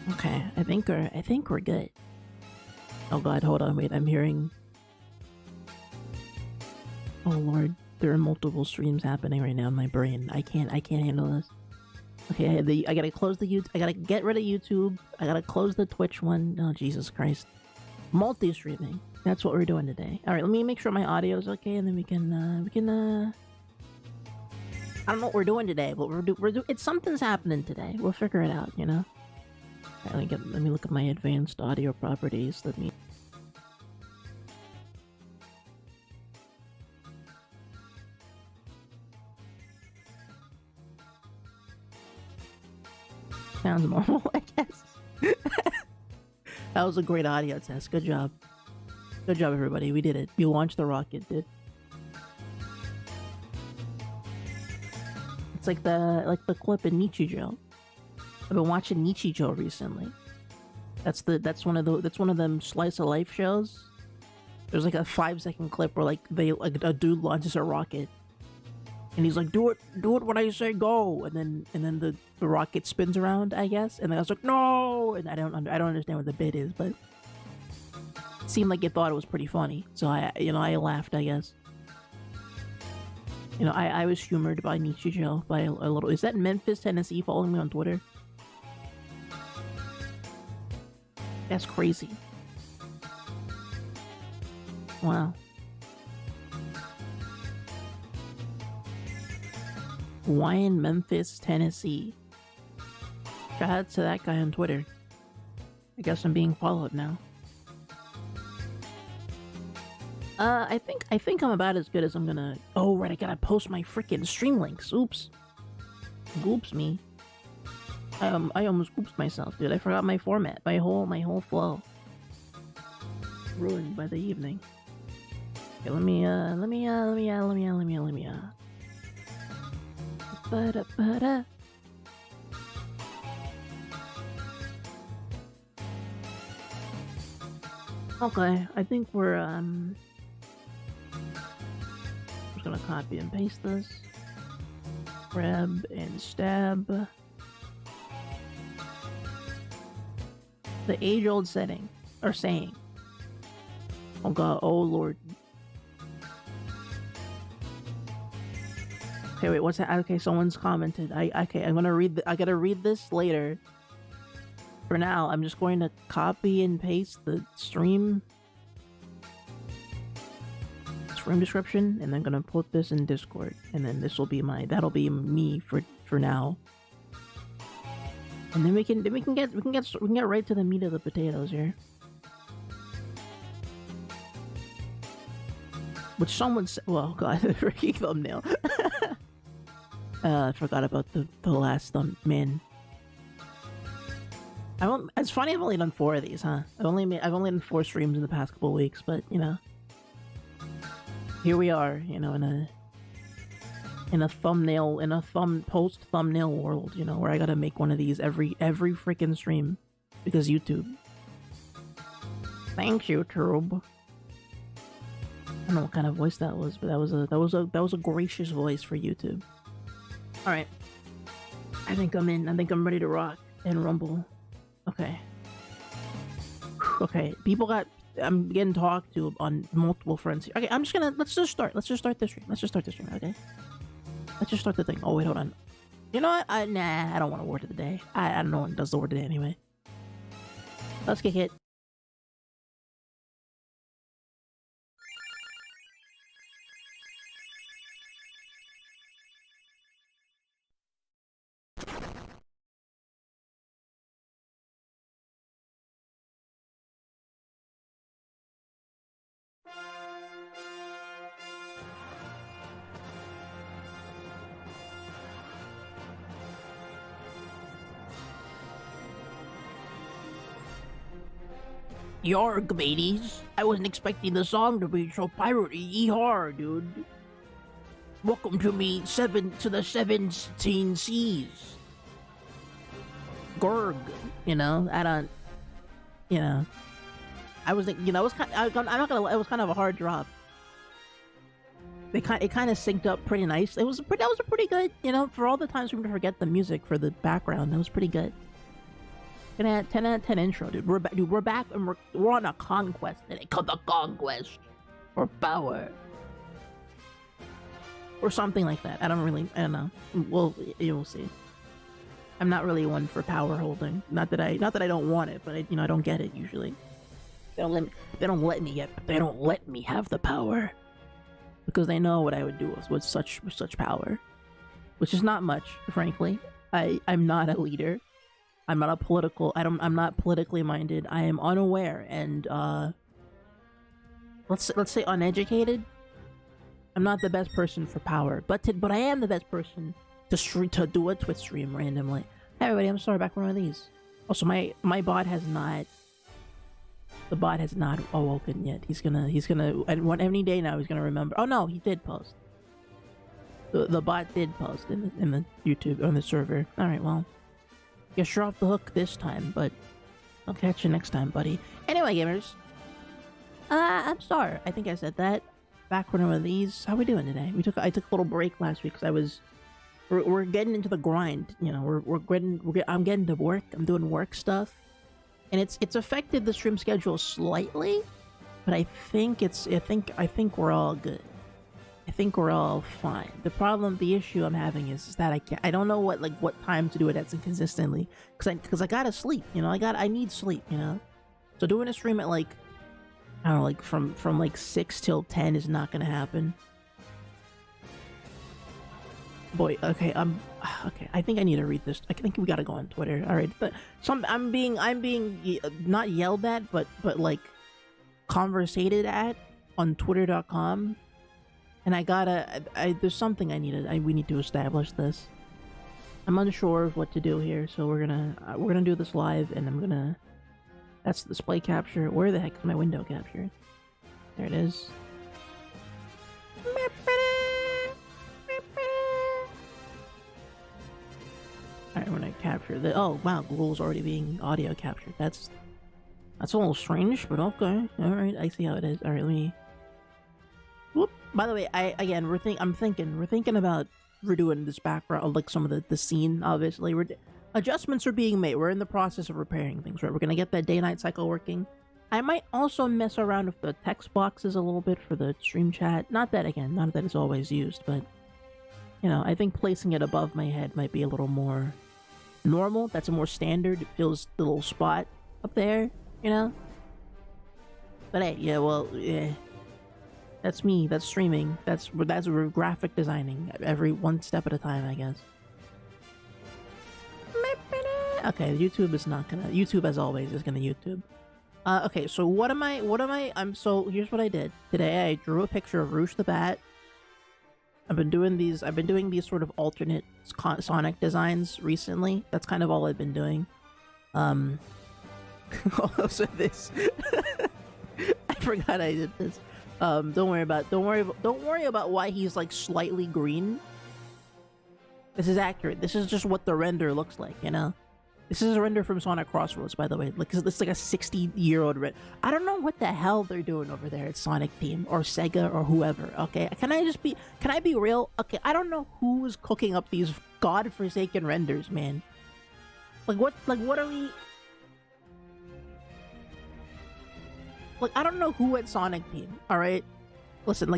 Okay, I think we're good. Oh god, hold on, wait, I'm hearing. Oh lord, there are multiple streams happening right now in my brain. I can't handle this. Okay, I gotta close the YouTube. I gotta get rid of YouTube. I gotta close the Twitch one. Oh Jesus Christ, multi-streaming. That's what we're doing today. All right, let me make sure my audio is okay, and then we can. I don't know what we're doing today, but it's something's happening today. We'll figure it out, you know. All right, let me look at my advanced audio properties. Let me. Sounds normal, I guess. That was a great audio test. Good job. Good job, everybody. We did it. We launched the rocket, dude. It's like the clip in Nichijou. I've been watching Nichijou recently. That's one of them slice of life shows. There's like a 5-second clip where like a dude launches a rocket, and he's like, do it when I say go, and then the rocket spins around, I guess, and then I was like, no, and I don't understand what the bit is, but it seemed like it thought it was pretty funny, so I laughed, I guess. I was humored by Nichijou by a little. Is that Memphis, Tennessee following me on Twitter? That's crazy. Wow. Wine, Memphis, Tennessee. Shout out to that guy on Twitter. I guess I'm being followed now. I think I'm about as good as I'm gonna. Oh right, I gotta post my freaking stream links. Oops. Oops me. I almost oopsed myself, dude. I forgot my format. My whole flow. Ruined by the evening. Okay, let me Ba-da-ba-da. Okay, I think we're just gonna copy and paste this. Grab and stab. The age-old setting or saying. Oh god, oh lord. Okay, wait, what's that? Okay, someone's commented. Okay, I'm gonna read. I gotta read this later. For now, I'm just going to copy and paste the stream description, and then gonna put this in Discord, and then this will be that'll be me for now. And then we can get right to the meat of the potatoes here. Which someone said, well, god, freaking thumbnail. I forgot about the last man. It's funny I've only done 4 of these, huh? I've only done 4 streams in the past couple of weeks, but here we are, in a post thumbnail world, where I gotta make one of these every freaking stream because YouTube. Thanks, YouTube. I don't know what kind of voice that was, but that was a gracious voice for YouTube. All right, I think I'm in. I think I'm ready to rock and rumble. Okay. Okay, I'm getting talked to on multiple fronts here. Okay, let's just start this stream. Okay? Let's just start the thing. Oh, wait, hold on. You know what? I don't want a word of the day. I don't know what does the word of the day anyway. Let's kick it. Yarg, mateys. I wasn't expecting the song to be so piratey hard, dude. Welcome to the 17 seas. Gorg, I don't, I was thinking, it was kind. I'm not gonna. It was kind of a hard drop. It kind of synced up pretty nice. That was a pretty good, for all the times we forget the music for the background. That was pretty good. 10 out of 10 intro, dude. We're back and we're on a conquest today. Called the conquest for power. Or something like that. I don't know. Well, you'll see. I'm not really one for power holding. Not that I don't want it, but I don't get it usually. They don't let me have the power. Because they know what I would do with such power. Which is not much, frankly. I'm not a leader. I'm not politically minded. I am unaware and let's say uneducated. I'm not the best person for power, but I am the best person to do a Twitch stream randomly. Hey everybody, I'm sorry, back for one of these. Also, my bot has not. The bot has not awoken yet. He's gonna any day now. He's gonna remember. Oh no, he did post. The bot did post in the YouTube on the server. All right, well, guess you're off the hook this time, but I'll catch you next time, buddy. Anyway, gamers. I'm sorry. I think I said that. Back for one of these. How we doing today? I took a little break last week because we're getting into the grind. You know, I'm getting to work. I'm doing work stuff, and it's affected the stream schedule slightly, but I think we're all good. I think we're all fine. The issue I'm having is that I don't know what time to do it at consistently because I gotta sleep. You know, I need sleep. You know, so doing a stream at I don't know, from 6 till 10 is not gonna happen. Boy, okay, okay. I think I need to read this. I think we gotta go on Twitter. All right, but I'm being not yelled at, but conversated at on Twitter.com, and there's something we need to establish this. I'm unsure of what to do here, so we're gonna do this live, and that's the display capture. Where the heck is my window capture? There it is. Alright, I'm gonna capture the. Oh wow, Google's already being audio captured. That's a little strange, but okay. Alright, I see how it is. Alright, let me. Whoop. By the way, we're thinking about redoing this background, like some of the scene. Obviously, adjustments are being made. We're in the process of repairing things, right? We're gonna get that day-night cycle working. I might also mess around with the text boxes a little bit for the stream chat. Not that it's always used, but you know, I think placing it above my head might be a little more normal. That's a more standard. It fills the little spot up there, you know? But hey, yeah. That's me. That's streaming. That's graphic designing. Every one step at a time, I guess. Okay, YouTube as always is gonna YouTube. Okay, so here's what I did. Today I drew a picture of Roosh the Bat. I've been doing these sort of alternate Sonic designs recently. That's kind of all I've been doing. Also this. I forgot I did this. Don't worry about why he's slightly green. This is accurate. This is just what the render looks like, you know? This is a render from Sonic Crossroads, by the way. This is like a 60-year-old render. I don't know what the hell they're doing over there at Sonic Team or Sega or whoever, okay? Can I be real? Okay, I don't know who's cooking up these godforsaken renders, man. What are we... I don't know who at Sonic Team, alright? Listen,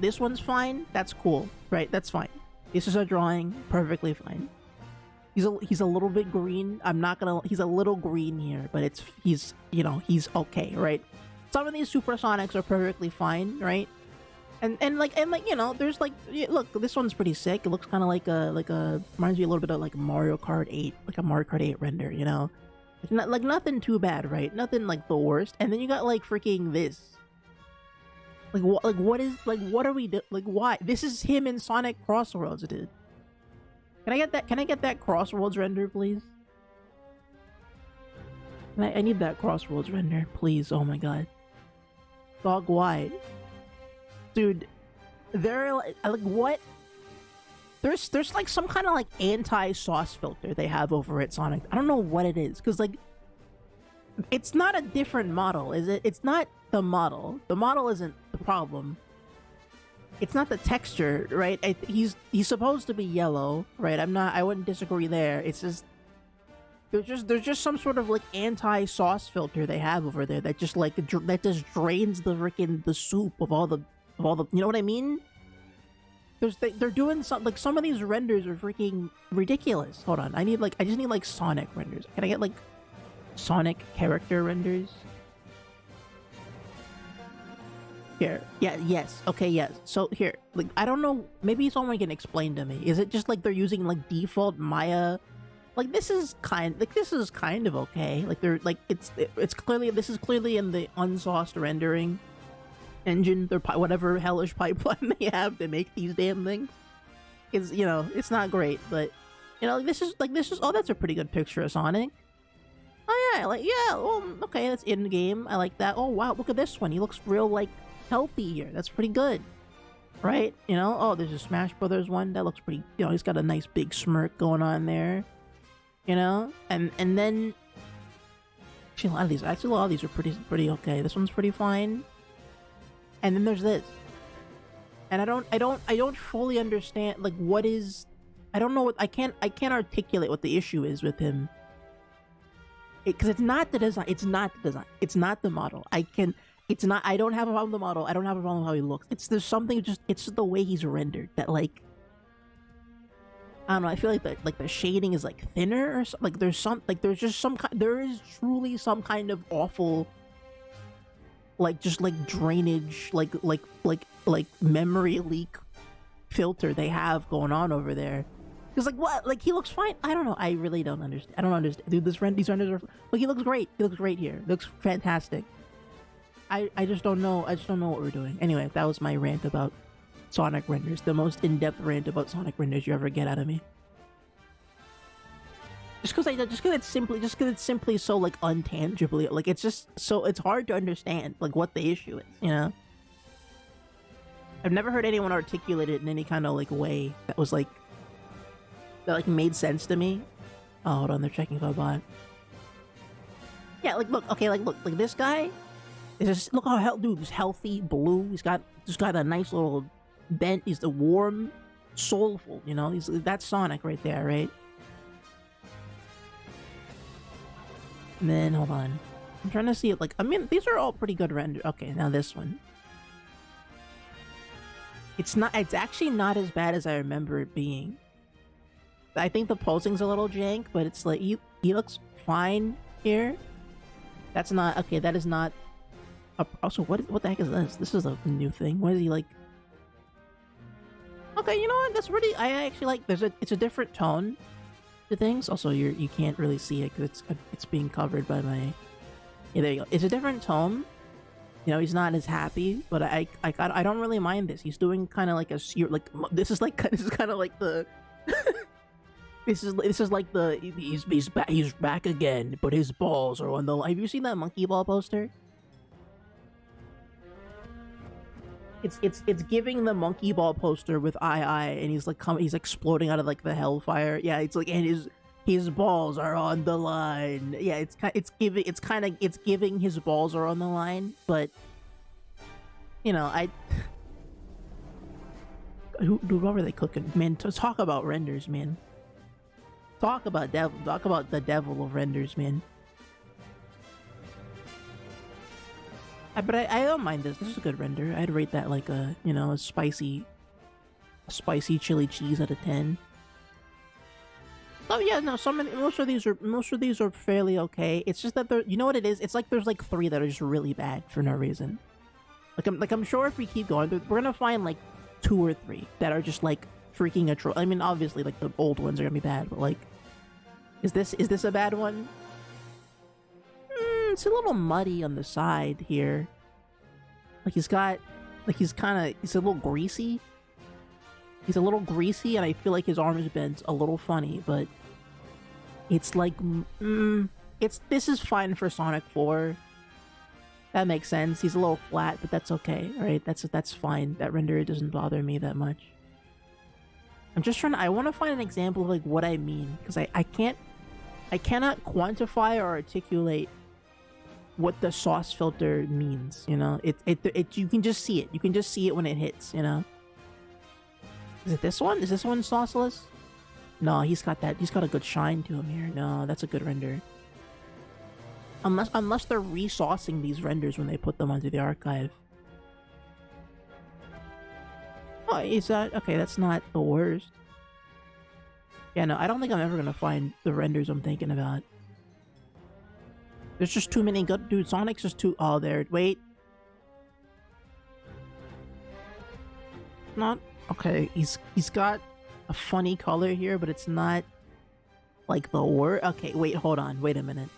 this one's fine. That's cool, right? That's fine. This is a drawing, perfectly fine. He's a little bit green. He's a little green here, but he's okay, right? Some of these Supersonics are perfectly fine, right? And you know, there's look, this one's pretty sick. It looks kind of reminds me a little bit of Mario Kart 8, like a Mario Kart 8 render, you know? It's not nothing too bad, right? Nothing the worst. And then you got freaking this. What are we why? This is him in Sonic Crossroads, dude. Can I get that Crossroads render, please? I need that Crossroads render, please. Oh my god. Dog wide. Dude, they're what? There's some kind of anti-sauce filter they have over at Sonic. I don't know what it is, because it's not a different model, is it? It's not the model. The model isn't the problem. It's not the texture, right? He's supposed to be yellow, right? I wouldn't disagree there. It's just there's just some sort of like anti-sauce filter they have over there that just like that just drains the soup of all the you know what I mean? They're doing some like some of these renders are freaking ridiculous. Hold on, I just need like Sonic renders. Can I get like Sonic character renders? Here, yeah, yes, okay, yes. So here, like I don't know, maybe someone can explain to me. Is it just like they're using like default Maya? Like this is kind of okay. Like they're like this is clearly in the unsauced rendering engine, their whatever hellish pipeline they have to make these damn things. Is, you know, it's not great, but you know, this is oh, that's a pretty good picture of Sonic. Oh yeah, like yeah, well, okay, that's in game. I like that. Oh wow, look at this one. He looks real like healthy here. That's pretty good, right? You know, oh, there's a Smash Brothers one that looks pretty. You know, he's got a nice big smirk going on there. You know, and then actually a lot of these are pretty okay. This one's pretty fine. And then there's this, and I don't fully understand like what is. I don't know what I can't articulate what the issue is with him. Because it's not the design. It's not the design. It's not the model. It's not. I don't have a problem with the model. I don't have a problem with how he looks. There's something it's just the way he's rendered that like. I don't know. I feel like the shading is like thinner or something. Like there is truly some kind of awful. Like just like drainage, like memory leak filter they have going on over there. Because like what? Like he looks fine. I don't know. I really don't understand. I don't understand. Dude, these renders are. Like he looks great. He looks great here. Looks fantastic. I just don't know. I just don't know what we're doing. Anyway, that was my rant about Sonic renders. The most in-depth rant about Sonic renders you ever get out of me. Just because it's simply so like untangibly like it's just so it's hard to understand like what the issue is, you know. I've never heard anyone articulate it in any kind of like way that was like that like made sense to me. Oh, hold on, they're checking if I bought. Yeah, like look, okay, like look, like this guy is just look how dude is healthy, blue. He's got a nice little bent. He's the warm, soulful, you know. That's Sonic right there, right? And then, hold on. I'm trying to see it, like, I mean, these are all pretty good render. Okay, now this one. It's actually not as bad as I remember it being. I think the posing's a little jank, but it's like, he looks fine here. That's not, okay, that is not, also, what the heck is this? This is a new thing. What is he, like? Okay, you know what, that's really, I actually like, it's a different tone. The things also you can't really see it because it's being covered by my there you go. It's a different tone, you know. He's not as happy, but I don't really mind this. He's doing kind of like this is kind of like the this is like the he's back again, but his balls are on the. Have you seen that monkey ball poster? It's giving the monkey ball poster with and he's like he's exploding out of like the hellfire. Yeah, it's like, and his balls are on the line. Yeah, it's giving his balls are on the line, but you know, what were they cooking? Man, talk about renders, man. Talk about the devil of renders, man. But I don't mind this. This is a good render. I'd rate that like a, you know, a spicy chili cheese out of 10. Oh yeah, no, most of these are fairly okay. It's just that you know what it is? It's like there's like 3 that are just really bad for no reason. I'm sure if we keep going, we're gonna find like 2 or 3 that are just like freaking atrocious. I mean, obviously like the old ones are gonna be bad, but like, is this a bad one? It's a little muddy on the side here. Like he's a little greasy. He's a little greasy, and I feel like his arm is bent a little funny, but it's like, this is fine for Sonic 4. That makes sense. He's a little flat, but that's okay, right? That's fine. That render doesn't bother me that much. I'm just I want to find an example of like what I mean, because I cannot quantify or articulate what the sauce filter means, you know. You can just see it. You can just see it when it hits, you know. Is it this one? Is this one sauceless? No, he's got that. He's got a good shine to him here. No, that's a good render. Unless they're resaucing these renders when they put them onto the archive. Oh, is that okay? That's not the worst. Yeah, no, I don't think I'm ever gonna find the renders I'm thinking about. There's just too many good dude. Sonic's just too. Oh, there. Wait. Not okay. He's got a funny color here, but it's not like the word. Okay, wait, hold on. Wait a minute.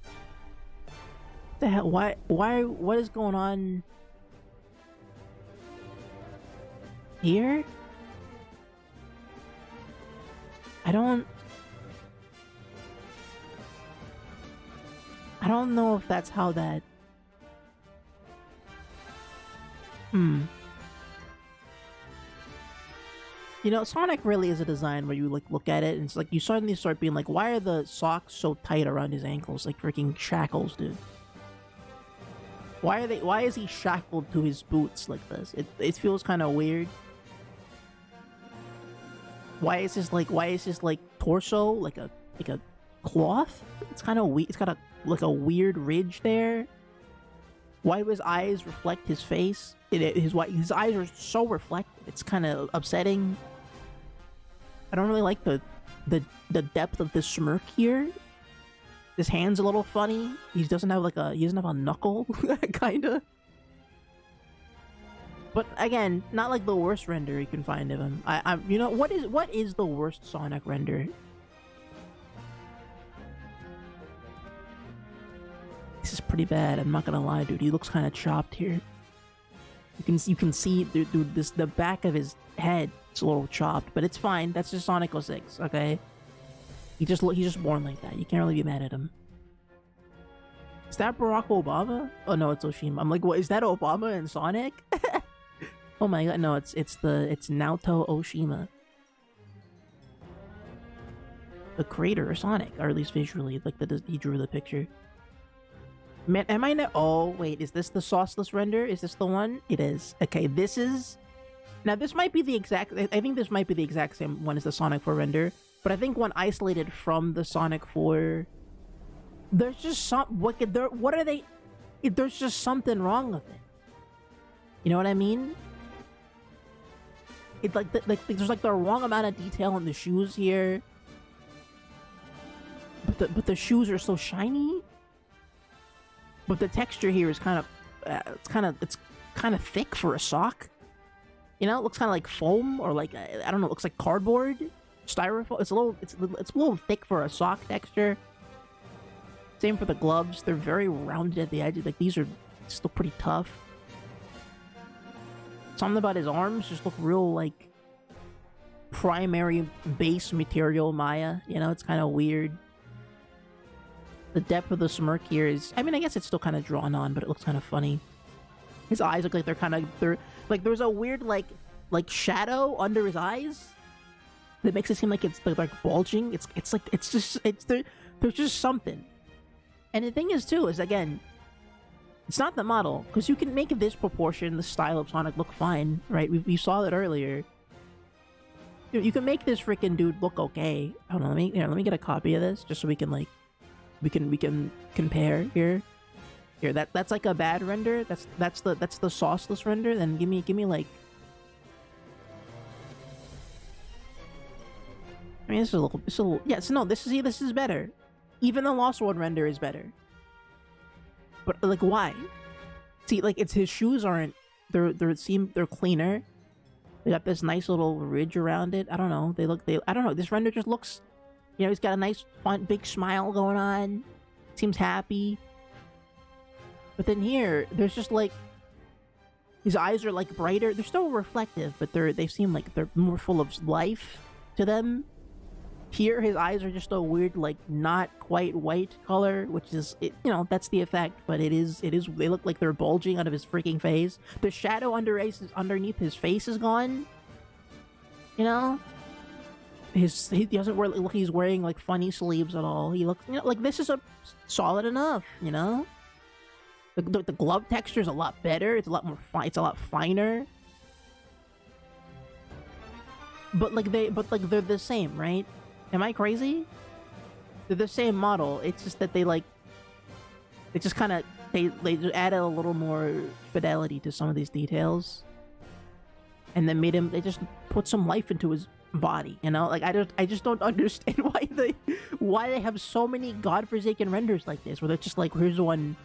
What the hell? Why? What is going on here? I don't know if that's how that. You know, Sonic really is a design where you like look at it and it's like you suddenly start being like, why are the socks so tight around his ankles, like freaking shackles, dude? Why is he shackled to his boots like this? It feels kind of weird. Why is this like torso like a cloth? It's kind of weird. It's got a weird ridge there. Why do his eyes reflect his face? His eyes are so reflective. It's kind of upsetting. I don't really like the depth of the smirk here. His hand's a little funny. He doesn't have a knuckle, kinda. But again, not like the worst render you can find of him. You know what is the worst Sonic render? This is pretty bad. I'm not gonna lie, dude. He looks kind of chopped here. You can see, dude, the back of his head is a little chopped, but it's fine. That's just Sonic 06, okay? He's just born like that. You can't really be mad at him. Is that Barack Obama? Oh no, it's Oshima. I'm like, what? Is that Obama and Sonic? Oh my god, no, it's Naoto Oshima, the creator of Sonic, or at least visually, like he drew the picture. Man, am I not? Oh wait, is this the sauceless render? Is this the one? It is. Okay, this is. Now this might be the exact. I think this might be the exact same one as the Sonic 4 render, but I think when isolated from the Sonic 4, there's just some. What are they? There's just something wrong with it. You know what I mean? It's like there's like the wrong amount of detail in the shoes here, but the shoes are so shiny. But the texture here is kind of it's kind of thick for a sock. You know, it looks kind of like foam or like I don't know. It looks like cardboard, styrofoam. It's a little thick for a sock texture. Same for the gloves. They're very rounded at the edges. Like these are still pretty tough. Something about his arms just look real like primary base material Maya. You know, it's kind of weird. The depth of the smirk here is, I mean, I guess it's still kind of drawn on, but it looks kind of funny. His eyes look like they're like there's a weird like shadow under his eyes that makes it seem like it's like bulging. There's just something. And the thing is too is again, it's not the model, because you can make this proportion, the style of Sonic look fine, right? We saw that earlier. You can make this freaking dude look okay. Hold on, let me get a copy of this just so we can like. We can compare here. Here, that's like a bad render. That's the sauceless render. Then give me like. I mean, this is a little. Yes, no. This is better. Even the Lost World render is better. But like, why? See, like his shoes aren't. They're cleaner. They got this nice little ridge around it. I don't know. I don't know. This render just looks. You know, he's got a nice, fun, big smile going on. Seems happy. But then here, there's just like... His eyes are like brighter. They're still reflective, but they seem like they're more full of life to them. Here, his eyes are just a weird, like, not quite white color, which is, you know, that's the effect, but it is, they look like they're bulging out of his freaking face. The shadow underneath his face is gone. You know? He doesn't look like he's wearing like funny sleeves at all. He looks, you know, like this is solid enough, you know. The glove texture is a lot better. It's a lot more fine. It's a lot finer. but they're the same, right? Am I crazy? They're the same model. It's just that they just kind of they just added a little more fidelity to some of these details, and then they just put some life into his body. You know, like I just don't understand why they have so many godforsaken renders like this, where they're just like, here's one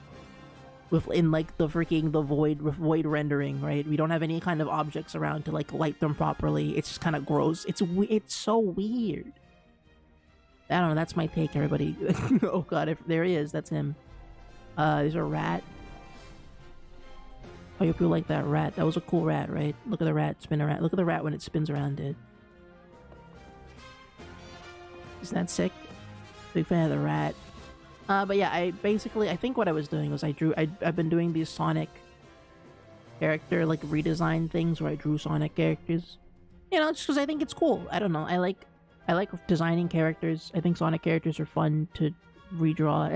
within like the void rendering, right? We don't have any kind of objects around to like light them properly. It's just kind of gross. It's so weird. I don't know. That's my take, everybody. Oh god, if there he is, that's him. There's a rat. I hope you like that rat. That was a cool rat, right? Look at the rat spin around. Look at the rat when it spins around, dude. Isn't that sick? Big fan of the rat. But yeah, I think what I was doing was I've been doing these Sonic character like redesign things where I drew Sonic characters. You know, just because I think it's cool. I don't know. I like designing characters. I think Sonic characters are fun to redraw,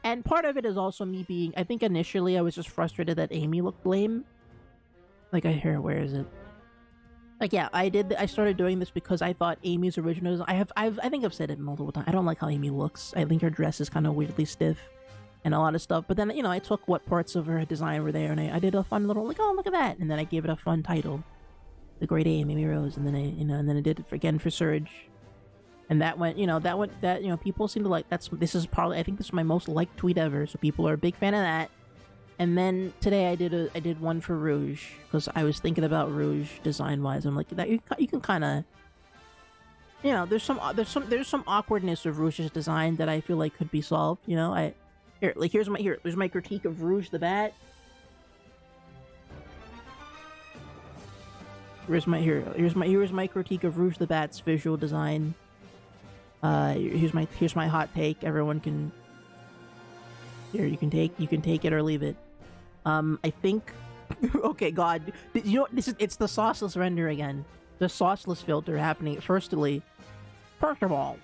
and part of it is also me being. I think initially I was just frustrated that Amy looked lame. Like where is it? Like yeah, I started doing this because I thought Amy's original. I think I've said it multiple times. I don't like how Amy looks. I think her dress is kind of weirdly stiff, and a lot of stuff. But then I took what parts of her design were there, and I did a fun little like, oh look at that, and then I gave it a fun title, The Great Amy Rose, and then I did it again for Surge. And that went, people seem to like, I think this is my most liked tweet ever, so people are a big fan of that. And then today I did one for Rouge, because I was thinking about Rouge design-wise. I'm like, that you can kind of, there's some awkwardness of Rouge's design that I feel like could be solved, here's my critique of Rouge the Bat. Here's my critique of Rouge the Bat's visual design. Here's my hot take. Everyone can. Here, you can take it or leave it. I think. Okay, God, it's the sauceless render again. The sauceless filter happening. First of all,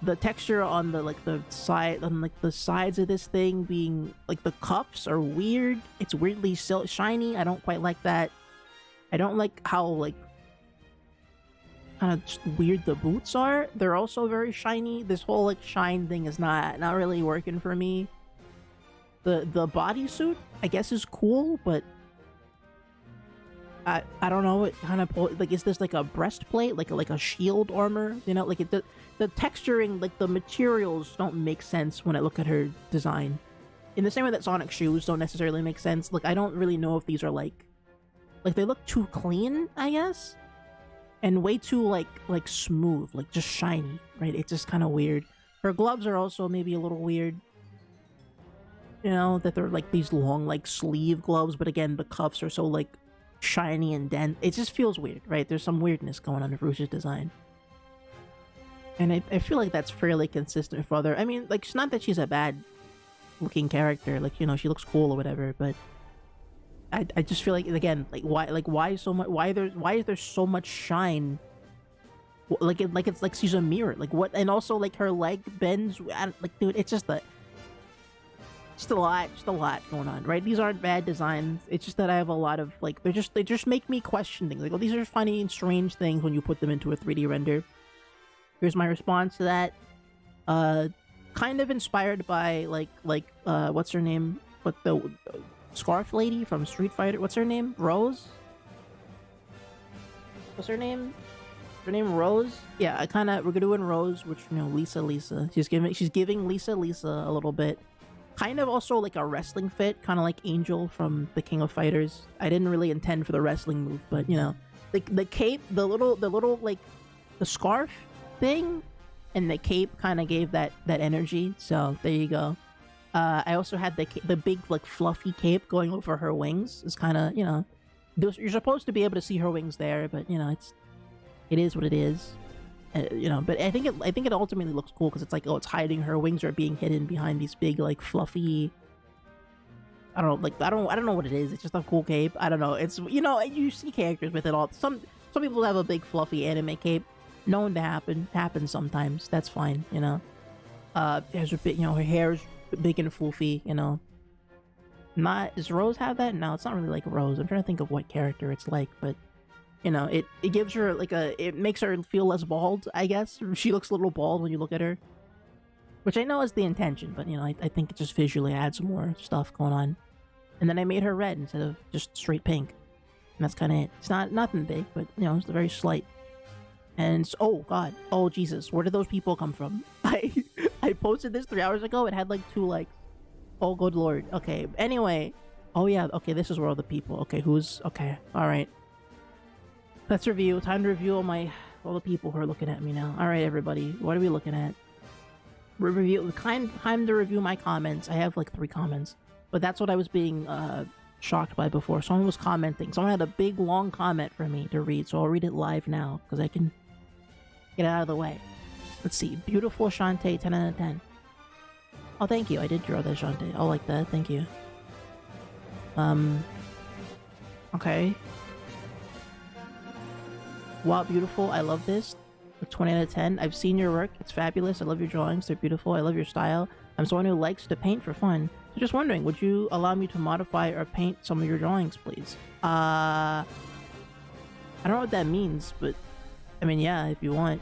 the texture on the sides of this thing being like the cuffs are weird. It's weirdly shiny. I don't quite like that. I don't like how kind of just weird the boots are. They're also very shiny. This whole shine thing is not really working for me. The bodysuit I guess is cool, but I don't know. It kind of is this like a breastplate, like a shield armor? The texturing, the materials don't make sense when I look at her design. In the same way that Sonic shoes don't necessarily make sense. I don't really know if these are they look too clean, I guess. And way too smooth, just shiny, right? It's just kind of weird. Her gloves are also maybe a little weird. That they're these long sleeve gloves, but again the cuffs are so shiny and dense. It just feels weird, right? There's some weirdness going on in Rouge's design. And I feel like that's fairly consistent for other. I mean, it's not that she's a bad looking character, she looks cool or whatever, but I just feel again, why so much? Why is there so much shine? It's like she's a mirror. What? And also her leg bends. Dude, it's just a lot going on, right? These aren't bad designs. It's just that I have a lot of they just make me question things. These are funny and strange things when you put them into a 3D render. Here's my response to that. Kind of inspired by what's her name? What the Scarf Lady from Street Fighter. What's her name? Rose? What's her name? Her name Rose? Yeah, we're doing Rose, which, Lisa. She's giving Lisa a little bit. Kind of also a wrestling fit, kind of like Angel from The King of Fighters. I didn't really intend for the wrestling move, but, the cape, the little the scarf thing, and the cape kind of gave that energy, so there you go. I also had the big fluffy cape going over her wings. It's kind of you're supposed to be able to see her wings there, but it is what it is. But I think it ultimately looks cool because it's it's hiding. Her wings are being hidden behind these big fluffy. I don't know, I don't know what it is. It's just a cool cape. I don't know. It's you see characters with it all. Some people have a big fluffy anime cape. Known to happens sometimes. That's fine. There's a bit. Her hair's big and floofy, does Rose have that? No, it's not really like Rose. I'm trying to think of what character it's like, but you know, it gives her like it makes her feel less bald, I guess. She looks a little bald when you look at her, which I know is the intention, but you know, I think it just visually adds more stuff going on. And then I made her red instead of just straight pink, and that's kind of it. It's nothing big, but you know, it's very slight. And oh god, oh Jesus, where did those people come from? I posted this 3 hours ago. It had like 2 likes. Oh good lord. Okay. Anyway, oh yeah. Okay, this is where all the people. Okay, who's okay? All right. Let's review. Time to review all the people who are looking at me now. All right, everybody. What are we looking at? Time to review my comments. I have like 3 comments, but that's what I was being shocked by before. Someone was commenting. Someone had a big long comment for me to read, so I'll read it live now because I can get it out of the way. Let's see. Beautiful Shantae, 10 out of 10. Oh, thank you. I did draw that Shantae. I like that. Thank you. Okay. Wow, beautiful. I love this. 20 out of 10. I've seen your work. It's fabulous. I love your drawings. They're beautiful. I love your style. I'm someone who likes to paint for fun. So just wondering, would you allow me to modify or paint some of your drawings, please? I don't know what that means, but I mean, yeah, if you want.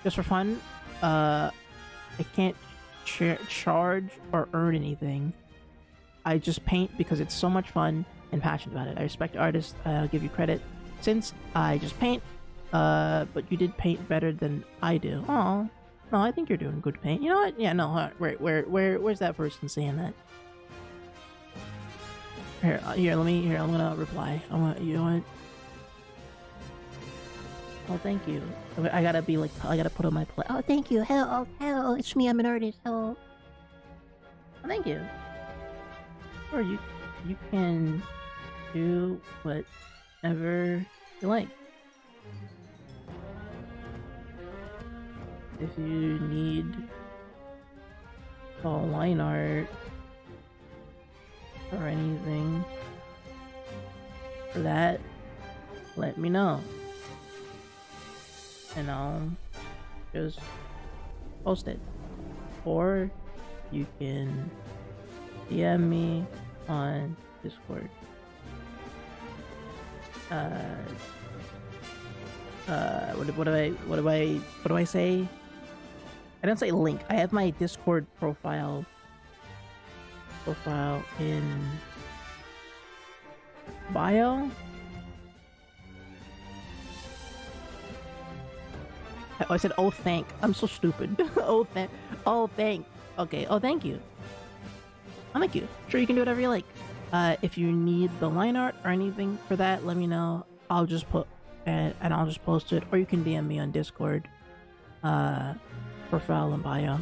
Just for fun. I can't charge or earn anything. I just paint because it's so much fun and passionate about it. I respect artists. I'll give you credit since I just paint. But you did paint better than I do. Oh, no, I think you're doing good paint. You know what? Yeah, no, where's that person saying that? Here, I'm gonna reply. You know what? Oh, thank you. I gotta be like, I gotta put on my play. Oh, thank you. Hello, it's me. I'm an artist. Hello. Oh, thank you. Sure, you can do whatever you like. If you need line art or anything for that, let me know. And I'll just post it. Or you can DM me on Discord. What do I say? I don't say link. I have my Discord profile in bio. Oh, I said, oh, thank. I'm so stupid. Oh, thank. Okay. Oh, thank you. Oh, thank you. Sure, you can do whatever you like. If you need the line art or anything for that, let me know. I'll just put and I'll just post it, or you can DM me on Discord. Profile and bio.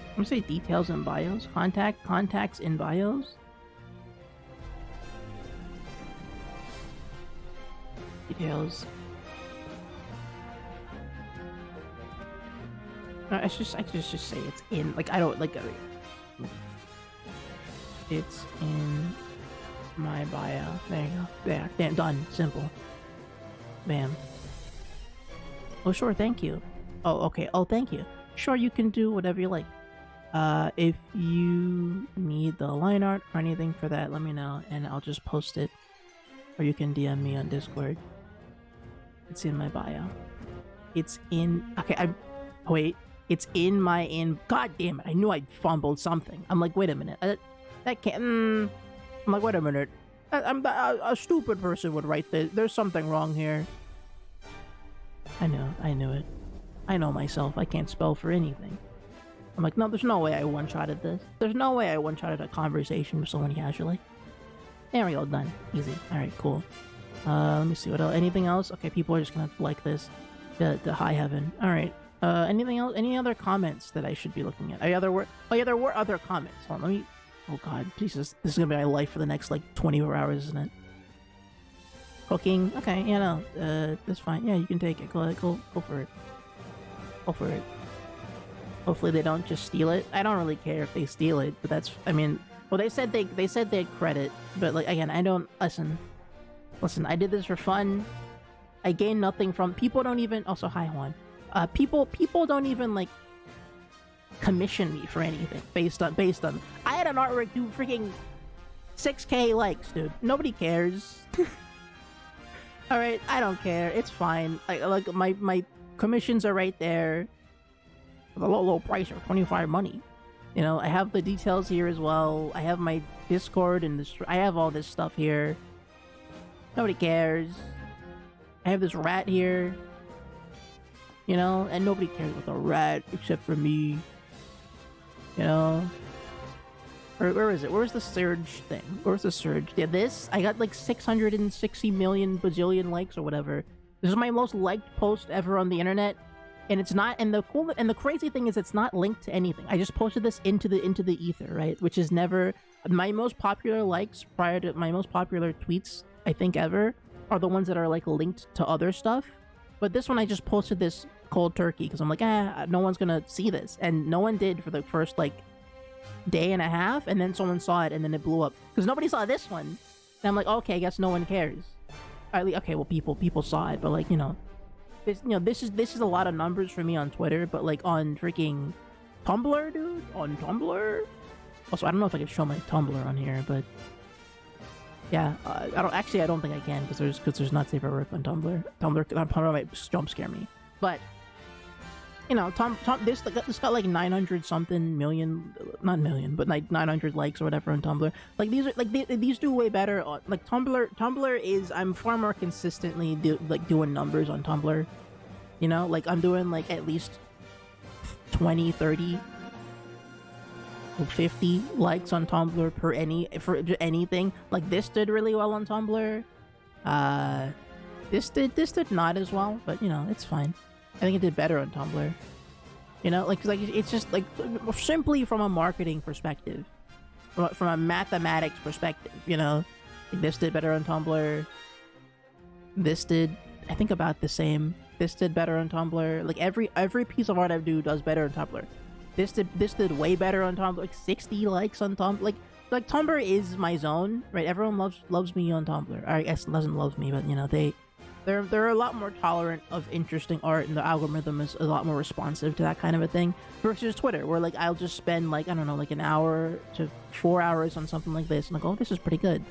I'm gonna say details in bios. Contacts in bios. Details. I just say it's in, like, I don't, like, it's in my bio. There you go. There. Damn, done. Simple. Bam. Oh, sure, thank you. Oh, okay. Oh, thank you. Sure, you can do whatever you like. If you need the line art or anything for that, let me know, and I'll just post it. Or you can DM me on Discord. It's in my bio. It's in... Okay, wait. It's in my... God damn it. I knew I fumbled something. I'm like, wait a minute. That can't... I'm like, wait a minute. A stupid person would write this. There's something wrong here. I knew it. I know myself. I can't spell for anything. I'm like, no, there's no way I one-shotted this. There's no way I one-shotted a conversation with someone casually. There we go, done. Easy. Alright, cool. Let me see what else. Anything else? Okay, people are just gonna like this. The high heaven. Alright. Anything else? Any other comments that I should be looking at? Oh yeah, there were other comments. Hold on, let me... Oh god, Jesus. This is gonna be my life for the next, like, 24 hours, isn't it? Cooking? Okay, yeah, no. That's fine. Yeah, you can take it. Go for it. Go for it. Hopefully they don't just steal it. I don't really care if they steal it, but that's... I mean... Well, they said they'd credit, but, like, again, I don't... Listen, I did this for fun. I gain nothing from people. Don't even also hi Juan. People don't even like commission me for anything based on I had an artwork do freaking 6K likes, dude. Nobody cares. All right, I don't care. It's fine. Like my commissions are right there. The low price or 25 money. You know, I have the details here as well. I have my Discord and I have all this stuff here. Nobody cares. I have this rat here. You know, and nobody cares about the rat except for me. You know? Where is it? Where's the Surge thing? Where's the Surge? Yeah, this? I got like 660 million bajillion likes or whatever. This is my most liked post ever on the internet. And it's not, and the crazy thing is it's not linked to anything. I just posted this into the ether, right? Which is never, my most popular likes prior to my most popular tweets, I think ever, are the ones that are like linked to other stuff. But this one I just posted this cold turkey because I'm like, no one's gonna see this. And no one did for the first like day and a half, and then someone saw it and then it blew up. Because nobody saw this one. And I'm like, okay, I guess no one cares. Okay, well people saw it, but like, you know, this is a lot of numbers for me on Twitter, but like on freaking Tumblr, dude, on Tumblr. Also, I don't know if I can show my Tumblr on here, but yeah, I don't think I can because there's not safe for work on Tumblr. Tumblr might jump scare me, but you know, this got like 900 something million, not million, but like 900 likes or whatever on Tumblr. Like these are like these do way better on like Tumblr. Tumblr is I'm far more consistently doing numbers on Tumblr. You know, like I'm doing like at least 20, 30, 50 likes on Tumblr for anything. Like this did really well on Tumblr. This did not as well, but you know, it's fine. I think it did better on Tumblr. You know, like it's just like simply from a marketing perspective, from a mathematics perspective. You know, like this did better on Tumblr. This did, I think, about the same. This did better on Tumblr. Like every piece of art I do does better on Tumblr. This did way better on Tumblr. Like 60 likes on Tumblr. Like Tumblr is my zone, right? Everyone loves me on Tumblr. I guess doesn't love me, but you know they're a lot more tolerant of interesting art, and the algorithm is a lot more responsive to that kind of a thing versus Twitter, where like I'll just spend like, I don't know, like an hour to 4 hours on something like this and like, oh, this is pretty good,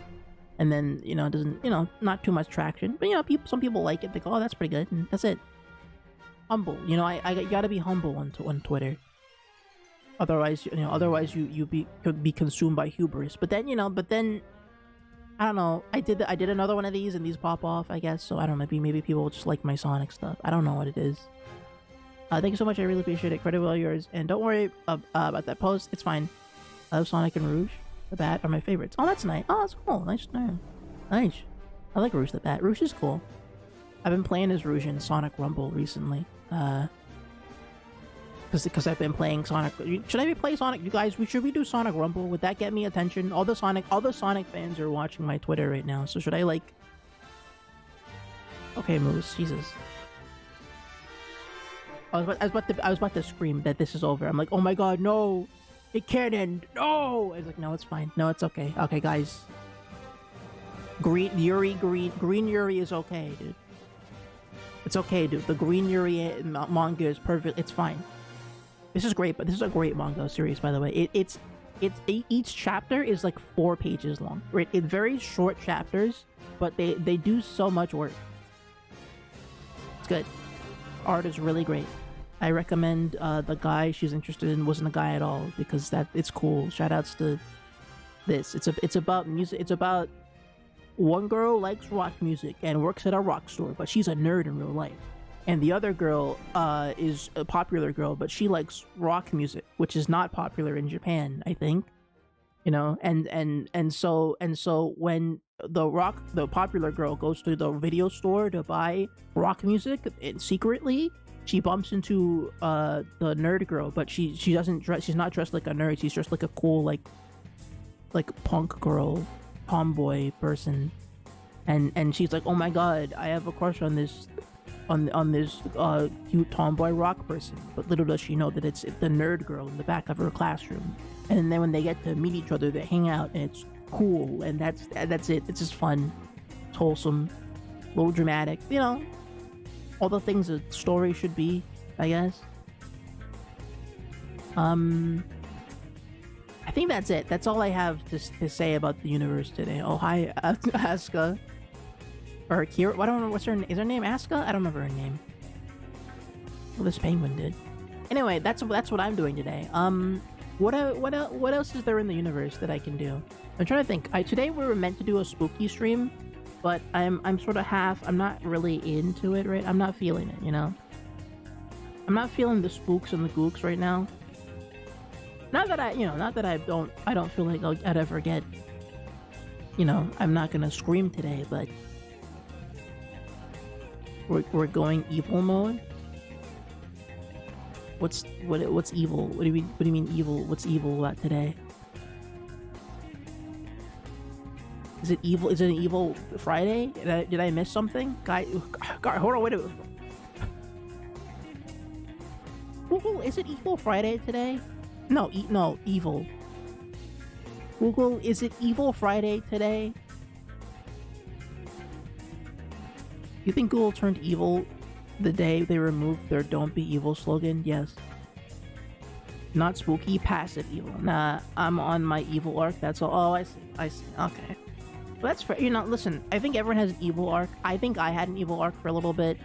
and then you know it doesn't, you know, not too much traction, but you know some people like it, they go, oh, that's pretty good, and that's it. Humble, you know, I gotta be humble on Twitter, otherwise you could be consumed by hubris. But then I don't know. I did another one of these, and these pop off, I guess. So I don't know. Maybe people just like my Sonic stuff. I don't know what it is. Thank you so much. I really appreciate it. Credit well yours. And don't worry about that post. It's fine. I love Sonic and Rouge. The Bat are my favorites. Oh, that's nice. Oh, that's cool. Nice. Nice. I like Rouge the Bat. Rouge is cool. I've been playing as Rouge in Sonic Rumble recently. Because I've been playing Sonic. Should I be playing Sonic? You guys, should we do Sonic Rumble? Would that get me attention? All the Sonic fans are watching my Twitter right now. So should I like? Okay, Moose. Jesus. I was about to scream that this is over. I'm like, oh my god, no, it can't end. No. I was like, no, it's fine. No, it's okay. Okay, guys. Green Yuri is okay, dude. It's okay, dude. The Green Yuri manga is perfect. It's fine. This is great, but this is a great manga series, by the way. Each chapter is like 4 pages long. Right? It's very short chapters, but they do so much work. It's good. Art is really great. I recommend the guy she's interested in wasn't a guy at all, because it's cool. Shoutouts to this. It's about music. It's about one girl likes rock music and works at a rock store, but she's a nerd in real life. And the other girl is a popular girl, but she likes rock music, which is not popular in Japan, I think. You know, and so when the popular girl goes to the video store to buy rock music, secretly she bumps into the nerd girl, but she doesn't dress. She's not dressed like a nerd. She's dressed like a cool like punk girl, tomboy person, and she's like, oh my god, I have a crush on this. On this cute tomboy rock person, but little does she know that it's the nerd girl in the back of her classroom. And then when they get to meet each other, they hang out, and it's cool, and that's it. It's just fun, it's wholesome, a little dramatic, you know. all the things a story should be, I guess. I think that's it. That's all I have to say about the universe today. Oh, hi, Asuka. Or Kira. I don't know. What's her name? Is her name Asuka? I don't remember her name. Well, this penguin did. Anyway, that's what I'm doing today. What else is there in the universe that I can do? I'm trying to think. Today we were meant to do a spooky stream, but I'm sort of half. I'm not really into it, right? I'm not feeling it, you know. I'm not feeling the spooks and the gooks right now. Not that I don't feel like I'd ever get. You know, I'm not gonna scream today, but we're going evil mode. What's evil? What do you mean evil? What's evil about today? Is it evil? Is it an evil Friday? Did I miss something? Guy, hold on, wait a minute. Google, is it Evil Friday today? No, no, evil. Google, is it Evil Friday today? You think Google turned evil the day they removed their "Don't Be Evil" slogan? Yes. Not spooky, passive evil. Nah, I'm on my evil arc. That's all. Oh, I see. Okay. Well, that's fair. You know, listen. I think everyone has an evil arc. I think I had an evil arc for a little bit.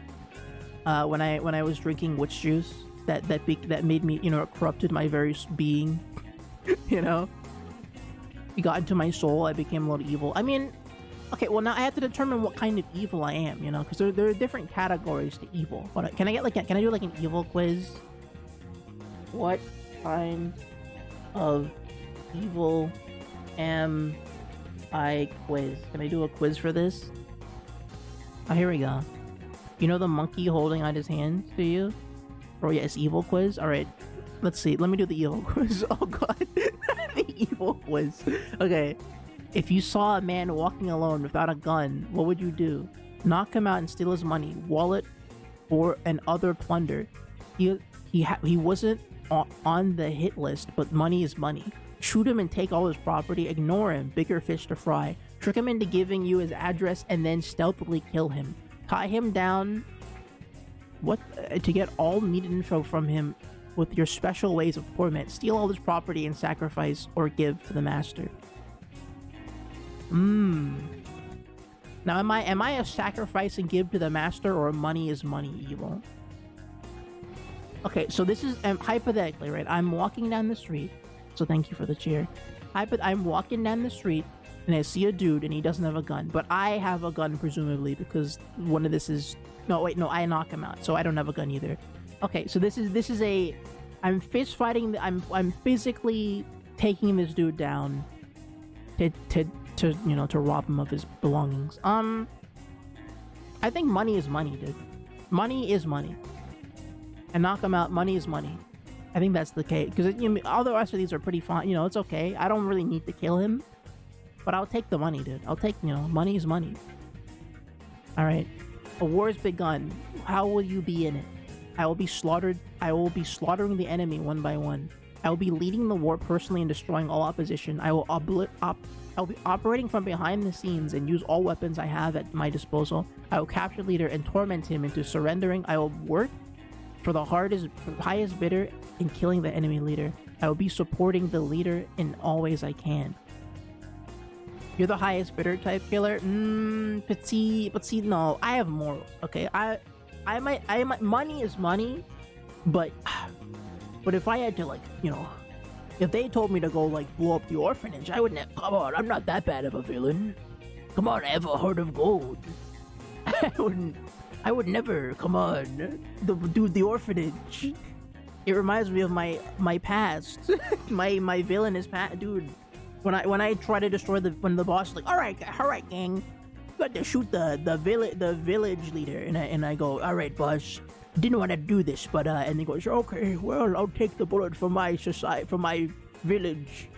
When I was drinking witch juice, that made me, you know, it corrupted my very being. You know, it got into my soul. I became a little evil. I mean, okay. Well, now I have to determine what kind of evil I am. You know, because there are different categories to evil. But can I do like an evil quiz? What kind of evil am I quiz? Can I do a quiz for this? Oh, here we go. You know the monkey holding out his hand to you? Oh yes, evil quiz? Alright, let's see. Let me do the evil quiz. Oh god. The evil quiz. Okay. If you saw a man walking alone without a gun, what would you do? Knock him out and steal his money, wallet, or an other plunder. He wasn't on the hit list, but money is money. Shoot him and take all his property, ignore him, bigger fish to fry. Trick him into giving you his address and then stealthily kill him. Tie him down to get all needed info from him with your special ways of torment. Steal all his property and sacrifice or give to the master. Now am I a sacrifice and give to the master, or money is money evil? Okay, so this is hypothetically, right? I'm walking down the street. So thank you for the cheer. I'm walking down the street and I see a dude and he doesn't have a gun, but I have a gun presumably because one of this is I knock him out, so I don't have a gun either. Okay, so this is a I'm fist fighting. I'm physically taking this dude down to rob him of his belongings. I think money is money, dude. Money is money. And knock him out. Money is money. I think that's the case, because all the rest of these are pretty fun. You know, it's okay. I don't really need to kill him, but I'll take the money, dude. I'll take, money is money. All right, a war's begun. How will you be in it? I will be slaughtered. I will be slaughtering the enemy one by one. I will be leading the war personally and destroying all opposition. I will be operating from behind the scenes and use all weapons I have at my disposal. I will capture the leader and torment him into surrendering. I will work for the highest bidder in killing the enemy leader. I will be supporting the leader in all ways I can. You're the highest bidder type killer? But see, no, I have morals. Okay, I might, money is money, but if I had to, if they told me to go blow up the orphanage, I wouldn't. Come on, I'm not that bad of a villain. Come on, I have a heart of gold. I would never. Come on, the orphanage. It reminds me of my past. my villain is dude. When I try to destroy when the boss is like, all right, gang, you got to shoot the village leader, and I go, all right, boss, didn't want to do this, but and he goes, okay, well, I'll take the bullet for my society, for my village.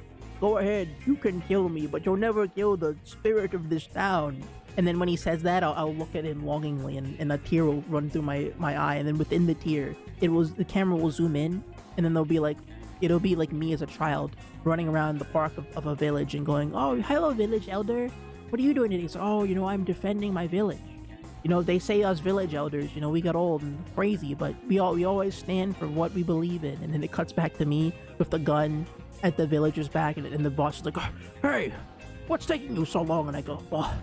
Go ahead, you can kill me, but you'll never kill the spirit of this town. And then when he says that, I'll look at him longingly, and a tear will run through my eye, and then within the tear, the camera will zoom in, and then it'll be like me as a child running around the park of a village and going, oh, hello, village elder. What are you doing today? So, oh, I'm defending my village. You know, they say us village elders, you know, we got old and crazy, but we always stand for what we believe in. And then it cuts back to me with the gun at the villager's back, and the boss is like, "Hey, what's taking you so long?" And I go, "Oh,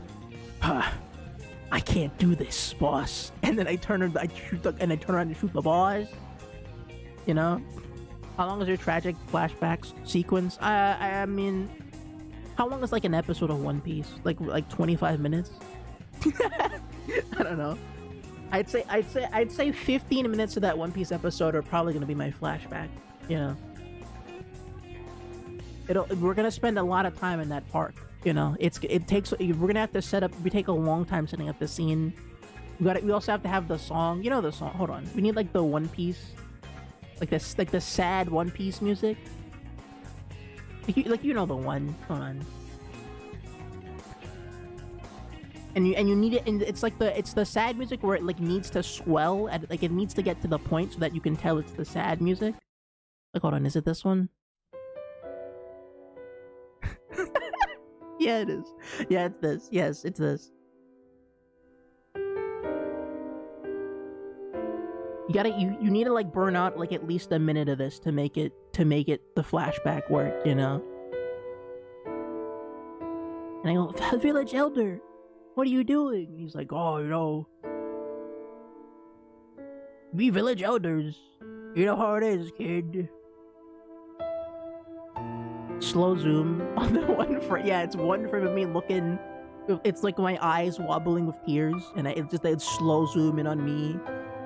I can't do this, boss." And then I turn around and shoot the boss. You know, how long is your tragic flashbacks sequence? I mean, how long is like an episode of One Piece? Like 25 minutes? I don't know. I'd say 15 minutes of that One Piece episode are probably gonna be my flashback. You know, we're gonna spend a lot of time in that park. You know, we're gonna have to set up. We take a long time setting up the scene. We also have to have the song. You know the song. Hold on. We need like the One Piece, like the sad One Piece music. Like you know the one. Hold on. And you need it, and it's the sad music where it like needs to swell, and like it needs to get to the point so that you can tell it's the sad music. Like, hold on, is it this one? Yeah, it is. Yeah, it's this. Yes, it's this. You need to like burn out like at least a minute of this to make it the flashback work, you know. And I go, "Village Elder, what are you doing?" And he's like, "Oh, you know, we village elders, you know how it is, kid." Slow zoom on the one frame. Yeah, it's one frame of me looking. It's like my eyes wobbling with tears, and it's slow zoom in on me,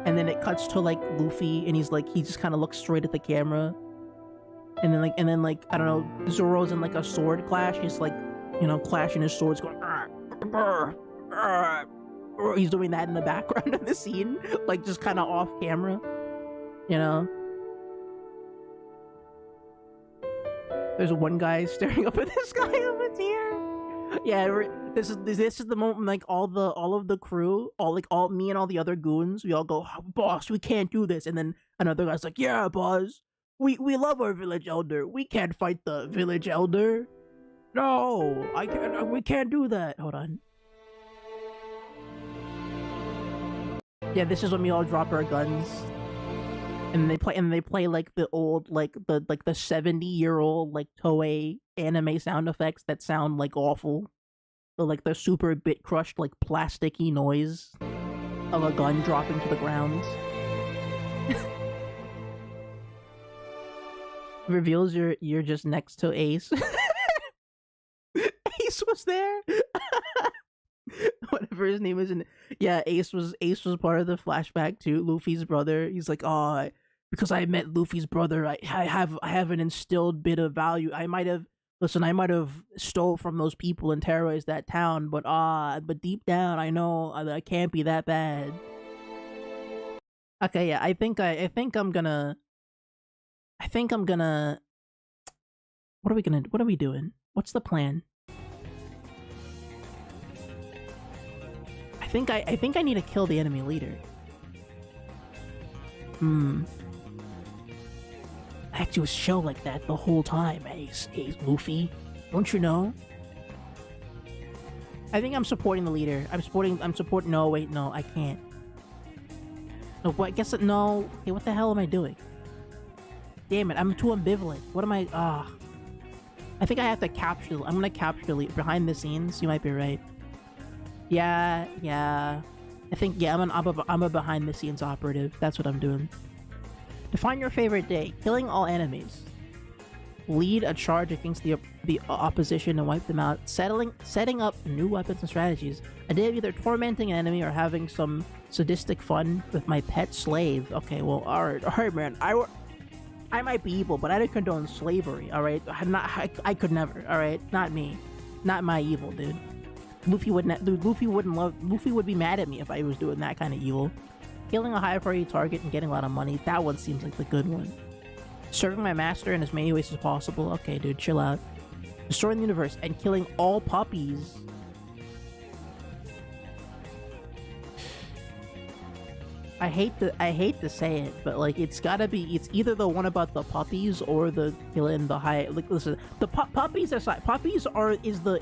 and then it cuts to like Luffy, and he just kind of looks straight at the camera, and then like I don't know, Zoro's in like a sword clash. He's like, you know, clashing his swords, going. He's doing that in the background of the scene, like just kind of off camera, you know. There's one guy staring up at this guy over here. Yeah, this is the moment like all of the crew, all me and all the other goons, we all go, "Boss, we can't do this." And then another guy's like, "Yeah, boss, we love our village elder. We can't fight the village elder. No, we can't do that." Hold on. Yeah, this is when we all drop our guns. And they play like the old like the 70-year-old like Toei anime sound effects that sound like awful. Like the super bit crushed like plasticky noise of a gun dropping to the ground. Reveals you're just next to Ace. Ace was there. Whatever his name is, yeah, Ace was part of the flashback too. Luffy's brother. He's like, "Oh, because I met Luffy's brother, I have an instilled bit of value. I might have stole from those people and terrorized that town, but deep down I know I can't be that bad." Okay, yeah, I think I'm gonna. What are we doing? What's the plan? I think I need to kill the enemy leader. I had to show like that the whole time, Ace Luffy. Don't you know? I think I'm supporting the leader. I'm supporting. No, wait, no, I can't. No, I guess no. Hey, what the hell am I doing? Damn it, I'm too ambivalent. What am I? I think I have to capture. I'm gonna capture the leader behind the scenes. You might be right. Yeah. I think, yeah, I'm a behind-the-scenes operative. That's what I'm doing. Define your favorite day. Killing all enemies. Lead a charge against the opposition and wipe them out. Setting up new weapons and strategies. A day of either tormenting an enemy or having some sadistic fun with my pet slave. Okay, well, alright, man. I might be evil, but I don't condone slavery, alright? I could never, alright? Not me. Not my evil, dude. Luffy would be mad at me if I was doing that kind of evil. Killing a high priority target and getting a lot of money, that one seems like the good one. Serving my master in as many ways as possible. Okay, dude, chill out. Destroying the universe and killing all puppies. I hate to say it, but like it's gotta be it's either the one about the puppies or the killing the high. Like listen, the puppies aside, puppies are is the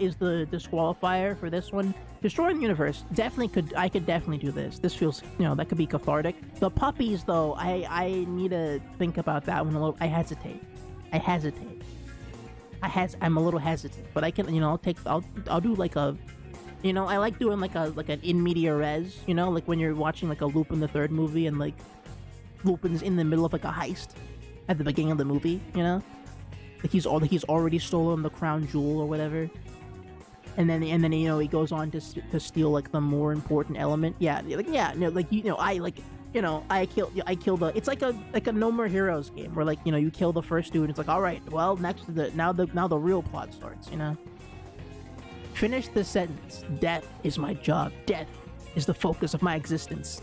disqualifier for this one. Destroying the universe definitely could I could definitely do this. This feels that could be cathartic. The puppies though, I need to think about that one a little. I hesitate. I'm a little hesitant, but I can I'll do like a. I like doing like an in media res, like when you're watching like a Lupin the Third movie and like Lupin's in the middle of like a heist at the beginning of the movie, like he's already stolen the crown jewel or whatever, and then he goes on to steal like the more important element. I kill the. It's like a No More Heroes game where like you kill the first dude. And it's like all right, well next to now the real plot starts. Finish the sentence. Death is my job. Death is the focus of my existence.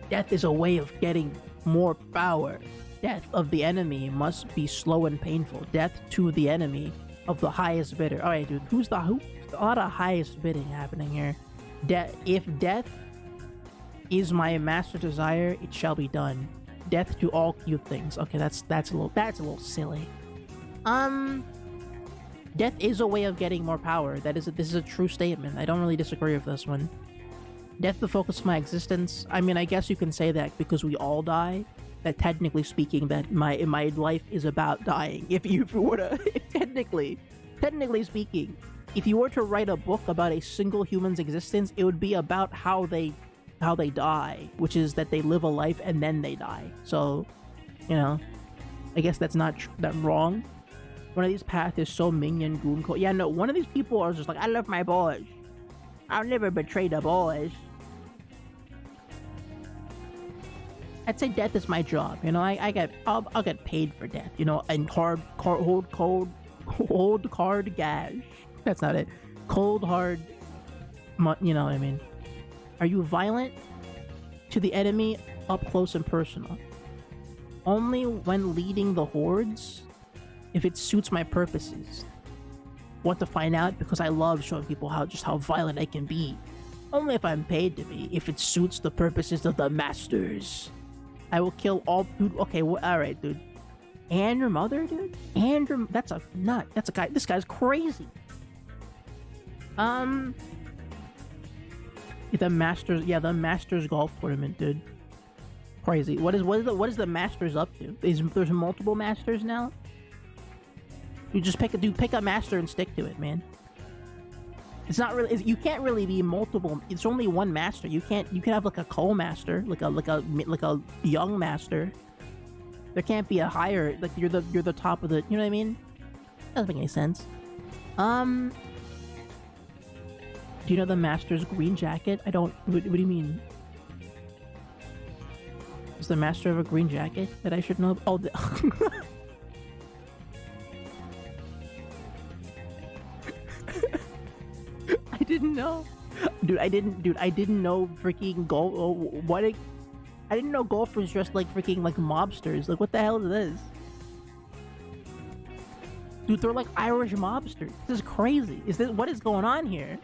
Death is a way of getting more power. Death of the enemy must be slow and painful. Death to the enemy of the highest bidder. All right, dude. Who? A lot of highest bidding happening here. If death is my master desire, it shall be done. Death to all cute things. Okay, that's a little silly. Death is a way of getting more power. This is a true statement. I don't really disagree with this one. Death the focus of my existence. I mean, I guess you can say that because we all die. That technically speaking, that my life is about dying. If you were to technically speaking, if you were to write a book about a single human's existence, it would be about how they die, which is that they live a life and then they die. So, I guess that's not that wrong. One of these paths is so minion goon cold. Yeah, no, one of these people are just like, I love my boys. I'll never betray the boys. I'd say death is my job. I'll get paid for death. And hold card gash. That's not it. Cold hard. You know what I mean? Are you violent to the enemy up close and personal? Only when leading the hordes. If it suits my purposes. Want to find out because I love showing people how violent I can be. Only if I'm paid to be. If it suits the purposes of the masters. I will kill all dude. Okay, well, alright, dude. And your mother, dude? And your that's a nut. That's a guy. This guy's crazy. The Masters golf tournament, dude. Crazy. What is the Masters up to? There's multiple Masters now? You just pick a master and stick to it, man. It's not really. You can't really be multiple. It's only one master. You can have like a co-master, like a young master. There can't be a higher. Like you're the top of the. You know what I mean? Doesn't make any sense. Do you know the master's green jacket? I don't. What do you mean? Is the master of a green jacket that I should know? Oh. I didn't know, dude. I didn't know freaking golf. I didn't know golfers dressed like freaking like mobsters. Like, what the hell is this, dude? They're like Irish mobsters. This is crazy. What is going on here?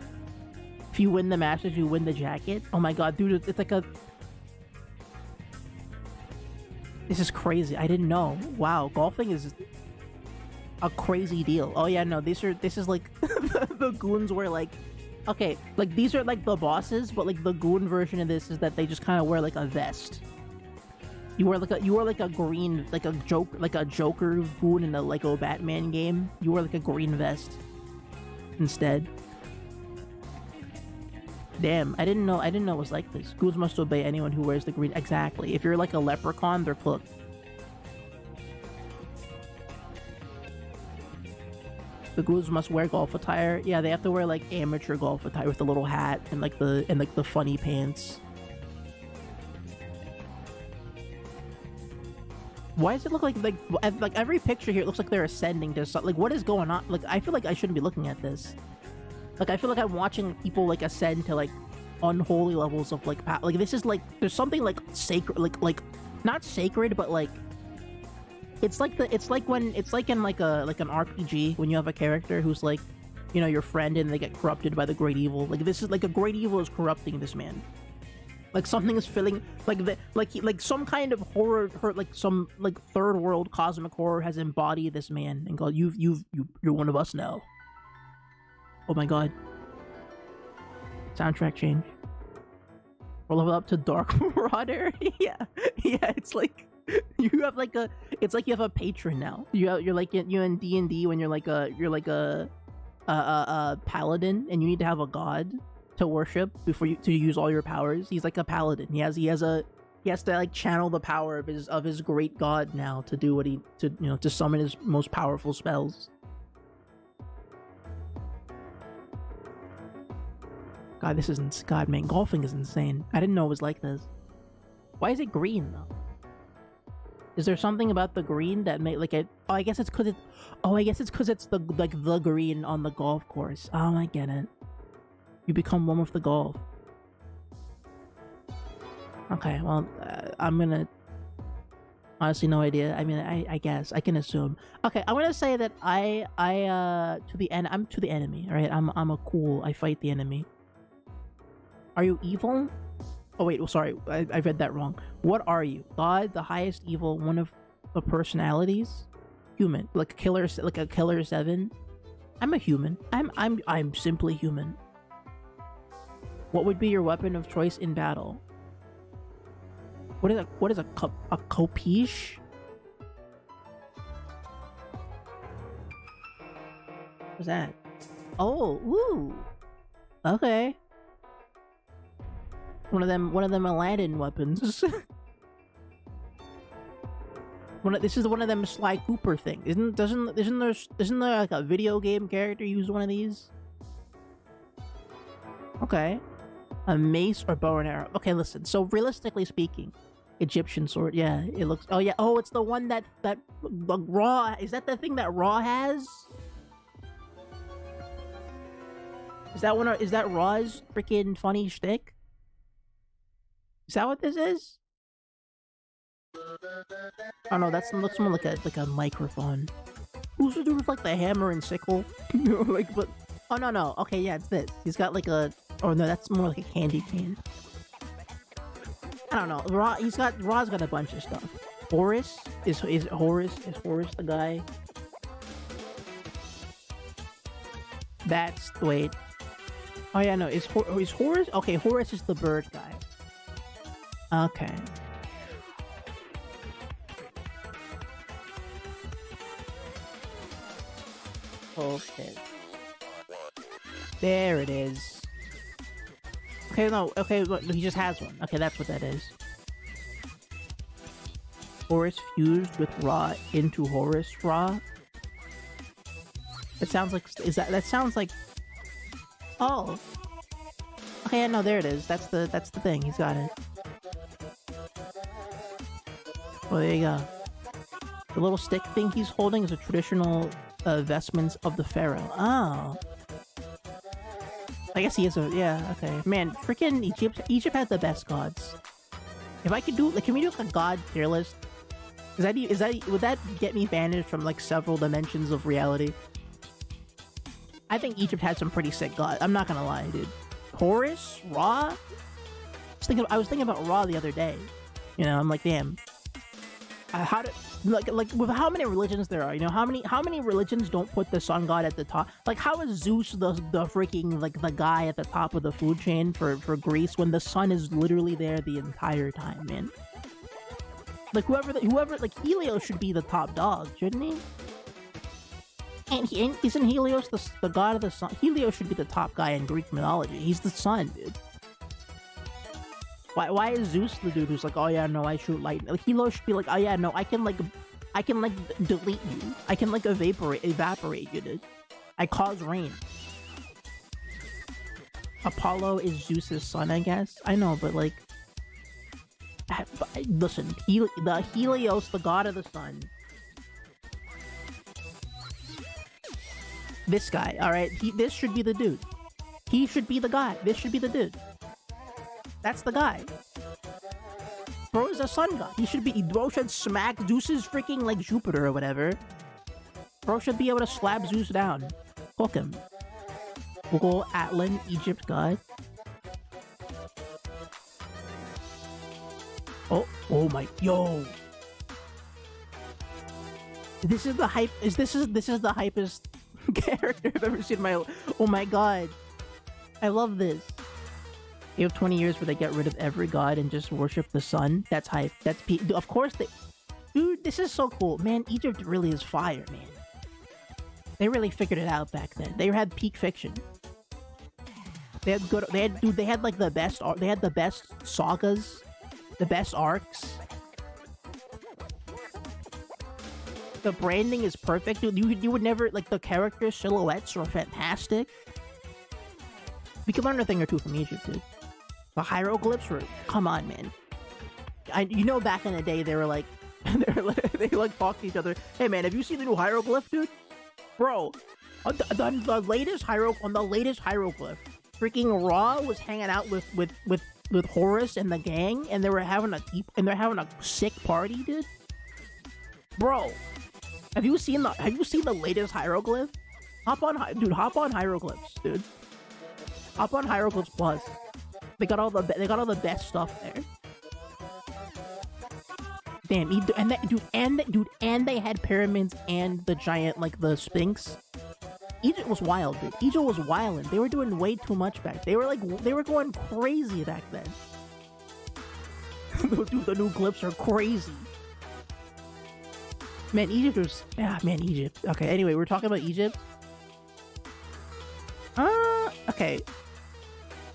If you win the Masters, you win the jacket. Oh my god, dude! It's like a. This is crazy. I didn't know. Wow, golfing is a crazy deal. Oh yeah, no. This is like the goons were like. Okay, like these are like the bosses, but like the goon version of this is that they just kind of wear like a vest. You wear like a green like a Joker goon in a Lego Batman game. You wear like a green vest instead. Damn, I didn't know it was like this. Goons must obey anyone who wears the green. Exactly. If you're like a leprechaun, they're cooked. The goons must wear golf attire. Yeah, they have to wear like amateur golf attire with the little hat and like the funny pants. Why does it look like every picture here? It looks like they're ascending to something. Like, what is going on? Like, I feel like I shouldn't be looking at this. Like, I feel like I'm watching people like ascend to like unholy levels of like like this is like there's something like sacred, like not sacred, but like. It's like in like an RPG when you have a character who's like, your friend and they get corrupted by the great evil. Like this is like a great evil is corrupting this man. Like something is filling, like like some kind of horror, like some like third world cosmic horror has embodied this man and go, you're one of us now. Oh my god. Soundtrack change. We'll level up to Dark Marauder. Yeah, it's like you have like it's like you have a patron now. You're like you're in D&D when you're like a paladin and you need to have a god to worship before you to use all your powers. He's like a paladin. He has to like channel the power of his great god now to do what to summon his most powerful spells. God, God, man, golfing is insane. I didn't know it was like this. Why is it green though? Is there something about the green that make like it? Oh, I guess it's because it's the the green on the golf course. Oh, I get it. You become one with the golf. Okay, well, I'm gonna... Honestly, no idea. I mean, I guess. I can assume. Okay, I'm gonna say that I'm to the enemy, right? I'm a cool... I fight the enemy. Are you evil? Oh, wait, well, sorry. I read that wrong. What are you? God, the highest evil, one of the personalities? Human. Like a killer 7? I'm a human. I'm simply human. What would be your weapon of choice in battle? What is a khopesh? What's that? Oh, ooh. Okay. One of them Aladdin weapons. This is one of them Sly Cooper things. Isn't there like a video game character use one of these? Okay. A mace or bow and arrow. Okay, listen. So realistically speaking, Egyptian sword. Yeah, it looks. Oh yeah. Oh, it's the one that Raw. Is that the thing that Raw has? Is that one? Is that Raw's freaking funny shtick? Is that what this is? Oh no, that looks more like a microphone. Who's the dude with like the hammer and sickle? Like, but oh no. Okay, yeah, it's this. He's got like a. Oh no, that's more like a candy cane. I don't know. Raw's got a bunch of stuff. Horus is Horus the guy? That's wait. Oh yeah, no. Is Horus? Okay, Horus is the bird guy. Okay. Okay. There it is. Okay, no, okay, look, he just has one. Okay, that's what that is. Horus fused with Ra into Horus Ra. It sounds like, that sounds like, oh. Okay, no, there it is. That's the thing. He's got it. Oh, there you go. The little stick thing he's holding is a traditional vestments of the pharaoh. Oh. I guess he is a... Yeah, okay. Man, freaking Egypt has the best gods. If I could do... Like, can we do like a god tier list? Would that get me banished from like several dimensions of reality? I think Egypt had some pretty sick gods. I'm not gonna lie, dude. Horus? Ra? I was thinking about Ra the other day. You know, I'm like, damn. How do... Like with how many religions there are, you know, how many religions don't put the sun god at the top? Like, how is Zeus the freaking like the guy at the top of the food chain for Greece when the sun is literally there the entire time, man? Like whoever like Helios should be the top dog, shouldn't he? And isn't Helios the god of the sun? Helios should be the top guy in Greek mythology. He's the sun, dude. Why is Zeus the dude who's like, oh yeah, no, I shoot lightning? Like, Helios should be like, oh yeah, no, I can like delete you. I can like evaporate you, dude. I cause rain. Apollo is Zeus's son, I guess. I know, but like, listen, the Helios, the god of the sun. This guy, all right. This should be the dude. He should be the guy. This should be the dude. That's the guy. Bro is a sun god. Bro should smack Zeus's freaking like Jupiter or whatever. Bro should be able to slap Zeus down. Hook him. Google Atlan, Egypt god. Oh my, yo. This is the hype. This is the hypest character I've ever seen in my. Oh my god, I love this. You have 20 years where they get rid of every god and just worship the sun. That's hype. That's of course they. Dude, this is so cool, man. Egypt really is fire, man. They really figured it out back then. They had peak fiction. They had good. They had like the best. They had the best sagas, the best arcs. The branding is perfect, dude. You would never like the character silhouettes are fantastic. We can learn a thing or two from Egypt, dude. The hieroglyphs were, come on, man. Back in the day they were like, they like talk to each other. Hey, man, have you seen the new hieroglyph, dude? Bro, on the latest hieroglyph, freaking Ra was hanging out with Horus and the gang, and they're having a sick party, dude. Bro, have you seen the latest hieroglyph? Hop on hieroglyphs, dude. Hop on Hieroglyphs Plus. They got all the best stuff there. Damn, and they had pyramids and the giant, like the Sphinx. Egypt was wild, dude. Egypt was wildin'. They were doing way too much back. They were going crazy back then. Dude, the new glyphs are crazy. Man, Egypt. Okay, anyway, we're talking about Egypt. Okay.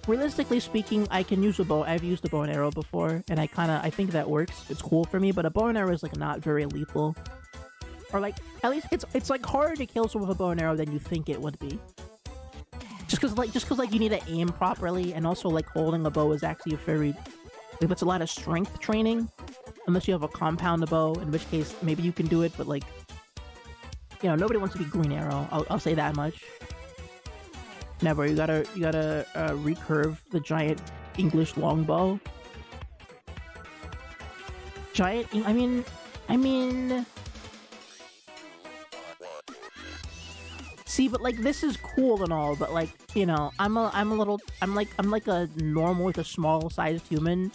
Realistically speaking, I can use a bow. I've used a bow and arrow before, and I think that works. It's cool for me, but a bow and arrow is like not very lethal. Or like, at least it's like harder to kill someone with a bow and arrow than you think it would be. Just cause you need to aim properly, and also like holding a bow is actually it's a lot of strength training. Unless you have a compound bow, in which case maybe you can do it, but like, nobody wants to be Green Arrow. I'll say that much. Never. You gotta recurve the giant English longbow. I mean. See, but like this is cool and all, but like I'm like a normal, like a small sized human.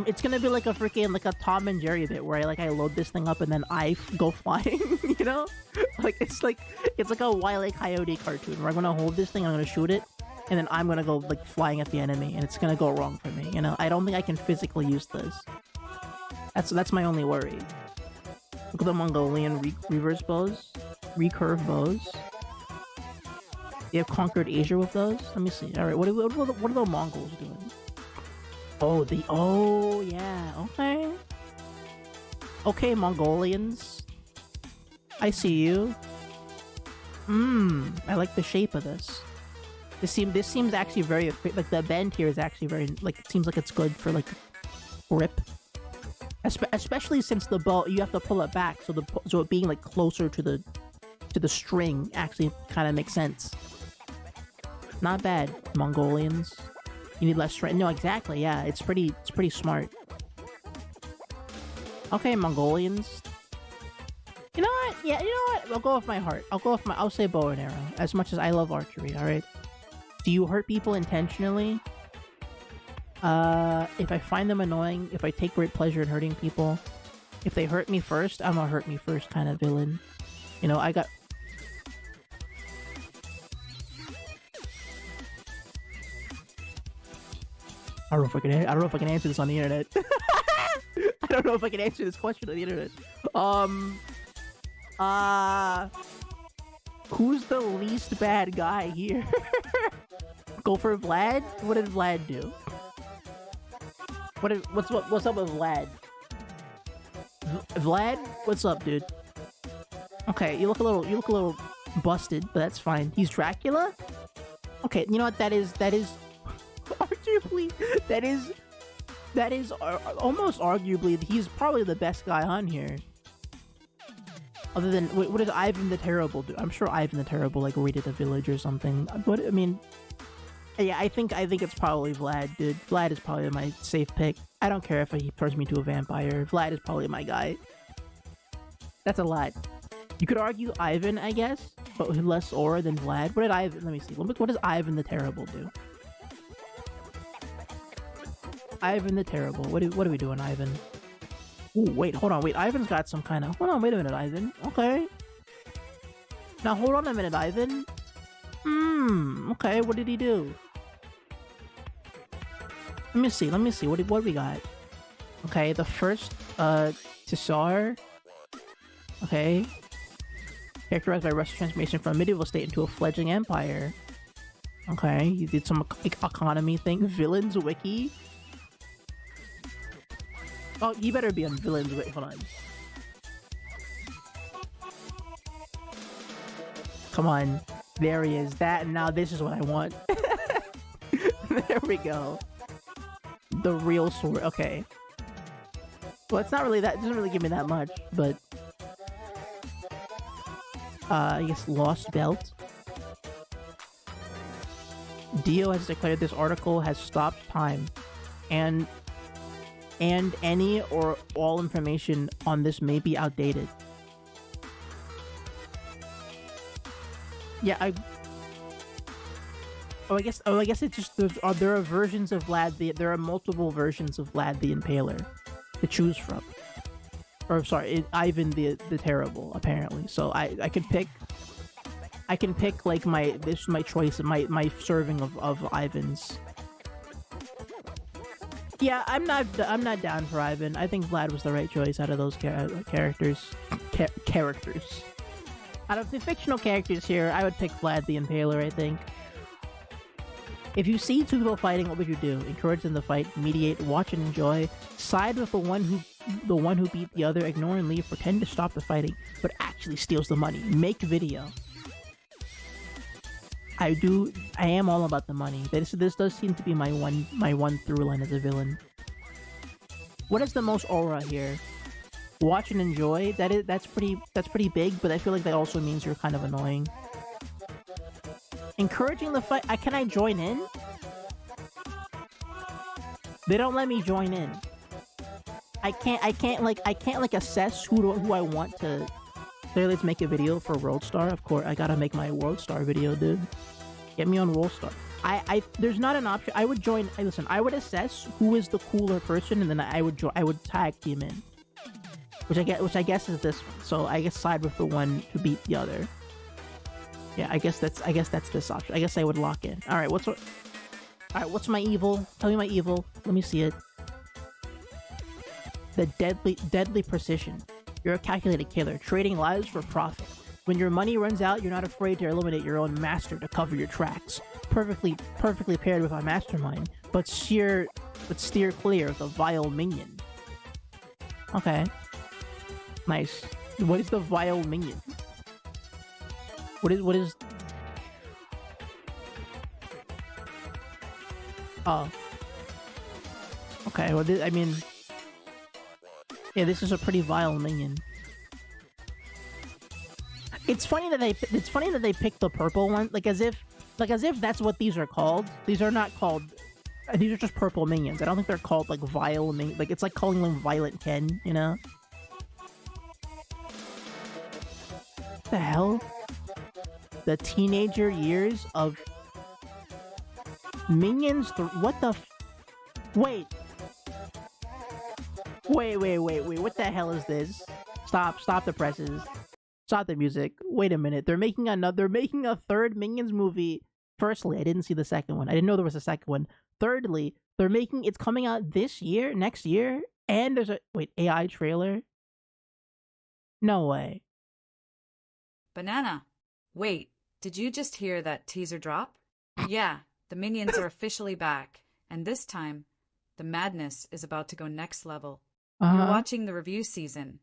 It's gonna be like a freaking like a Tom and Jerry bit where I load this thing up and then I go flying, like it's like a Wile E. Coyote cartoon where I'm gonna hold this thing, I'm gonna shoot it, and then I'm gonna go like flying at the enemy, and it's gonna go wrong for me. I don't think I can physically use this. That's my only worry. Look at the Mongolian reverse bows, recurve bows. They have conquered Asia with those. Let me see. All right, what are the Mongols doing? Oh yeah, okay, Mongolians, I see you. I like the shape of this. This seems actually very, like the bend here is actually very, like, it seems like it's good for like grip, especially since the bow you have to pull it back, so it being like closer to the string actually kind of makes sense. Not bad, Mongolians. You need less strength. No, exactly. Yeah, it's pretty smart. Okay, Mongolians. You know what? Yeah, you know what? I'll go with my heart. I'll say bow and arrow. As much as I love archery, alright? Do you hurt people intentionally? If I find them annoying, if I take great pleasure in hurting people, if they hurt me first, I'm a hurt me first kind of villain. I don't know if I can answer this on the internet. I don't know if I can answer this question on the internet. Who's the least bad guy here? Go for Vlad? What did Vlad do? What's up with Vlad? Vlad? What's up, dude? Okay, you look a little busted, but that's fine. He's Dracula? Okay, you know what? That is arguably, that is almost arguably, he's probably the best guy on here. Other than, what did Ivan the Terrible do? I'm sure Ivan the Terrible like raided a village or something. But I mean, yeah, I think it's probably Vlad, dude. Vlad is probably my safe pick. I don't care if he turns me into a vampire. Vlad is probably my guy. That's a lot. You could argue Ivan, I guess, but with less aura than Vlad. What did Ivan? Let me see. What does Ivan the Terrible do? Ivan the Terrible. What are we doing, Ivan? Ooh, wait, hold on, wait. Ivan's got some kind of. Hold on, wait a minute, Ivan. Okay. Now hold on a minute, Ivan. Okay. What did he do? Let me see. What we got? Okay, the first Tsar. Okay. Characterized by Russia's transformation from a medieval state into a fledgling empire. Okay, you did some economy thing. Villains wiki. Oh, you better be on villains wiki. Hold on. Come on. There he is. That, now this is what I want. There we go. The real sword. Okay. Well, it's not really that. It doesn't really give me that much, but I guess Lost Belt. Dio has declared this article has stopped time, and any or all information on this may be outdated. Yeah, I guess it's just there are versions of there are multiple versions of Vlad the Impaler to choose from. Or sorry, Ivan the Terrible, apparently. So I can pick like my choice, my serving of Ivans. Yeah, I'm not down for Ivan. I think Vlad was the right choice out of those characters. Characters. Out of the fictional characters here, I would pick Vlad the Impaler, I think. If you see two people fighting, what would you do? Encourage them to fight, mediate, watch and enjoy, side with the one who beat the other, ignore and leave, pretend to stop the fighting, but actually steals the money. Make video. I am all about the money. This does seem to be my one through line as a villain. What is the most aura here? Watch and enjoy. That's pretty big, but I feel like that also means you're kind of annoying. Encouraging the fight. Can I join in? They don't let me join in. I can't assess who I want to. Say, let's make a video for World Star. Of course, I gotta make my World Star video, dude. Get me on World Star. There's not an option. I would join. Listen, I would assess who is the cooler person, and then I would tag team in. Which I guess is this one. So I guess side with the one to beat the other. Yeah, I guess that's this option. I guess I would lock in. All right, what's my evil? Tell me my evil. Let me see it. The deadly precision. You're a calculated killer, trading lives for profit. When your money runs out, you're not afraid to eliminate your own master to cover your tracks. Perfectly paired with my mastermind, but steer clear of the vile minion. Okay. Nice. What is the vile minion? What is... Oh. Okay, well, I mean... Yeah, this is a pretty vile minion. It's funny that they picked the purple one, like as if that's what these are called. These are not called... These are just purple minions. I don't think they're called, like, vile minions. Like, it's like calling them Violent Ken, you know? What the hell? The teenager years of Minions. What the? Wait. What the hell is this? Stop the presses. Stop the music. Wait a minute. They're making a third Minions movie. Firstly, I didn't see the second one. I didn't know there was a second one. Thirdly, it's coming out this year, next year, and there's a AI trailer. No way. Banana. Wait, did you just hear that teaser drop? Yeah, the Minions are officially back, and this time, the madness is about to go next level. You're watching the review season,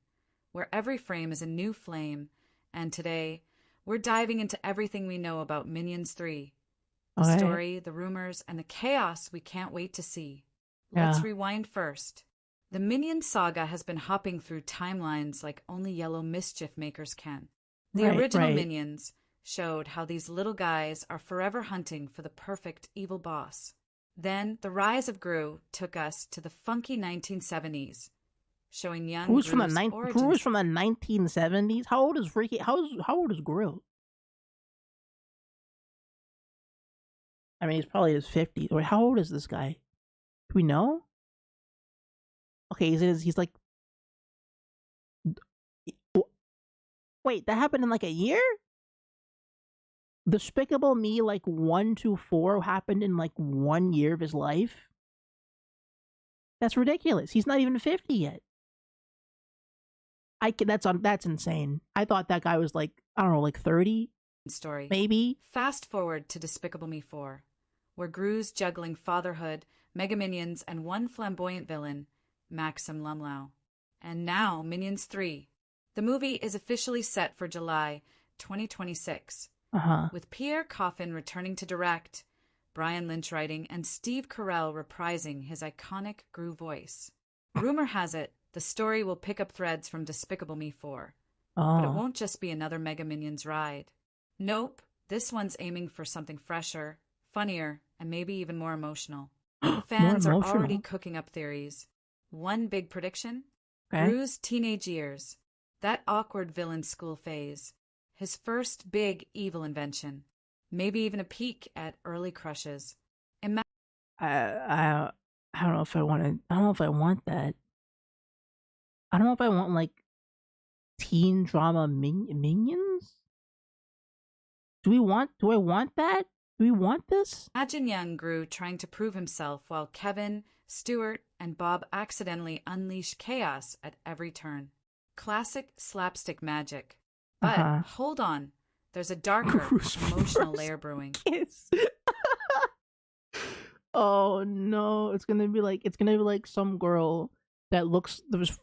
where every frame is a new flame, and today, we're diving into everything we know about Minions 3. The story, the rumors, and the chaos we can't wait to see. Let's rewind first. The Minions saga has been hopping through timelines like only yellow mischief makers can. The original Minions showed how these little guys are forever hunting for the perfect evil boss. Then, the rise of Gru took us to the funky 1970s, showing young Gru's origins. Gru's from the 1970s? How old is How old is Gru? I mean, he's probably in his 50s. Wait, how old is this guy? Do we know? Okay, he's like, wait, that happened in like a year? Despicable Me, like 1 to 4, happened in like 1 year of his life? That's ridiculous. He's not even 50 yet. That's insane. I thought that guy was like, I don't know, like 30, story. maybe. Fast forward to Despicable Me 4, where Gru's juggling fatherhood, Mega Minions, and one flamboyant villain, Maxim Lumlau. And now Minions 3. The movie is officially set for July 2026, with Pierre Coffin returning to direct, Brian Lynch writing, and Steve Carell reprising his iconic Gru voice. Rumor has it the story will pick up threads from Despicable Me 4, but it won't just be another Mega Minions ride. Nope, this one's aiming for something fresher, funnier, and maybe even more emotional. Fans are already cooking up theories. One big prediction? Gru's teenage years. That awkward villain school phase. His first big evil invention. Maybe even a peek at early crushes. I don't know if I want to. I don't know if I want that. I don't know if I want like teen drama minions. Do I want that? Do we want this? Imagine young Gru trying to prove himself while Kevin, Stuart, and Bob accidentally unleash chaos at every turn. Classic slapstick magic. But hold on, there's a darker, emotional layer brewing. Oh no, it's gonna be like some girl that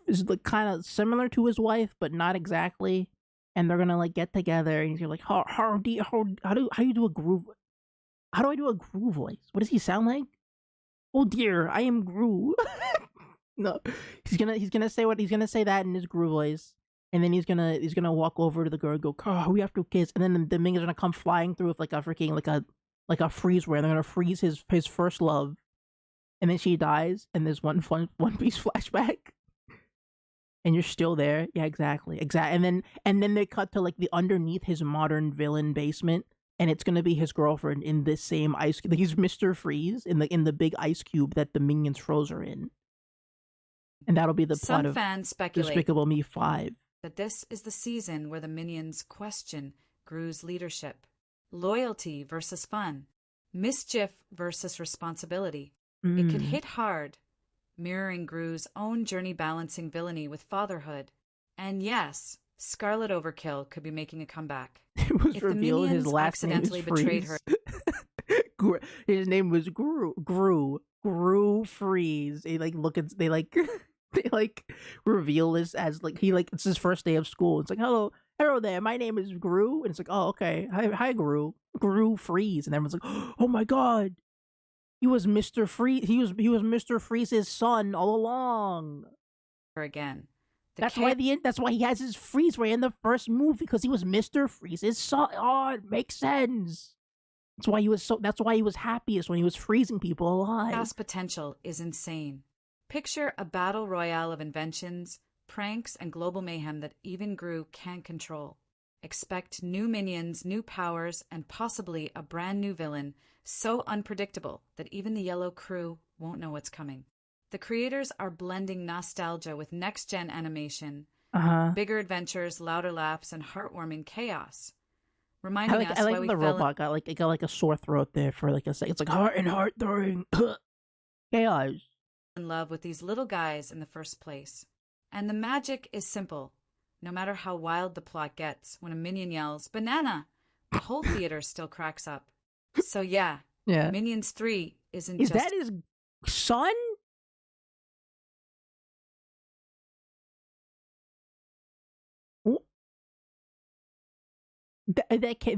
is like kind of similar to his wife, but not exactly. And they're gonna like get together, and you're like, how do you do a Gru? How do I do a Gru voice? What does he sound like? Oh dear, I am Gru. No, he's gonna say that in his Gru voice, and then he's gonna walk over to the girl and go, "Oh, we have to kiss," and then the Ming is gonna come flying through with like a freaking like a freeze where they're gonna freeze his first love, and then she dies, and there's one piece flashback, and you're still there. Yeah, exactly. And then they cut to like the underneath his modern villain basement. And it's gonna be his girlfriend in this same ice. Like he's Mr. Freeze in the big ice cube that the minions froze her in, and that'll be the plot of fans speculate Despicable Me 5. That this is the season where the minions question Gru's leadership, loyalty versus fun, mischief versus responsibility. It could hit hard, mirroring Gru's own journey balancing villainy with fatherhood. And yes, Scarlet Overkill could be making a comeback. It was revealed his last name is betrayed Freeze. Her. His name was Gru Freeze. They reveal this as like it's his first day of school. It's like, hello there, my name is Gru, and it's like, oh okay, hi Gru Freeze, and everyone's like, oh my god, he was Mr. Freeze. He was Mr. Freeze's son all along. Again. That's why he has his freeze ray in the first movie, because he was Mr. Freeze's son. Oh, it makes sense. That's why he was happiest when he was freezing people alive. Chaos potential is insane. Picture a battle royale of inventions, pranks, and global mayhem that even Gru can't control. Expect new minions, new powers, and possibly a brand new villain so unpredictable that even the yellow crew won't know what's coming. The creators are blending nostalgia with next-gen animation, bigger adventures, louder laughs, and heartwarming chaos. Reminding us why we the robot got like a sore throat there for like a second. It's like heart throwing chaos. In love with these little guys in the first place. And the magic is simple. No matter how wild the plot gets, when a minion yells, "Banana!" the whole theater still cracks up. So yeah. Minions 3 is that his son?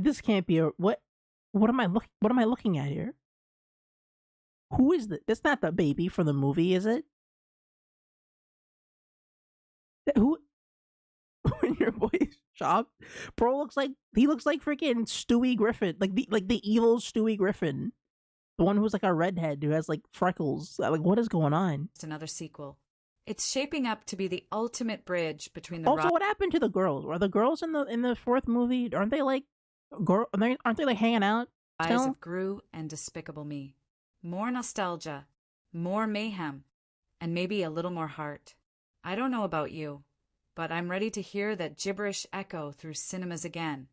This can't be what am I looking at here? Who is this? That's not the baby from the movie, is it? Who in your boy's shop? Bro looks like freaking Stewie Griffin, like the evil Stewie Griffin, the one who's like a redhead who has like freckles. Like, what is going on? It's another sequel. It's shaping up to be the ultimate bridge between the. Also, what happened to the girls? Are the girls in the fourth movie? Aren't they like hanging out? Eyes of Gru and Despicable Me. More nostalgia, more mayhem, and maybe a little more heart. I don't know about you, but I'm ready to hear that gibberish echo through cinemas again.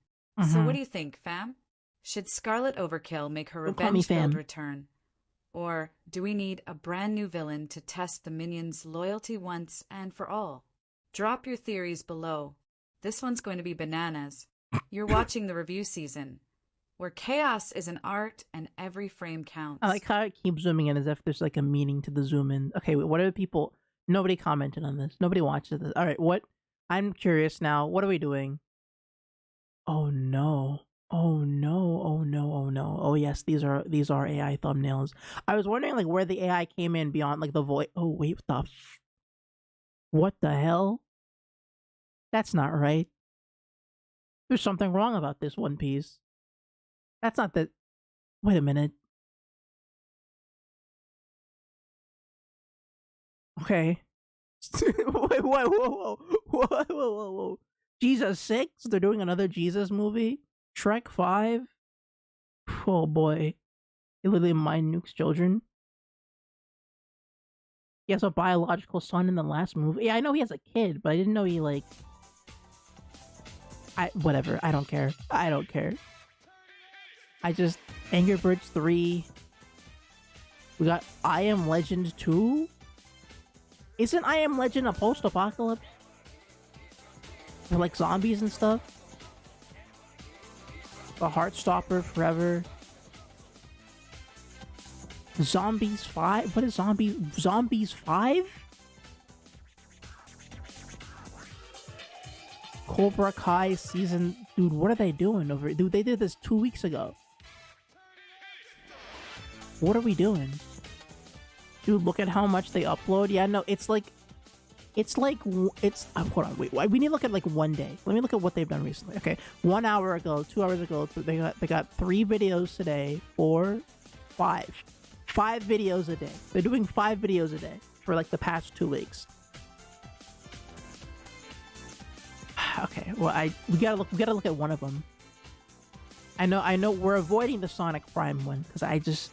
So what do you think, fam? Should Scarlet Overkill make her Don't call me revenge-filled fam. return? Or do we need a brand new villain to test the minions' loyalty once and for all? Drop your theories below. This one's going to be bananas. You're watching the review season, where chaos is an art and every frame counts. I like how it keeps zooming in as if there's like a meaning to the zoom in. Okay, wait, what are the people? Nobody commented on this. Nobody watches this. All right, what? I'm curious now. What are we doing? Oh no. Oh no. Oh no. Oh no. Oh yes, these are AI thumbnails. I was wondering like where the AI came in beyond like the voice. Oh wait, what the hell? That's not right. There's something wrong about this One Piece. That's not the. Wait a minute. Okay. Wait, whoa. Jesus 6? They're doing another Jesus movie? Shrek 5? Oh boy. He literally mind nukes children. He has a biological son in the last movie. Yeah, I know he has a kid, but I didn't know he like. Whatever. I don't care. Angry Birds 3. We got I Am Legend 2. Isn't I Am Legend a post-apocalypse? With like zombies and stuff? A Heartstopper Forever. Zombies 5? What is Zombies 5? Cobra Kai season... Dude, what are they doing over... Dude, they did this 2 weeks ago. What are we doing? Dude, look at how much they upload. Yeah, no, it's like... hold on, wait. We need to look at like one day. Let me look at what they've done recently. Okay, 1 hour ago, 2 hours ago, they got 3 videos today. 4, 5. 5 videos a day. They're doing 5 videos a day for like the past 2 weeks. Okay, well, we gotta look at one of them. I know we're avoiding the Sonic Prime one because I just...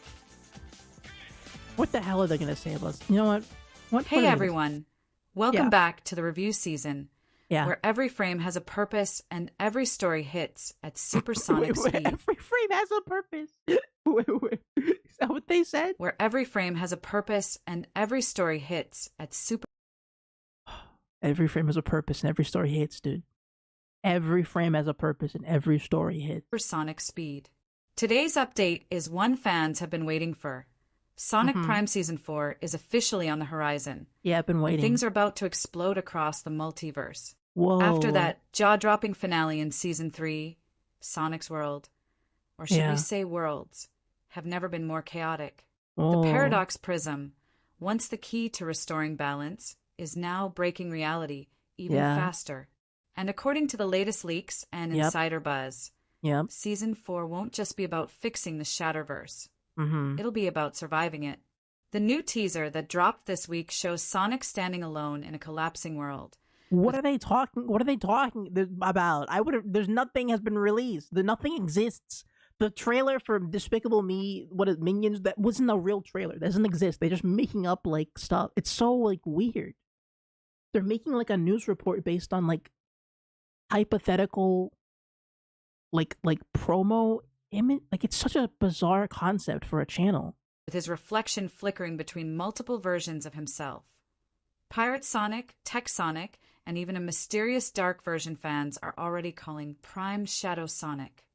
What the hell are they gonna say about us? You know what? Hey everyone, welcome Yeah. back to the review season, Yeah. where every frame has a purpose and every story hits at supersonic speed. Every frame has a purpose. Wait. Is that what they said? Where every frame has a purpose and every story hits at Every frame has a purpose and every story hits, dude. Every frame has a purpose and every story hits. supersonic speed. Today's update is one fans have been waiting for. Sonic Prime Season 4 is officially on the horizon. Yeah, I've been waiting. Things are about to explode across the multiverse. Whoa. After that jaw-dropping finale in Season 3, Sonic's World, or should Yeah. we say worlds, have never been more chaotic. Whoa. The Paradox Prism, once the key to restoring balance, is now breaking reality even Yeah. faster. And according to the latest leaks and Yep. insider buzz, Yep. Season 4 won't just be about fixing the Shatterverse. Mm-hmm. It'll be about surviving it. The new teaser that dropped this week shows Sonic standing alone in a collapsing world. What are they talking about? There's nothing has been released. Nothing exists. The trailer for Despicable Me, Minions, that wasn't a real trailer. That doesn't exist. They're just making up like stuff. It's so like weird. They're making like a news report based on like hypothetical like promo image. Like it's such a bizarre concept for a channel. With his reflection flickering between multiple versions of himself. Pirate Sonic, Tech Sonic, and even a mysterious dark version fans are already calling Prime Shadow Sonic.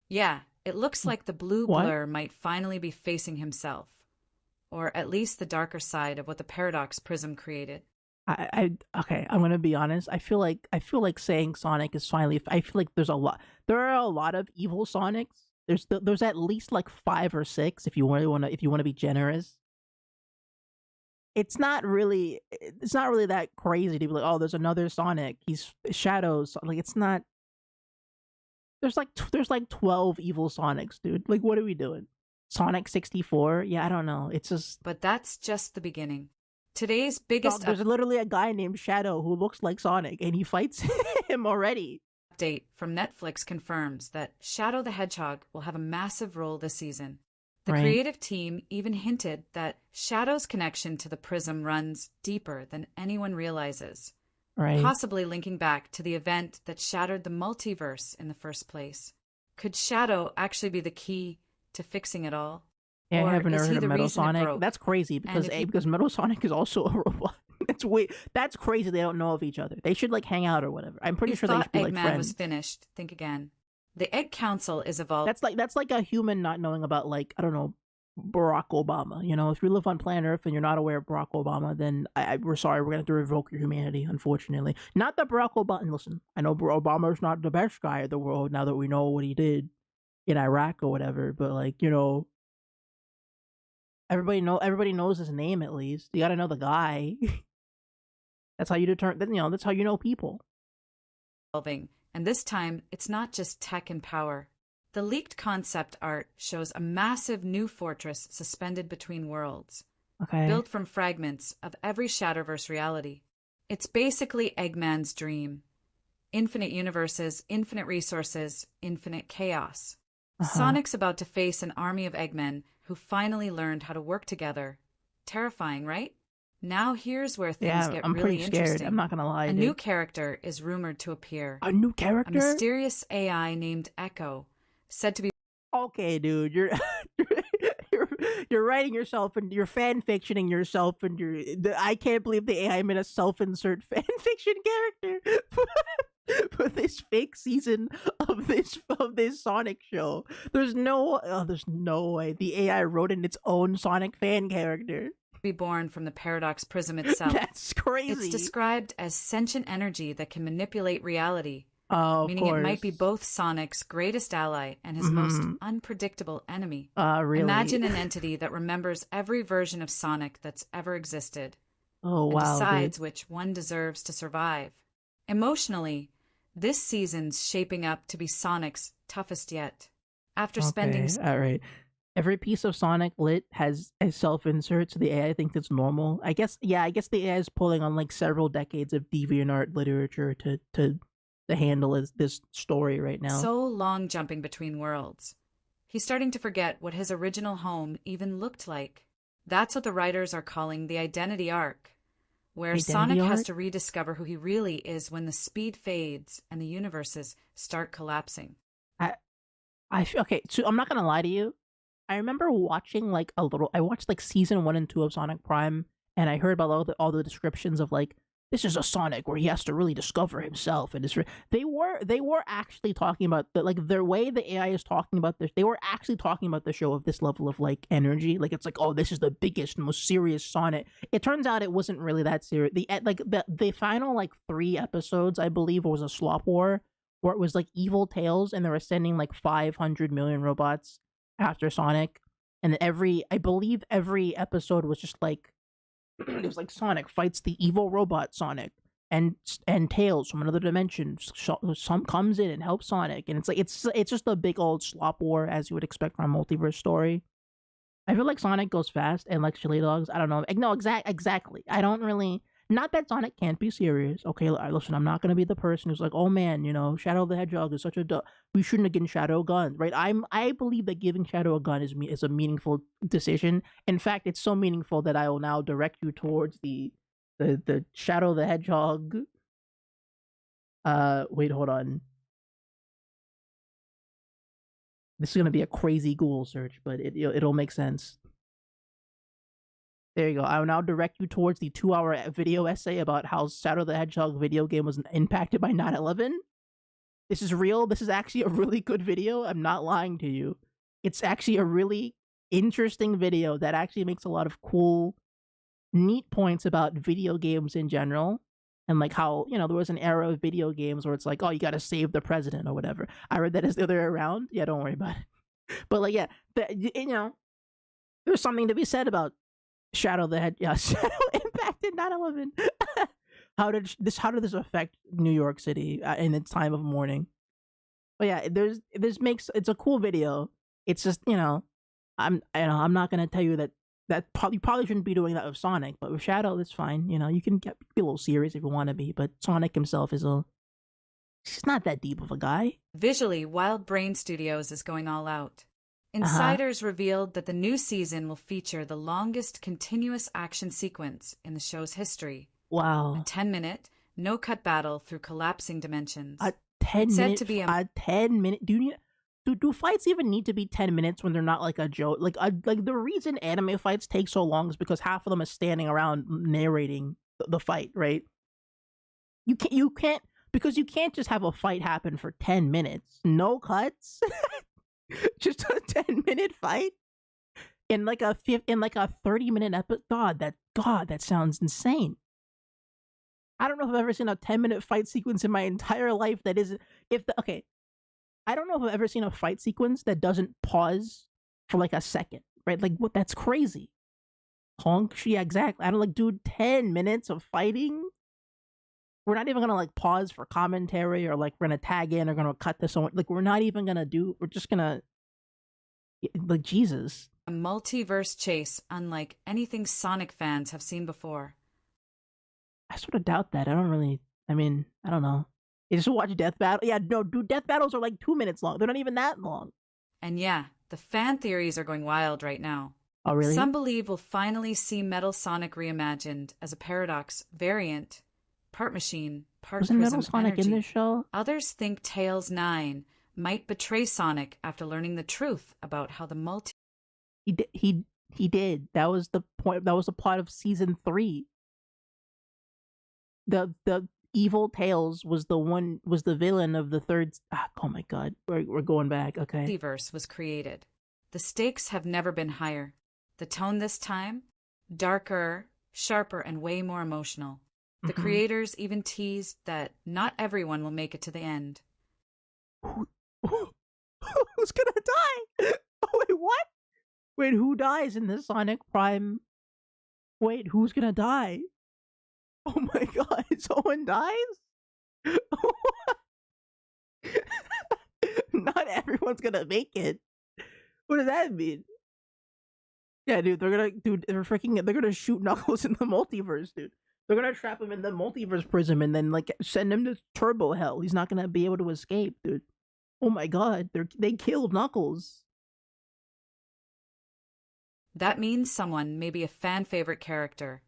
Yeah, it looks like the blue What? blur might finally be facing himself. Or at least the darker side of what the Paradox Prism created. Okay, I'm gonna be honest. I feel like saying Sonic is finally. I feel like there are a lot of evil Sonics. There's at least like 5 or 6 if you want to be generous. It's not really that crazy to be like, oh, there's another Sonic. He's Shadows. Like it's not. There's like 12 evil Sonics, dude. Like what are we doing? Sonic 64? Yeah, I don't know. It's just. But that's just the beginning. Today's biggest There's literally a guy named Shadow who looks like Sonic, and he fights him already. update from Netflix confirms that Shadow the Hedgehog will have a massive role this season. The Right. creative team even hinted that Shadow's connection to the prism runs deeper than anyone realizes, Right. possibly linking back to the event that shattered the multiverse in the first place. Could Shadow actually be the key to fixing it all? Yeah, I Or haven't is heard he of the Metal reason it Sonic. broke? That's crazy And because if he because Metal Sonic is also a robot. That's crazy. They don't know of each other. They should like hang out or whatever. I'm pretty you sure they thought should be like Eggman was friends. finished, think again. The Egg Council is evolving. That's like a human not knowing about like I don't know Barack Obama. You know, if you live on planet Earth and you're not aware of Barack Obama, then we're sorry. We're gonna have to revoke your humanity. Unfortunately, not that Barack Obama. Listen, I know Obama's not the best guy in the world now that we know what he did in Iraq or whatever. But like you know, everybody knows his name at least. You got to know the guy. That's how you determine. You know, that's how you know people. And this time, it's not just tech and power. The leaked concept art shows a massive new fortress suspended between worlds, Okay. built from fragments of every Shadowverse reality. It's basically Eggman's dream. Infinite universes, infinite resources, infinite chaos. Sonic's about to face an army of Eggmen who finally learned how to work together. Terrifying, right? Now here's where things get I'm really pretty scared. interesting. I'm not gonna lie. A dude. new character is rumored to appear. A new A character? mysterious AI named Echo, said to be Okay, dude, you're you're writing yourself and you're fan fictioning yourself and I can't believe the AI made a self-insert fan fiction character for this fake season of this Sonic show. There's no way the AI wrote in its own Sonic fan character. born from the Paradox Prism itself. That's crazy. It's described as sentient energy that can manipulate reality, Oh, meaning it might be both Sonic's greatest ally and his most unpredictable enemy. Really? Imagine an entity that remembers every version of Sonic that's ever existed Oh, and wow. decides Dude. which one deserves to survive. Emotionally, this season's shaping up to be Sonic's toughest yet. After spending All right. Every piece of Sonic lit has a self-insert, so the AI thinks it's normal. I guess the AI is pulling on like several decades of DeviantArt literature to handle this story right now. so long jumping between worlds, he's starting to forget what his original home even looked like. That's what the writers are calling the identity arc, where Identity Sonic has arc? to rediscover who he really is when the speed fades and the universes start collapsing. Okay, so I'm not gonna lie to you. I remember watching like I watched like season 1 and 2 of Sonic Prime, and I heard about all the descriptions of like this is a Sonic where he has to really discover himself, and they were actually talking about the way the AI is talking about this. They were actually talking about the show of this level of like energy, like it's like, oh, this is the biggest, most serious Sonic. It turns out it wasn't really that serious. The final like 3 episodes, I believe, was a slop war where it was like evil Tails, and they were sending like 500 million robots after Sonic, and I believe every episode was just like it was like Sonic fights the evil robot Sonic, and Tails from another dimension some comes in and helps Sonic, and it's like it's just a big old slop war as you would expect from a multiverse story. I feel like Sonic goes fast and like chili dogs. I don't know. No, exactly. I don't really. Not that Sonic can't be serious. Okay, listen, I'm not gonna be the person who's like, oh man, you know, Shadow the Hedgehog is such a we shouldn't have given Shadow a gun, right? I believe that giving Shadow a gun is a meaningful decision. In fact, it's so meaningful that I will now direct you towards the Shadow the Hedgehog. Wait, hold on. This is gonna be a crazy Google search, but it'll make sense. There you go. I will now direct you towards the 2-hour video essay about how Shadow the Hedgehog video game was impacted by 9/11. This is real. This is actually a really good video. I'm not lying to you. It's actually a really interesting video that actually makes a lot of cool, neat points about video games in general. And like how, you know, there was an era of video games where it's like, oh, you got to save the president or whatever. I read that as the other way around. Yeah, don't worry about it. But like, yeah, you know, there's something to be said about Shadow impacted 9/11. How did this affect New York City in its time of mourning? But yeah, it's a cool video. It's just, you know, I'm not gonna tell you that you probably shouldn't be doing that with Sonic, but with Shadow, that's fine. You know, you can be a little serious if you want to be, but Sonic himself he's not that deep of a guy. Visually, Wild Brain Studios is going all out. Uh-huh. Insiders revealed that the new season will feature the longest continuous action sequence in the show's history. A Wow. 10-minute, no-cut battle through collapsing A dimensions. It's 10 said minute to be a a 10-minute do fights even need to be 10 minutes when they're not like a joke? Like the reason anime fights take so long is because half of them is standing around narrating the fight, right? You can't because you can't just have a fight happen for 10 minutes. No cuts. Just a 10-minute fight in like a 30-minute episode. God, that sounds insane. I don't know if I've ever seen a 10-minute fight sequence in my entire life that isn't if the okay, I don't know if I've ever seen a fight sequence that doesn't pause for like a second, right? Like what? That's crazy. Honk. Yeah, exactly. I don't like, dude. 10 minutes of fighting. We're not even gonna like pause for commentary or like we're gonna tag in or gonna cut this on. Like we're not even gonna do. We're just gonna like Jesus. multiverse chase unlike anything Sonic fans have seen before. I sort of doubt that. I don't really. I mean, I don't know. You just watch Death Battle. Yeah, no, dude. Death battles are like 2 minutes long. They're not even that long. And yeah, the fan theories are going wild right now. Oh, really? Some believe we'll finally see Metal Sonic reimagined as a Paradox variant, part machine, part Wasn't Metal prism Sonic energy. in this show? Others think Tails 9 might betray Sonic after learning the truth about how the He did. He did. That was the point. That was the plot of season 3. The evil Tails was the villain of the third. Oh my god, we're going back. Okay. multiverse was created. The stakes have never been higher. The tone this time, darker, sharper, and way more emotional. The Mhm. creators even teased that not everyone will make it to the end. Who's gonna die? Oh, wait, what? Wait, who dies in the Sonic Prime? Wait, who's gonna die? Oh my god, someone dies? Not everyone's gonna make it. What does that mean? Yeah, dude, they're gonna shoot Knuckles in the multiverse, dude. They're gonna trap him in the multiverse prism and then like send him to turbo hell. He's not gonna be able to escape, dude. Oh my god, they killed Knuckles. That means someone, maybe a fan favorite character,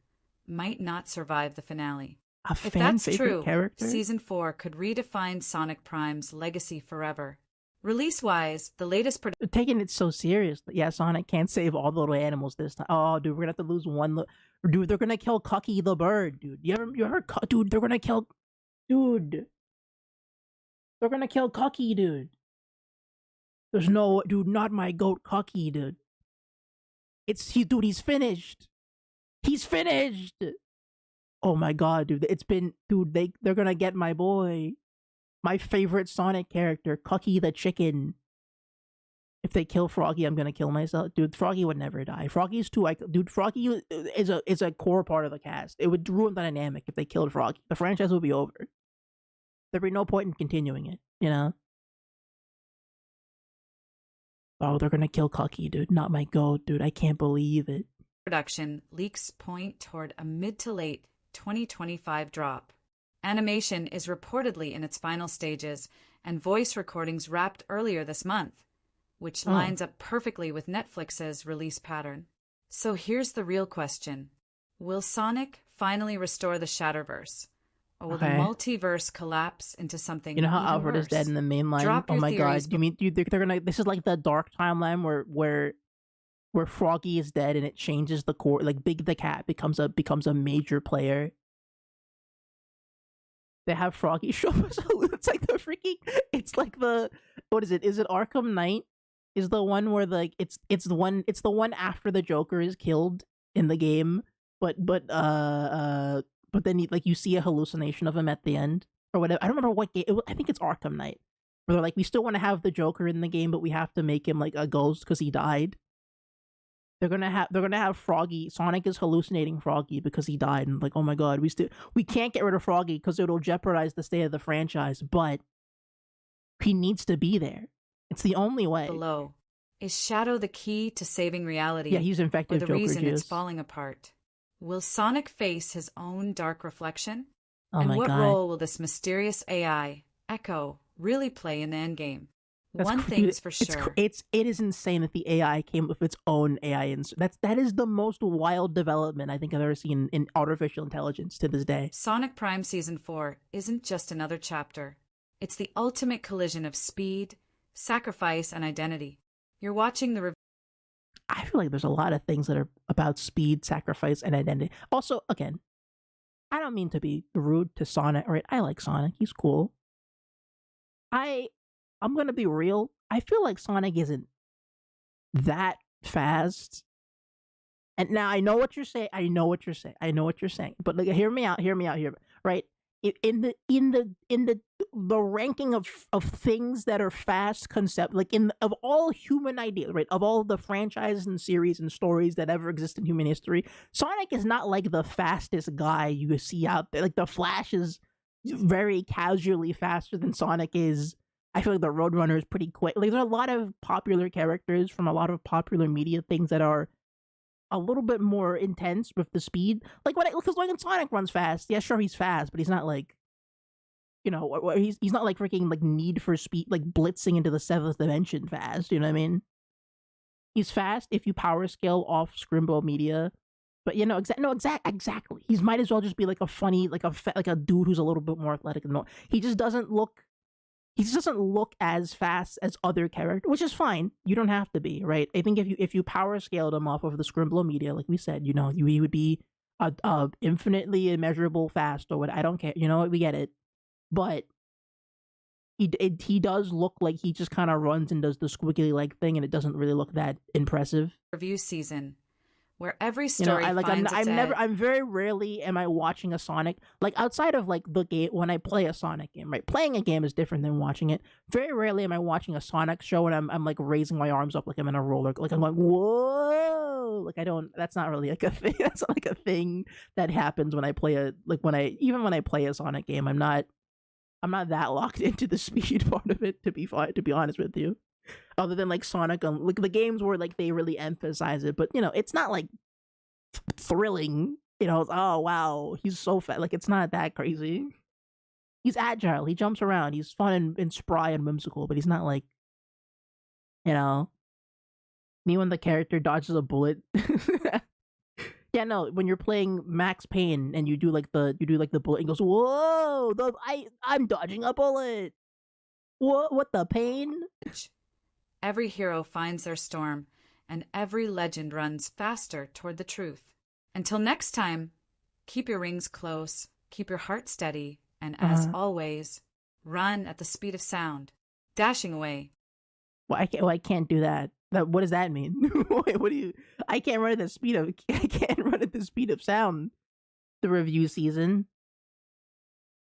might not survive the finale. A If fan that's favorite true, character? Season 4 could redefine Sonic Prime's legacy forever. Release-wise, the latest They're taking it so seriously. Yeah, Sonic can't save all the little animals this time. Oh, dude, we're gonna have to lose one. Dude, they're gonna kill Cucky the bird, dude. You heard? Dude, they're gonna kill. Dude, they're gonna kill Cucky, dude. There's no, dude, not my goat Cucky, dude. Dude. He's finished. He's finished. Oh my god, dude. Dude. They're gonna get my boy, my favorite Sonic character, Cucky the chicken. If they kill Froggy, I'm gonna kill myself, dude. Froggy would never die. Froggy's too like, dude. Froggy is a core part of the cast. It would ruin the dynamic if they killed Froggy. The franchise would be over. There'd be no point in continuing it. You know. Oh, they're gonna kill Cucky, dude. Not my goat, dude. I can't believe it. production leaks point toward a mid to late 2025 drop. Animation is reportedly in its final stages, and voice recordings wrapped earlier this month, which lines up perfectly with Netflix's release pattern. So here's the real question. Will Sonic finally restore the Shatterverse? Or will the Okay. multiverse collapse into something You know how even Alfred is worse? dead in the main line? Drop Oh your my theories god. You mean dude, they're gonna this is like the dark timeline where Froggy is dead and it changes the core, like Big the Cat becomes a major player. They have Froggy show up. It's like it's like the what is it? Is it Arkham Knight? Is the one where like it's the one after the Joker is killed in the game, but then you see a hallucination of him at the end or whatever. I don't remember what game. I think it's Arkham Knight. Where they're like, we still want to have the Joker in the game, but we have to make him like a ghost because he died. They're gonna have Froggy. Sonic is hallucinating Froggy because he died, and like, oh my god, we can't get rid of Froggy because it'll jeopardize the state of the franchise. But he needs to be there. It's the only way. Below. Is Shadow the key to saving reality? Yeah, he's or infected the Joker reason juice. it's falling apart? Will Sonic face his own dark reflection? Oh and my what god. role will this mysterious AI, Echo, really play in the endgame? One thing's for It's sure. it is insane that the AI came with its own AI. That is the most wild development I think I've ever seen in artificial intelligence to this day. Sonic Prime Season 4 isn't just another chapter. It's the ultimate collision of speed, sacrifice, and identity. You're watching the I feel like there's a lot of things that are about speed, sacrifice, and identity. Also, again, I don't mean to be rude to Sonic. Right? I like Sonic. He's cool. I'm gonna be real. I feel like Sonic isn't that fast. And now I know what you're saying. I know what you're saying. But like, hear me out. Right? In the ranking of things that are fast concept, like of all human ideas, right? Of all the franchises and series and stories that ever exist in human history, Sonic is not like the fastest guy you see out there. Like the Flash is very casually faster than Sonic is. I feel like the Roadrunner is pretty quick. Like, there's a lot of popular characters from a lot of popular media things that are a little bit more intense with the speed. Like because when Sonic runs fast, yeah, sure he's fast, but he's not like, he's not like freaking like Need for Speed, like blitzing into the seventh dimension fast. You know what I mean? He's fast if you power scale off Scrimbo Media, but exactly. He might as well just be like a funny, like a dude who's a little bit more athletic and more. He just doesn't look as fast as other characters, which is fine. You don't have to be, right? I think if you power scaled him off of the Scrimblow Media, like we said, he would be infinitely immeasurable fast or what. I don't care. We get it, but he does look like he just kind of runs and does the squiggly leg thing, and it doesn't really look that impressive. review season, where every story I'm very rarely am I watching a Sonic, like outside of like the game when I play a Sonic game, right? Playing a game is different than watching it. Very rarely am I watching a Sonic show and I'm like raising my arms up like I'm in a roller, like I'm like whoa, like that's not really like a thing. That's not like a thing that happens when I play when I play a Sonic game. I'm not that locked into the speed part of it, to be honest with you. Other than like Sonic, like the games where like they really emphasize it, but it's not like thrilling. Oh wow, he's so fat. Like it's not that crazy. He's agile. He jumps around. He's fun and spry and whimsical, but he's not like, me when the character dodges a bullet. Yeah, no. When you're playing Max Payne and you do like the bullet and goes, whoa, I'm dodging a bullet. What the pain? Every hero finds their storm, and every legend runs faster toward the truth. Until next time, keep your rings close, keep your heart steady, and as always, run at the speed of sound, dashing away. Well, I can't do that. What does that mean? Wait, what do you? I can't run at the speed of. I can't run at the speed of sound. The review season.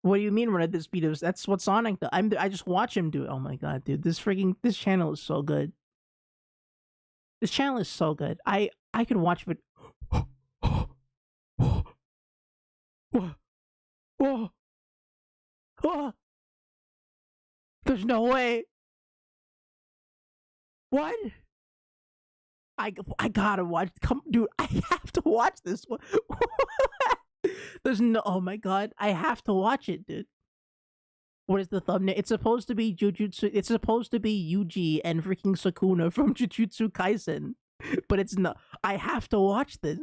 What do you mean run at the speed of? That's what Sonic does. I just watch him do it. Oh my god, dude! This channel is so good. This channel is so good. I could watch it. There's no way. What? I gotta watch. Come, dude. I have to watch this one. There's no. Oh my god. I have to watch it, dude. What is the thumbnail? It's supposed to be Jujutsu. It's supposed to be Yuji and freaking Sukuna from Jujutsu Kaisen, but it's not. I have to watch this.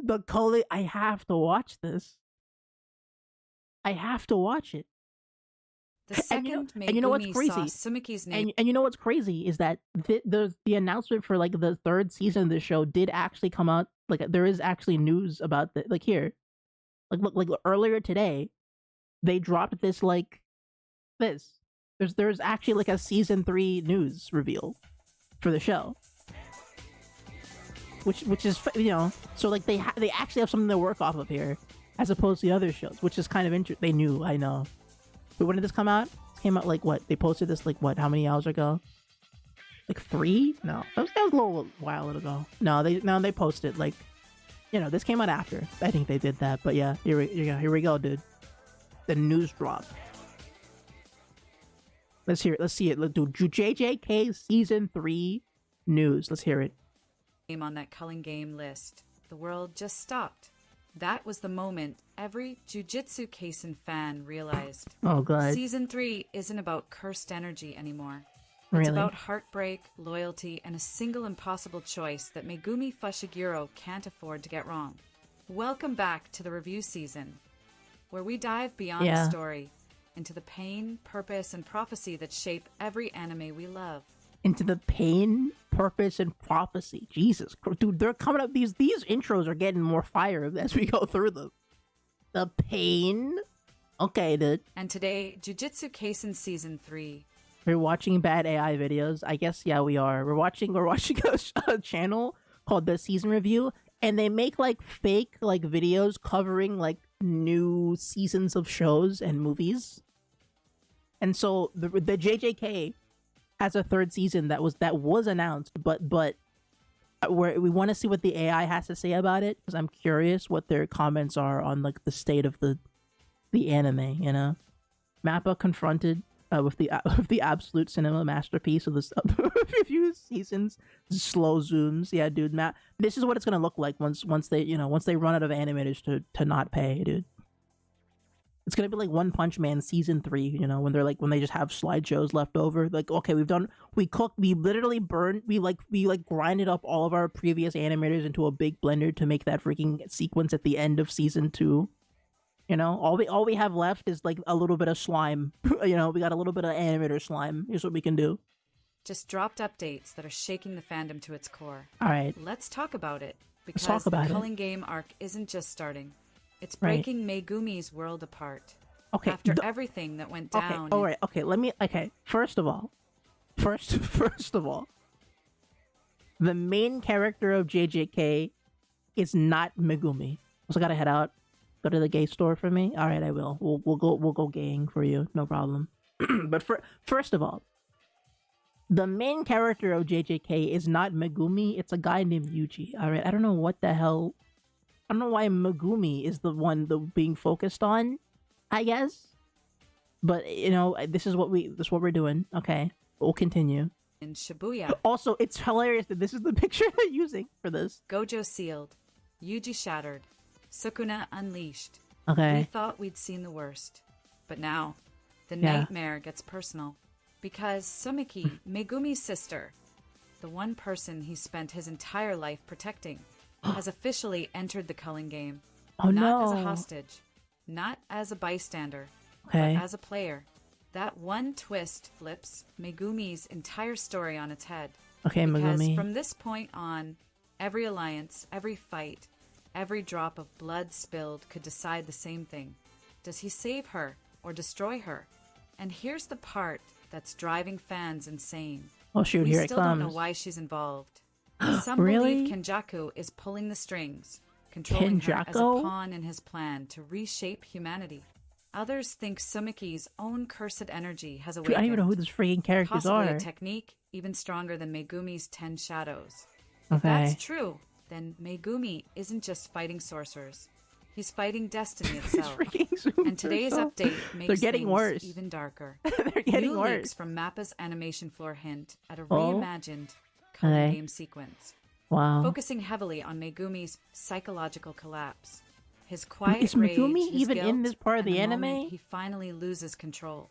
I have to watch this. I have to watch it. The second and you know what's crazy? saw Sumiki's name. And you know what's crazy is that the announcement for like the third season of the show did actually come out. Like there is actually news about that. Like here, like earlier today, they dropped this like this. There's actually like a season 3 news reveal for the show, which is so like they actually have something to work off of here, as opposed to the other shows, which is kind of interesting. They knew, I know. But when did this come out? It came out like what? They posted this like what? How many hours ago? Like 3? No, that was a little while ago. No, they posted like, this came out after. I think they did that. But yeah, here we go, dude. The news drop. Let's hear it. Let's see it. Let's do JJK season 3 news. Let's hear it. Name on that culling game list. The world just stopped. That was the moment every Jujutsu Kaisen fan realized. Oh god. Season 3 isn't about cursed energy anymore. It's Really? about heartbreak, loyalty, and a single impossible choice that Megumi Fushiguro can't afford to get wrong. Welcome back to the review season, where we dive beyond the Yeah. story into the pain, purpose, and prophecy that shape every anime we love. Into the pain, purpose, and prophecy. Jesus, dude, they're coming up. These intros are getting more fire as we go through them. The pain. Okay, dude. And today, Jujutsu Kaisen Season 3. We're watching bad AI videos. I guess yeah, we are. We're watching a channel called The Season Review, and they make like fake like videos covering like new seasons of shows and movies. And so the JJK has a third season that was announced, but we want to see what the AI has to say about it because I'm curious what their comments are on like the state of the anime. You know, Mappa confronted with the absolute cinema masterpiece of this of a few seasons. Slow zooms, yeah, dude. This is what it's gonna look like once they run out of animators to not pay, dude. It's gonna be like One Punch Man season 3, you know, when they just have slideshows left over. Like, okay, we literally grinded up all of our previous animators into a big blender to make that freaking sequence at the end of season 2. You know, all we have left is like a little bit of slime. You know, we got a little bit of animator slime. Here's what we can do. Just dropped updates that are shaking the fandom to its core. All right, Let's talk about it, because talk about the it. Culling Game arc isn't just starting. It's breaking Megumi's world apart. okay. After everything that went Okay, down. all right, okay. First of all, the main character of JJK is not Megumi. So I gotta head out. Go to the gay store for me. All right, I will. We'll go gaying for you. No problem. But first of all, the main character of JJK is not Megumi. It's a guy named Yuji. All right, I don't know what the hell. I don't know why Megumi is the one being focused on. I guess, but you know, this is what we're doing. Okay, we'll continue. In Shibuya, Also, it's hilarious that this is the picture they're using for this. Gojo sealed, Yuji shattered, Sukuna unleashed. Okay. We thought we'd seen the worst. But now, the Yeah. nightmare gets personal. Because Sumiki, Megumi's sister, the one person he spent his entire life protecting, has officially entered the Culling Game. Oh Not as a no. hostage, not as a bystander, Okay. but as a player. That one twist flips Megumi's entire story on its head. Okay, Because Megumi. from this point on, every alliance, every fight, every drop of blood spilled could decide the same thing. Does he save her or destroy her? And here's the part that's driving fans insane. Oh shoot, We here it still don't know comes. why she's involved. Some Really? believe Kenjaku is pulling the strings, controlling her as a Kenjaku? pawn in his plan to reshape humanity. Others think Sumiki's own cursed energy has Dude, awakened. I don't even know who these freaking characters Possibly are. a technique even stronger than Megumi's 10 shadows. If Okay. that's true, then Megumi isn't just fighting sorcerers. He's fighting destiny These itself. freaking super And today's stuff. update makes They're getting things worse. even darker. They're getting New worse. leaks from Mappa's animation floor hint at a Oh. reimagined Culling Okay. Game sequence, Wow. focusing heavily on Megumi's psychological collapse. His quiet Is rage, Megumi his even in guilt, this part of and the moment anime? he finally loses control.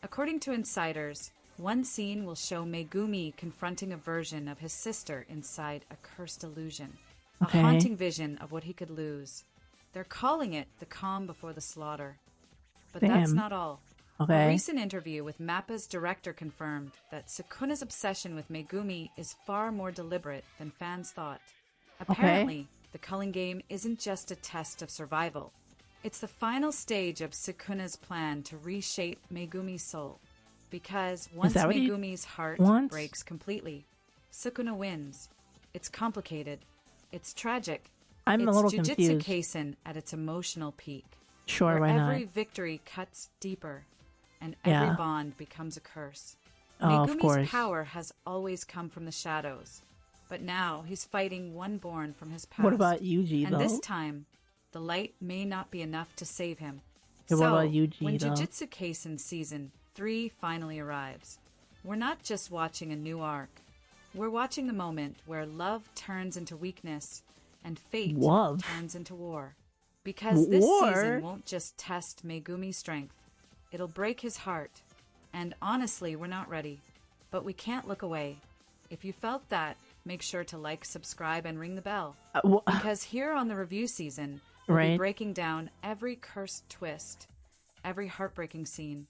According to insiders, one scene will show Megumi confronting a version of his sister inside a cursed illusion. Okay. A haunting vision of what he could lose. They're calling it the calm before the slaughter. But that's Damn. not all. A Okay. recent interview with Mappa's director confirmed that Sukuna's obsession with Megumi is far more deliberate than fans thought. Apparently, the Culling Game isn't just a test of survival. It's the final stage of Sukuna's plan to reshape Megumi's soul. Because once that what he Megumi's heart wants? breaks completely, Sukuna wins. It's complicated. It's tragic. I'm it's a little Jujutsu confused. Kaisen at its emotional peak. Sure, where why not? every victory cuts deeper, and Yeah. every bond becomes a curse. Oh, of Megumi's course. power has always come from the shadows, but now he's fighting one born from his past. What about Yuji And though? this time, the light may not be enough to save him. Yeah, what so, about Yuji, when though? Jujutsu Kaisen Season 3 finally arrives, we're not just watching a new arc. We're watching the moment where love turns into weakness and fate Love? turns into war. Because this War? season won't just test Megumi's strength, it'll break his heart. And honestly, we're not ready. but we can't look away. If you felt that, make sure to like, subscribe, and ring the bell. Because here on the review season, we'll be breaking down every cursed twist, every heartbreaking scene,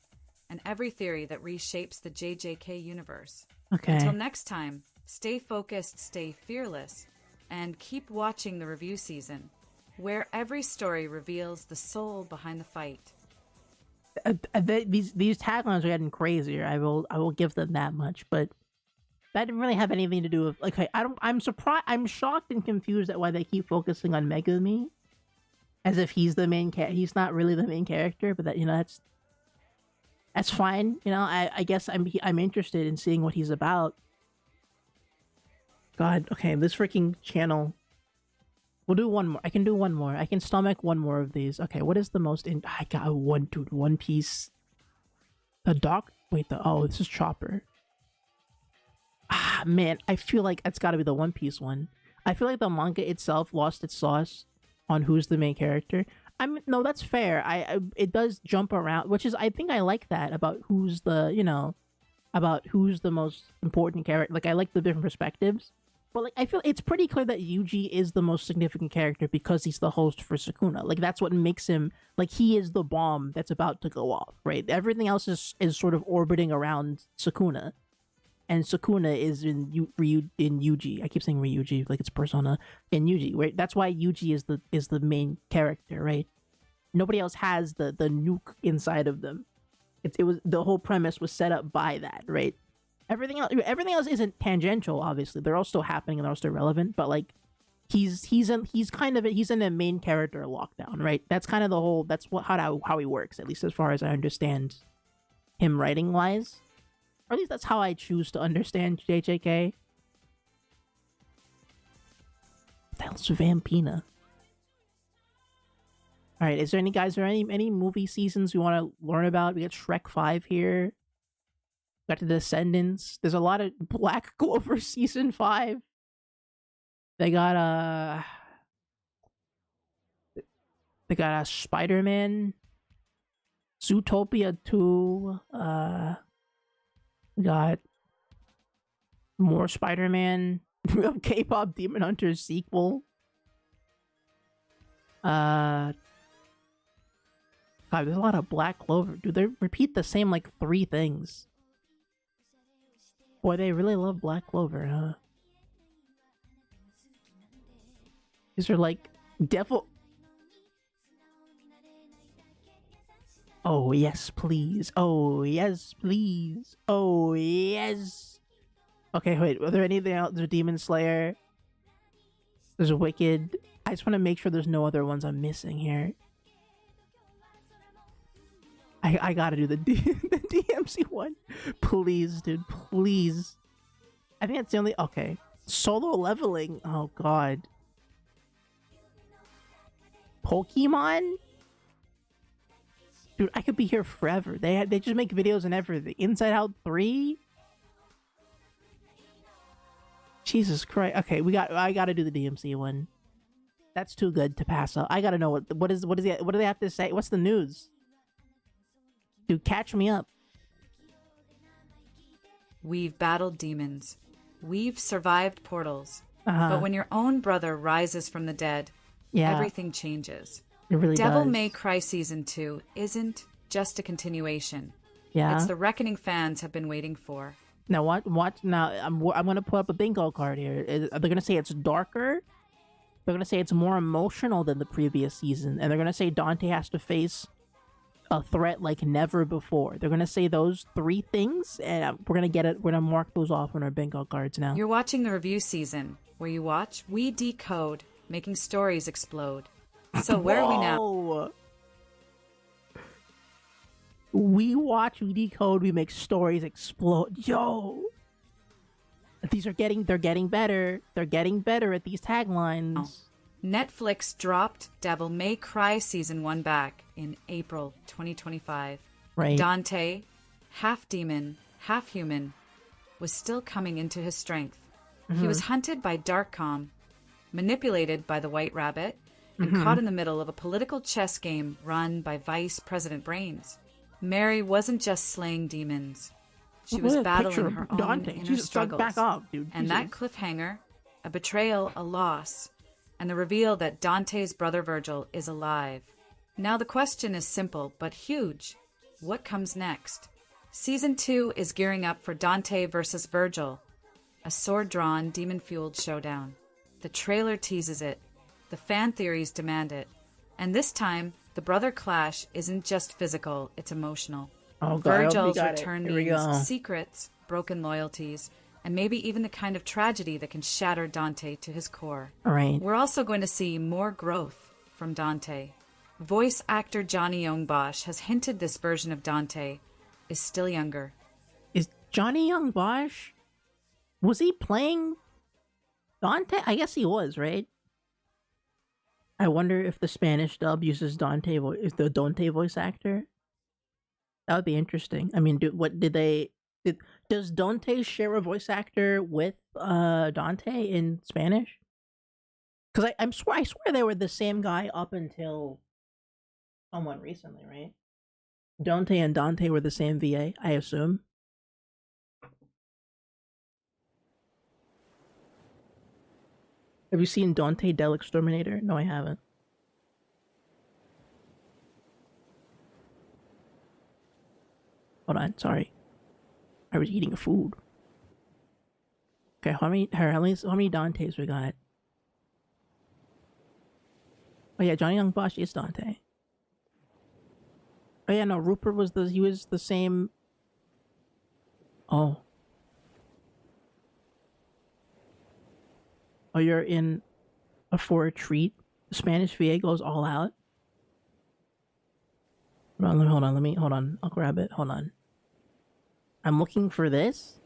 and every theory that reshapes the JJK universe. Okay. Until next time, stay focused, stay fearless, and keep watching the review season, where every story reveals the soul behind the fight. These taglines are getting crazier. I will give them that much, but that didn't really have anything to do with I'm surprised. I'm shocked and confused at why they keep focusing on Megumi, as if he's the main he's not really the main character. But that that's fine. I guess I'm interested in seeing what he's about. God, okay, this freaking channel. We'll do one more. I can do one more. I can stomach one more of these. Okay, what is the most I got one, dude. One Piece. Oh, this is Chopper. Ah, man, I feel like it's got to be the One Piece one. I feel like the manga itself lost its sauce on who's the main character. No, that's fair. It does jump around, which is I think I like that about who's the most important character. Like I like the different perspectives. But I feel it's pretty clear that Yuji is the most significant character because he's the host for Sukuna. That's what makes him he is the bomb that's about to go off, right? Everything else is sort of orbiting around Sukuna, and Sukuna is in Yuji. I keep saying Ryuji like it's Persona in Yuji, right? That's why Yuji is the main character, right? Nobody else has the nuke inside of them. It was the whole premise was set up by that, right? Everything else isn't tangential. Obviously, they're all still happening and they're all still relevant. But he's in a main character lockdown, right? That's kind of the whole. That's how he works, at least as far as I understand him writing wise, or at least that's how I choose to understand JJK. That's Vampina. All right, is there any movie seasons we want to learn about? We got Shrek 5 here. Got the Descendants. There's a lot of Black Clover season 5. They got a Spider-Man, Zootopia 2. We got more Spider-Man. K-pop Demon Hunters sequel. God, there's a lot of Black Clover. Dude, they repeat the same 3 things. Boy, they really love Black Clover, huh? These are devil. Oh, yes, please. Oh, yes, please. Oh, yes. Okay, wait. Are there anything else? There's Demon Slayer. There's Wicked. I just want to make sure there's no other ones I'm missing here. I gotta do the DMC one. Please, dude. Please. I think that's the only... Okay. Solo Leveling. Oh, God. Pokemon? Dude, I could be here forever. They just make videos and everything. Inside Out 3? Jesus Christ. Okay, I gotta do the DMC one. That's too good to pass up. I gotta know what do they have to say? What's the news? Dude, catch me up. We've battled demons. We've survived portals. But when your own brother rises from the dead, everything changes. It really Devil does. May Cry Season 2 isn't just a continuation. Yeah. It's the reckoning fans have been waiting for. Now what? Now I'm gonna put up a bingo card here. They're gonna say it's darker. They're gonna say it's more emotional than the previous season, and they're gonna say Dante has to face a threat like never before. They're gonna say those 3 things, and we're gonna get it. We're gonna mark those off on our bingo cards now. You're watching the review season, where you watch, we decode, making stories explode. So where are we now? We watch, we decode, we make stories explode. Yo! They're getting better. They're getting better at these taglines. Oh. Netflix dropped Devil May Cry Season 1 back in April 2025. Right. Dante, half demon, half human, was still coming into his strength. He was hunted by Darkcom, manipulated by the White Rabbit, and caught in the middle of a political chess game run by Vice President Brains. Mary wasn't just slaying demons. She Look was at that battling picture her of own Dante. inner Jesus, struggles. back off, dude. And that Jesus. cliffhanger, a betrayal, a loss, and the reveal that Dante's brother Virgil is alive. Now the question is simple but huge. What comes next? Season 2 is gearing up for Dante versus Virgil, a sword-drawn, demon-fueled showdown. The trailer teases it. The fan theories demand it. And this time, the brother clash isn't just physical, it's emotional. Oh, God, I hope you Virgil's got it. return Here we means go. secrets, broken loyalties, and maybe even the kind of tragedy that can shatter Dante to his core. All right. We're also going to see more growth from Dante. Voice actor Johnny Young Bosch has hinted this version of Dante is still younger. Is Johnny Young Bosch? Was he playing Dante? I guess he was, right? I wonder if the Spanish dub uses Dante is the Dante voice actor. That would be interesting. I mean, does Dante share a voice actor with Dante in Spanish? Because I swear they were the same guy up until somewhat recently, right? Dante and Dante were the same VA, I assume. Have you seen Dante Del Exterminator? No, I haven't. Hold on, sorry. I was eating food. Okay, how many Dantes we got? Oh yeah, Johnny Young Bosch is Dante. Oh yeah, no, Rupert was the same. Oh. Oh, you're in for a treat. The Spanish VA goes all out. Hold on. I'll grab it. Hold on. I'm looking for this.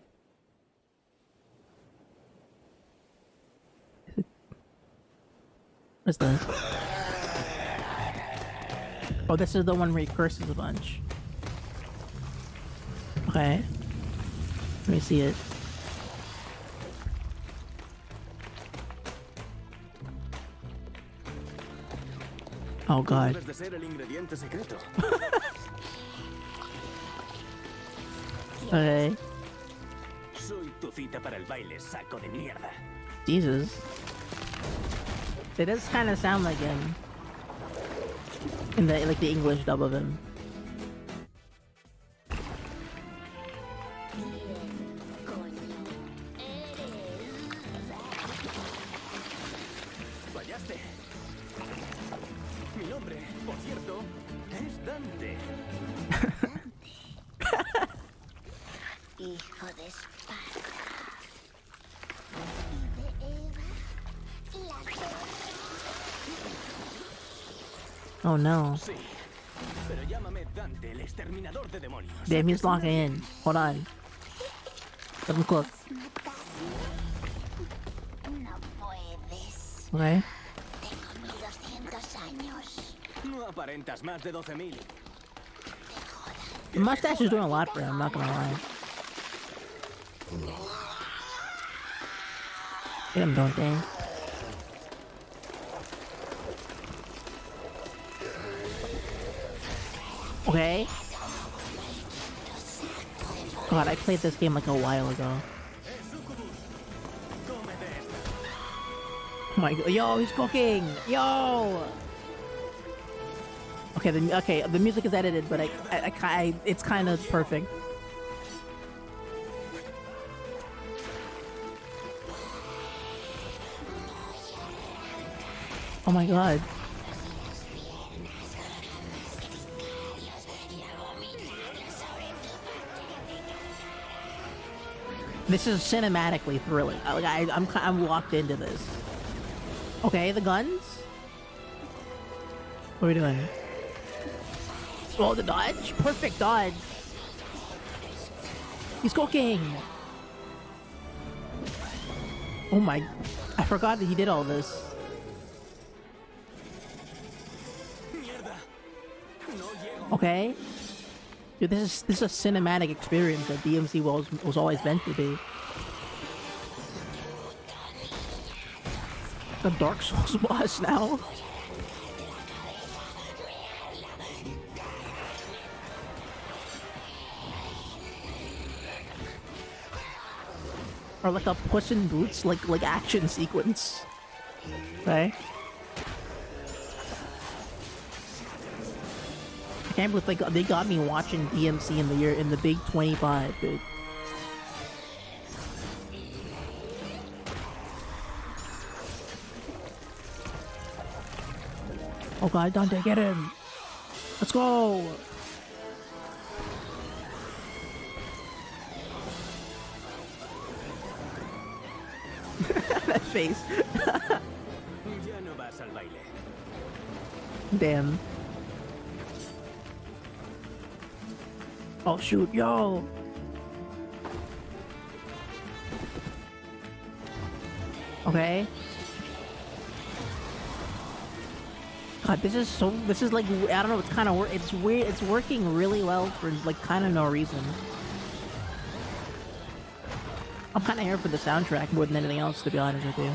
What's this? Oh, this is the one where he curses a bunch. Okay. Let me see it. Oh God. Debes de ser el ingrediente secreto. Okay. Soy tu cita para el baile, saco de mierda. Jesus. It does kind of sound like him. In the English dub of him. Fallaste. Mi nombre, por cierto, es Dante. Hijo de Esparta. Y de Eva, la Oh no. Sí, pero llámame Dante, el exterminador de demonios. Damn, he's locking in. Hold on. Let him cook. No puedes. Okay. Tengo 1200 años. No aparentas más de 12.000. The mustache is doing a lot for him, I'm not gonna lie. Get him, Dante. Okay. God, I played this game like a while ago. Oh my god, yo, he's cooking! Yo! Okay, the music is edited, but it's kind of perfect. Oh my god. This is cinematically thrilling. I'm locked into this. Okay, the guns. What are we doing? Oh, the dodge! Perfect dodge! He's cooking! Oh my... I forgot that he did all this. Okay? Dude, this is a cinematic experience that DMC was always meant to be. The Dark Souls boss now. or like a Puss in Boots like action sequence. Okay. I can't believe they got me watching DMC in the big 25, dude. Oh god, Dante, get him! Let's go! That face. Ya no vas al baile. Damn. Oh shoot, yo! Okay. God, this is like, I don't know, it's kind of it's weird, it's working really well for like kind of no reason. I'm kind of here for the soundtrack more than anything else, to be honest with you.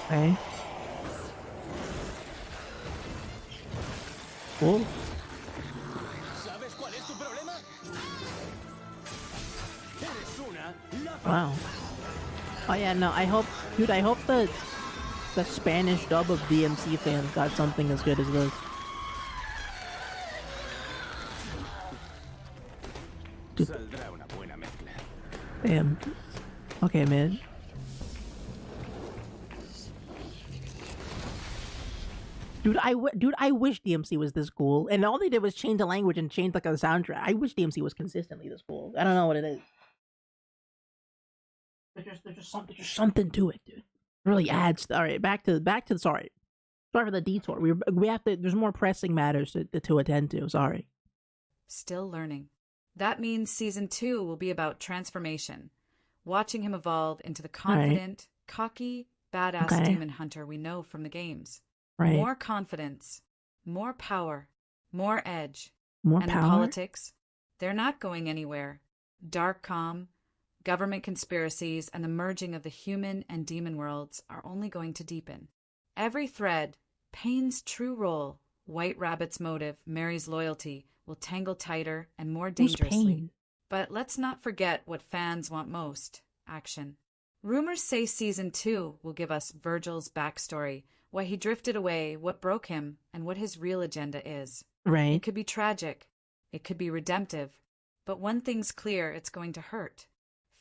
Okay. Cool. ¿Sabes cuál es tu problema? Eres una Wow. Oh yeah, no, I hope the Spanish dub of DMC fans got something as good as this. Saldrá una buena mezcla. Damn. Okay, man. Dude, I wish DMC was this cool. And all they did was change the language and change like a soundtrack. I wish DMC was consistently this cool. I don't know what it is. There's just something to it, dude. It really adds. All right, back to sorry for the detour. We have to. There's more pressing matters to attend to. Sorry. Still learning. That means season 2 will be about transformation, watching him evolve into the confident, cocky, badass demon hunter we know from the games. Right. More confidence, more power, more edge. More and power. in politics, they're not going anywhere. Dark calm, government conspiracies, and the merging of the human and demon worlds are only going to deepen. Every thread, Payne's true role, White Rabbit's motive, Mary's loyalty, will tangle tighter and more dangerously. Payne? But let's not forget what fans want most: action. Rumors say season 2 will give us Virgil's backstory, why he drifted away, what broke him, and what his real agenda is. Right. It could be tragic, it could be redemptive, but one thing's clear: it's going to hurt.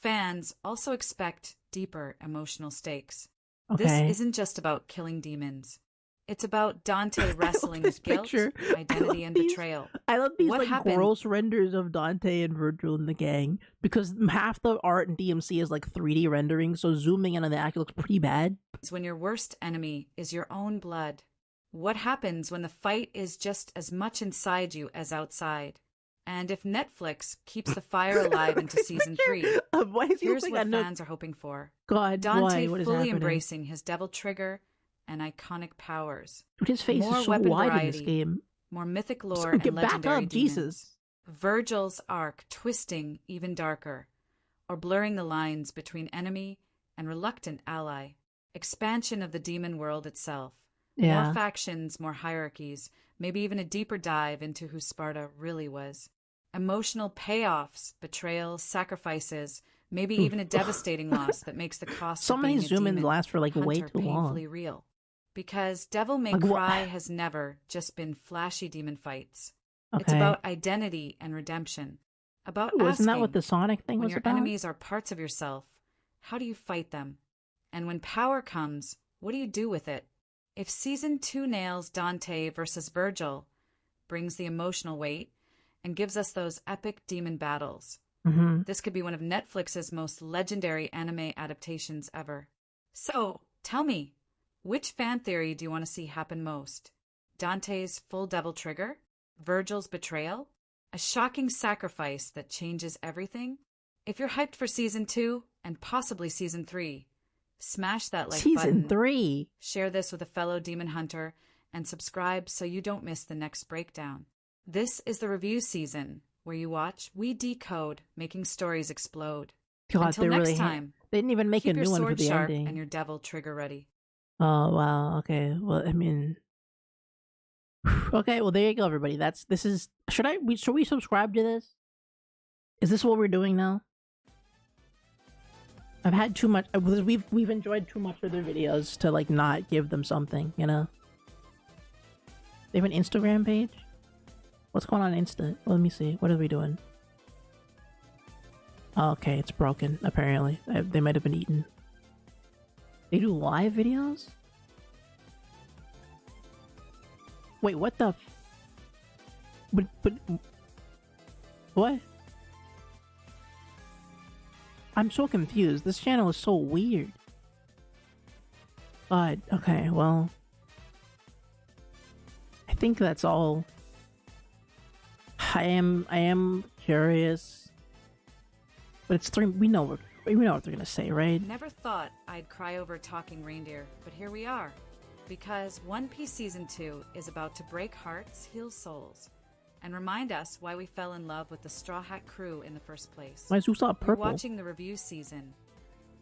Fans also expect deeper emotional stakes. Okay. This isn't just about killing demons. It's about Dante wrestling this with guilt, picture. identity, and betrayal. I love these What like happened? gross renders of Dante and Virgil and the gang because half the art in DMC is like 3D rendering, so zooming in on the act looks pretty bad. It's when your worst enemy is your own blood. What happens when the fight is just as much inside you as outside? And if Netflix keeps the fire alive into season 3, Why is he here's looking what at no- fans are hoping for. God, Dante why? What is fully happening? embracing his devil trigger and iconic powers. Dude, his face More is so weapon wide in variety, this game. more mythic lore, So and get back legendary up, demons. Jesus. Virgil's arc twisting even darker, or blurring the lines between enemy and reluctant ally. Expansion of the demon world itself. Yeah. More factions, more hierarchies, maybe even a deeper dive into who Sparta really was. Emotional payoffs, betrayal, sacrifices, maybe even a devastating loss that makes the cost So of many being a zoom-ins demon last for like way hunter too long. painfully real. Because Devil May Like, what- Cry has never just been flashy demon fights. Okay. It's about identity and redemption. About Ooh, asking, isn't that what the Sonic thing when was your about? enemies are parts of yourself, how do you fight them? And when power comes, what do you do with it? If season 2 nails Dante versus Virgil, brings the emotional weight, and gives us those epic demon battles, this could be one of Netflix's most legendary anime adaptations ever. So, tell me, which fan theory do you want to see happen most? Dante's full devil trigger? Virgil's betrayal? A shocking sacrifice that changes everything? If you're hyped for season 2 and possibly season 3, smash that like Season button, 3. share this with a fellow demon hunter, and subscribe so you don't miss the next breakdown. This is the review season, where you watch, we decode, making stories explode. God, Until they next really time, they didn't even make keep a your new one for sword the sharp ending. and your devil trigger ready. Oh wow. Okay. Well, I mean. Okay. Well, there you go, everybody. Should we subscribe to this? Is this what we're doing now? I've had too much. We've enjoyed too much of their videos to like not give them something, you know. They have an Instagram page. What's going on Insta? Let me see. What are we doing? Oh, okay, it's broken. Apparently, they might have been eaten. They do live videos. Wait, what the? But what? I'm so confused. This channel is so weird. But okay, well, I think that's all. I am curious, but it's three. We know what they're gonna say, right? Never thought I'd cry over talking reindeer, but here we are. Because One Piece Season 2 is about to break hearts, heal souls, and remind us why we fell in love with the Straw Hat crew in the first place. Why is Usopp We're purple? watching the review season,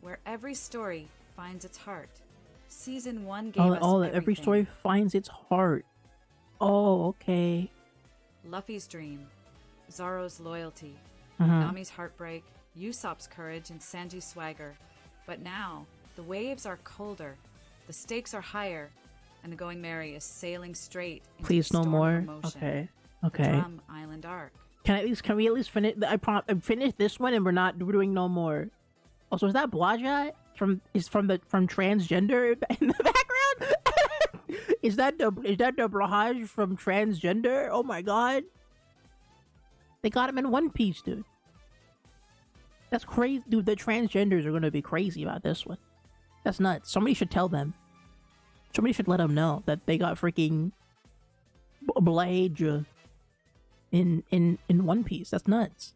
where every story finds its heart. Season 1 gave us everything. Every story finds its heart. Oh, okay. Luffy's dream, Zoro's loyalty, Uh-huh. Nami's heartbreak, Usopp's courage, and Sanji's swagger. But now, the waves are colder, the stakes are higher, and the Going Merry is sailing straight into Please the no storm more. of emotion. Okay. The Okay. Drum Island arc. Can we at least finish? Finish this one, and we're doing no more. Also, is that Blaja from Transgender in the background? is that the Blahaj from Transgender? Oh my god! They got him in One Piece, dude. That's crazy, dude. The transgenders are gonna be crazy about this one. That's nuts. Somebody should tell them. Somebody should let them know that they got freaking Blaja in One Piece. That's nuts.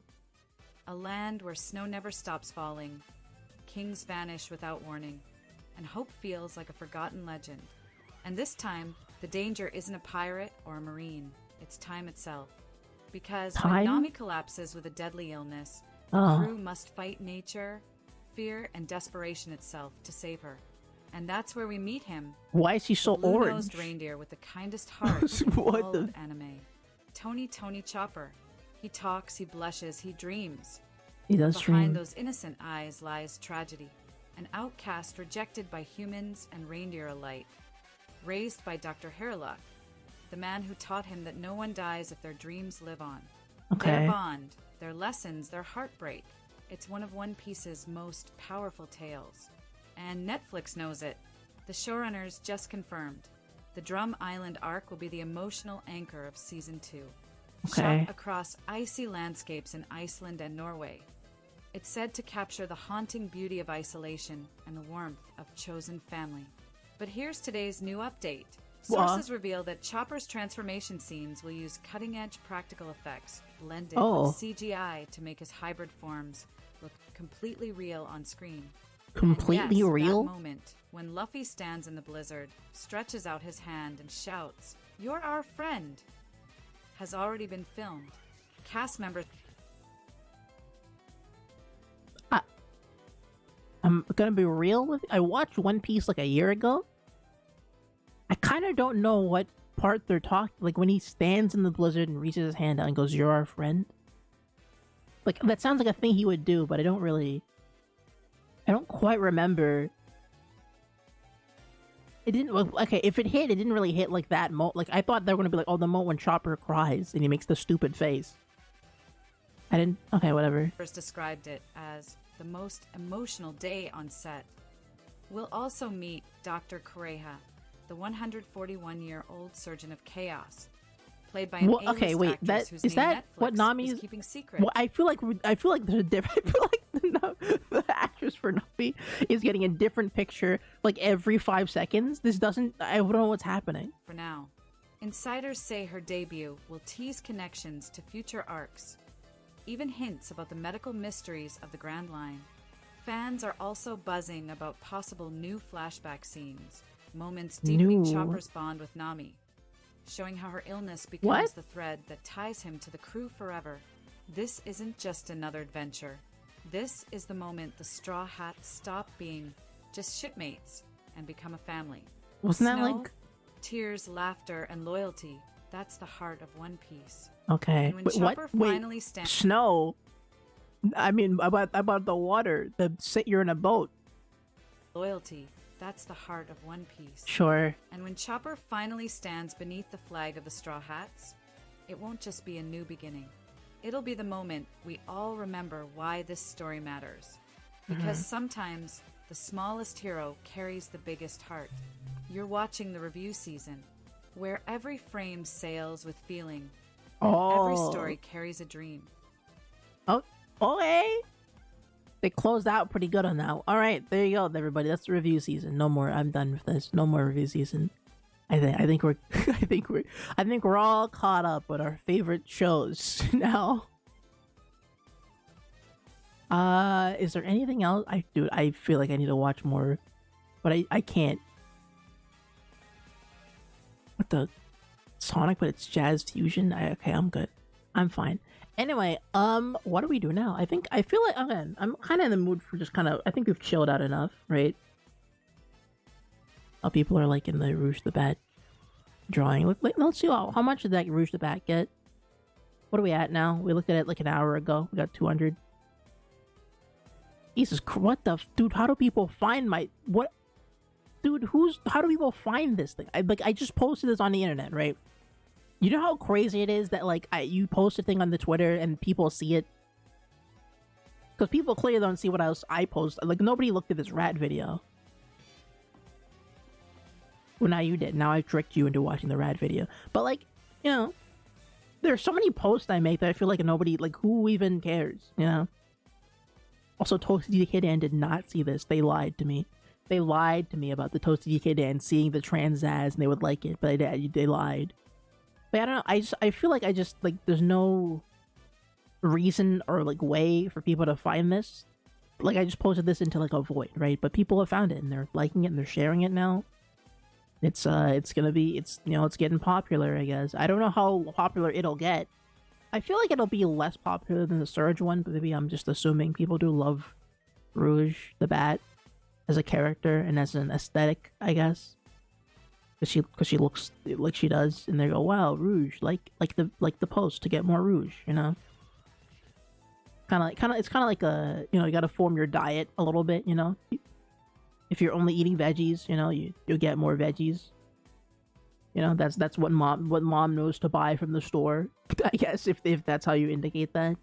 A land where snow never stops falling, kings vanish without warning, and hope feels like a forgotten legend. And this time, the danger isn't a pirate or a marine, it's time itself. Because Time? when Nami collapses with a deadly illness, the Oh. crew must fight nature, fear, and desperation itself to save her. And that's where we meet him, Why is he so the blue-nosed orange? reindeer with the kindest heart in What all the- of anime. Tony Chopper. He talks, he blushes, he dreams. He does Behind dream. those innocent eyes lies tragedy. An outcast rejected by humans and reindeer alike. Raised by Dr. Hairlock, the man who taught him that no one dies if their dreams live on. Okay. Their bond, their lessons, their heartbreak. It's one of One Piece's most powerful tales. And Netflix knows it. The showrunners just confirmed. The Drum Island arc will be the emotional anchor of Season 2. Okay. Shot across icy landscapes in Iceland and Norway. It's said to capture the haunting beauty of isolation and the warmth of chosen family. But here's today's new update. What? Sources reveal that Chopper's transformation scenes will use cutting-edge practical effects blended Oh. with CGI to make his hybrid forms look completely real on screen. Completely And yes, real? that moment when Luffy stands in the blizzard, stretches out his hand and shouts, "You're our friend," has already been filmed. Cast member I'm gonna be real with you. I watched One Piece like a year ago. I kind of don't know what part they're talking. Like when he stands in the blizzard and reaches his hand out and goes, "You're our friend." Like that sounds like a thing he would do, but I don't quite remember. It didn't. Okay, if it hit, it didn't really hit like that. Like I thought they were gonna be like, "Oh, the moment when Chopper cries and he makes the stupid face." I didn't. Okay, whatever. described it as the most emotional day on set. We'll also meet Dr. Kureha, the 141-year-old surgeon of chaos, played by an Well, A-list okay, wait, actress that- whose is name that what Netflix Nami's- is keeping secret. Well, I feel like there's a different. I feel like the actress for Nami is getting a different picture like every 5 seconds. This doesn't. I don't know what's happening. For now, insiders say her debut will tease connections to future arcs, even hints about the medical mysteries of the Grand Line. Fans are also buzzing about possible new flashback scenes, moments deepening New. Chopper's bond with Nami, showing how her illness becomes What? the thread that ties him to the crew forever. This isn't just another adventure. This is the moment the Straw Hats stop being just shipmates and become a family. Wasn't that Snow, like tears, laughter, and loyalty. That's the heart of One Piece. okay? And when Wait, what? Chopper Wait, finally stands, Snow. I mean, about the water. You're in a boat. Loyalty, that's the heart of One Piece. Sure. And when Chopper finally stands beneath the flag of the Straw Hats, it won't just be a new beginning. It'll be the moment we all remember why this story matters. Because sometimes the smallest hero carries the biggest heart. You're watching the review season, where every frame sails with feeling, and every story carries a dream. Oh, okay. They closed out pretty good on that. All right, there you go, everybody. That's the review season. No more. I'm done with this. No more review season. I think we're I think we're all caught up with our favorite shows now. Is there anything else? I feel like I need to watch more, but I can't. What the Sonic? But it's jazz fusion. Okay, I'm good. I'm fine. Anyway, what do we do now? I feel like again, I'm kind of in the mood for just kind of. I think we've chilled out enough, right? Oh, people are like in the Rouge the Bat drawing. Let's see how much did that Rouge the Bat get? What are we at now? We looked at it like an hour ago. We got 200. Jesus, what the dude? How do people find my what? Dude, how do people find this thing? I just posted this on the internet, right? You know how crazy it is that like you post a thing on the Twitter and people see it, because people clearly don't see what else I post. Like nobody looked at this rat video. Well, now you did. Now I tricked you into watching the rat video. But like, you know, there's so many posts I make that I feel like nobody, like, who even cares? You know. Also, Toasty DK did not see this. They lied to me. They lied to me about the Toasty DK seeing the trans ads and they would like it, but they lied. But I don't know. I feel like there's no reason or like way for people to find this. Like I just posted this into like a void, right? But people have found it and they're liking it and they're sharing it now. It's getting popular, I guess. I don't know how popular it'll get. I feel like it'll be less popular than the Surge one, but maybe I'm just assuming people do love Rouge the Bat as a character and as an aesthetic, I guess. Because she looks like she does, and they go, "Wow, Rouge!" Like the post to get more Rouge, you know. It's kind of like a, you know, you got to form your diet a little bit, you know. If you're only eating veggies, you know, you'll get more veggies. You know, that's what mom knows to buy from the store. I guess if that's how you indicate that.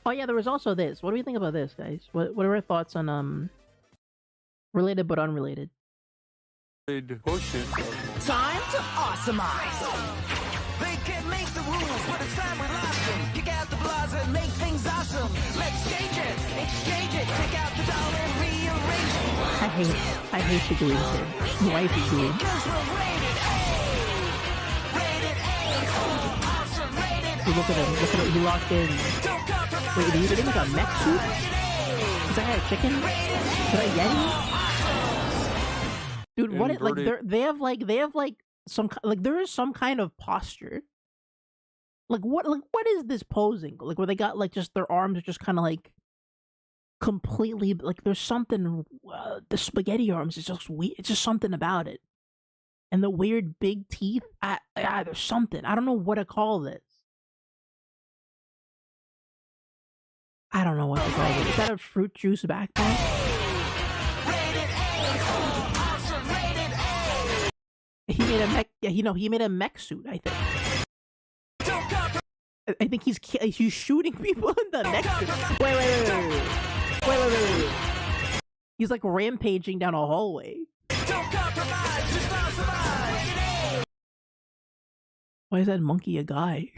Oh yeah, there was also this. What do we think about this, guys? What are our thoughts on related but unrelated? Time to awesomeize. They can make the rules, but it's time we lost them. Kick out the blahs and make things awesome. Let's change it, exchange it, take out the dollar and rearrange it. I hate the green kid. Why is he green? Cause we're rated A. Rated A. Awesome, rated A. Look at him, he locked in. Don't compromise. Wait, did he even got a mech suit? Is that a chicken? Is that a Yeti? Dude, what? Like they have some like there is some kind of posture. Like what is this posing? Like where they got like just their arms are just kind of like completely like there's something. The spaghetti arms is just weird. It's just something about it, and the weird big teeth. There's something. I don't know what to call this. I don't know what to call it. Is that a fruit juice backpack? He made a mech. Yeah, he made a mech suit. I think. I think he's shooting people in the neck suit. Wait. He's like rampaging down a hallway. Why is that monkey a guy?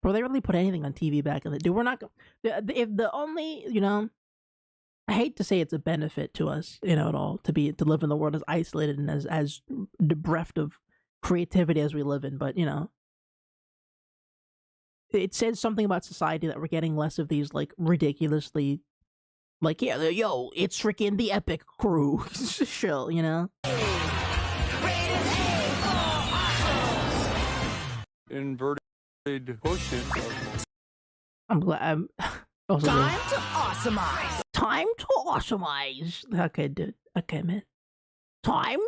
Bro, they really put anything on TV back in the day. We're not. If the only, you know. I hate to say it's a benefit to us, you know, at all to live in the world as isolated and as bereft of creativity as we live in, but you know, it says something about society that we're getting less of these like ridiculously, like yo, it's freaking the Epic Crew, chill, you know. Inverted quotient. I'm glad. I'm also Time to awesomeize. Time to awesomize. Okay, dude. Okay, man. Time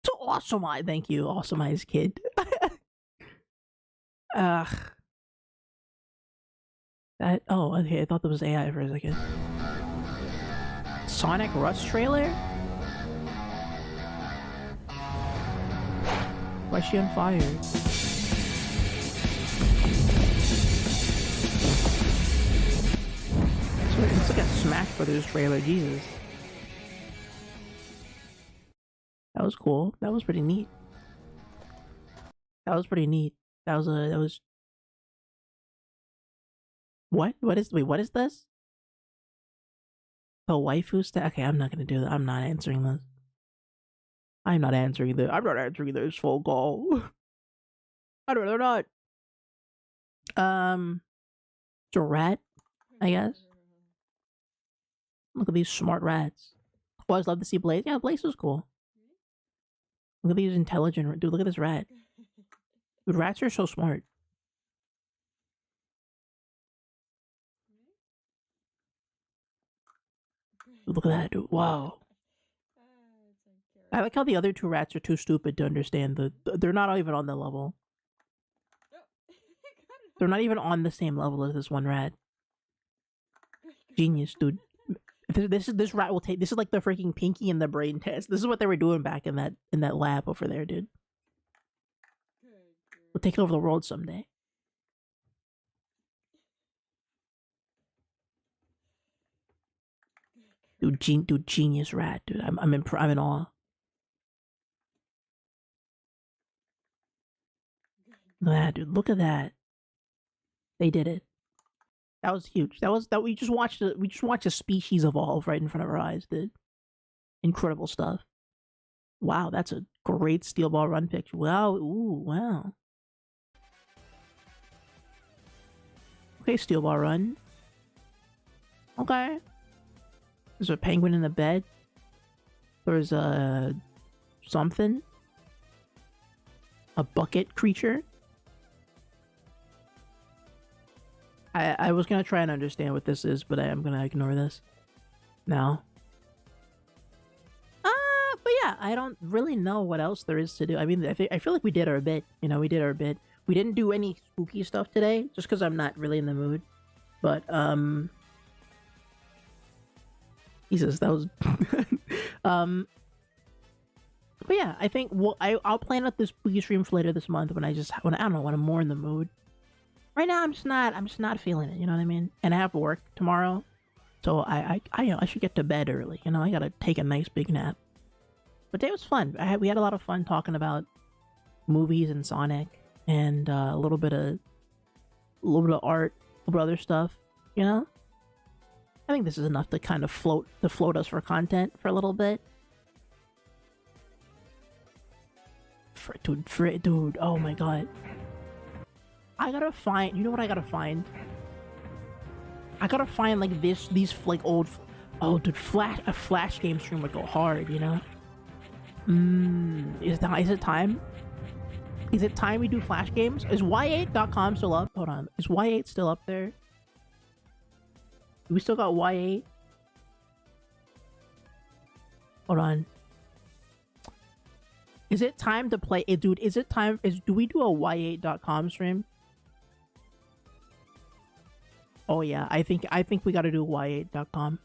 to awesomize. Thank you, awesomize kid. That, oh, okay, I thought that was AI for a second. Sonic Rush trailer? Why is she on fire? It's like a Smash Brothers trailer, Jesus. That was cool. That was pretty neat. That was pretty neat. That was what? What is this? The waifu stack? Okay, I'm not gonna do that. I'm not answering this. I'm not answering this phone call. I'd rather not. It's a rat, I guess. Look at these smart rats. Oh, I just love to see Blaze. Yeah, Blaze is cool. Look at these intelligent. Dude, look at this rat. Dude, rats are so smart. Dude, look at that, dude. Wow. I like how the other two rats are too stupid to understand they're not even on the level. They're not even on the same level as this one rat. Genius, dude. This rat will take. This is like the freaking Pinky and the Brain test. This is what they were doing back in that lab over there, dude. We'll take over the world someday. Dude, genius rat, dude. I'm in awe. Look at that, dude. Look at that. They did it. That was huge. We just watched a species evolve right in front of our eyes, dude. Incredible stuff. Wow, that's a great steel ball run picture. Wow, ooh, wow. Okay, steel ball run. Okay. There's a penguin in the bed. There's a something. A bucket creature. I was gonna try and understand what this is, but I am gonna ignore this now. But yeah, I don't really know what else there is to do. I mean, I feel like we did our bit. You know, we did our bit. We didn't do any spooky stuff today, just because I'm not really in the mood. But Jesus, that was but yeah, I think I'll plan out this spooky stream for later this month when I don't know, when I'm more in the mood. Right now, I'm just not feeling it. You know what I mean? And I have work tomorrow, so I you know, I should get to bed early. You know, I gotta take a nice big nap. But today was fun. We had a lot of fun talking about movies and Sonic, and a little bit of art, a little bit of other stuff. You know, I think this is enough to kind of float us for content for a little bit. Dude, oh my god. I gotta find, you know what I gotta find? I gotta find like these like old, oh dude, a Flash game stream would go hard, you know? Is it time? Is it time we do Flash games? Is y8.com still up? Hold on, is Y8 still up there? We still got Y8? Hold on. Is it time to play it, dude? Is it time? Do we do a y8.com stream? Oh yeah, I think we gotta do y8.com.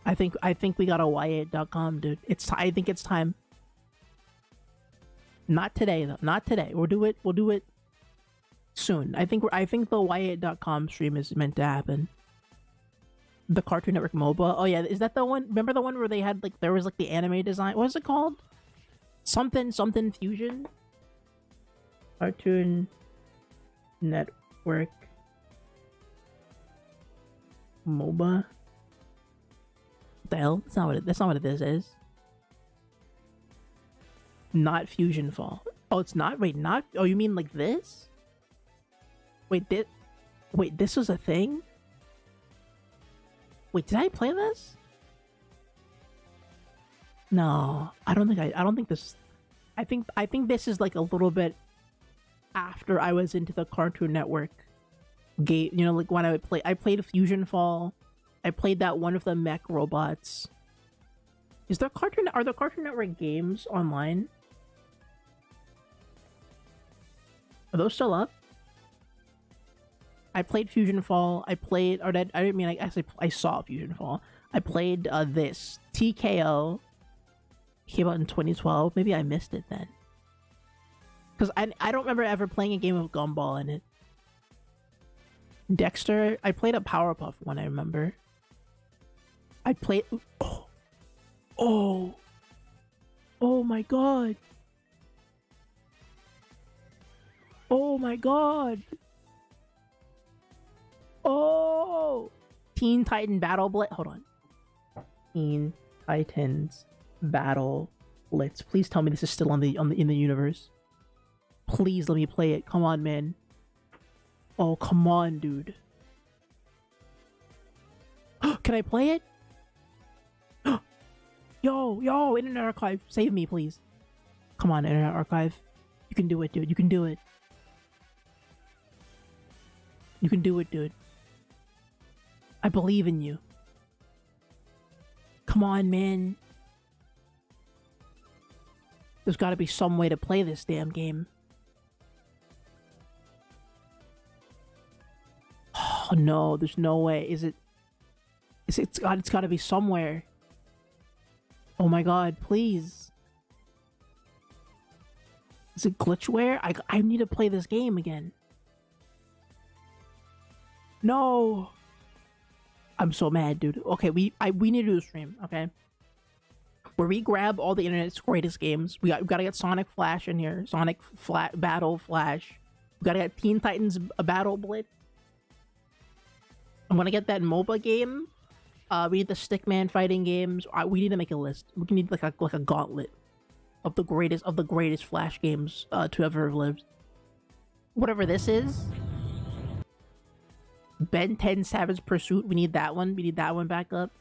I think we got a y8.com, dude. I think it's time. Not today though. Not today. We'll do it soon. I think the y8.com stream is meant to happen. The Cartoon Network MOBA. Oh yeah, is that the one? Remember the one where they had like there was like the anime design? What is it called? Something Fusion? Cartoon Network MOBA? What the hell? That's not what it is. Not Fusion Fall. Oh, it's not? Wait, not? Oh, you mean like this? Wait, this was a thing? Wait, did I play this? No, I don't think this. I think this is like a little bit after I was into the Cartoon Network game. You know, like when I played Fusion Fall. I played that one of the mech robots. Are the Cartoon Network games online? Are those still up? I played Fusion Fall. I played, or I didn't mean, I saw Fusion Fall. I played this TKO. Came out in 2012. Maybe I missed it then. Because I don't remember ever playing a game of Gumball in it. Dexter, I played a Powerpuff one, I remember. I played... Oh my god. Oh my god. Oh! Teen Titan Battle Blitz. Hold on. Teen Titans Battle Blitz. Please tell me this is still in the universe. Please let me play it. Come on, man. Oh, come on, dude. Can I play it? Yo, Internet Archive, save me, please. Come on, Internet Archive. You can do it, dude. You can do it. You can do it, dude. I believe in you. Come on, man. There's gotta be some way to play this damn game. Oh no, there's no way. It's gotta be somewhere. Oh my god, please. Is it glitchware? I need to play this game again. No. I'm so mad, dude. Okay, we need to do a stream, okay? Where we grab all the internet's greatest games. We gotta get Sonic Flash in here. Sonic Battle Flash. We gotta get Teen Titans Battle Blitz. I'm gonna get that MOBA game. We need the Stickman fighting games. We need to make a list. We need like a gauntlet of the greatest Flash games to ever have lived. Whatever this is. Ben 10 Savage Pursuit. We need that one. We need that one back up.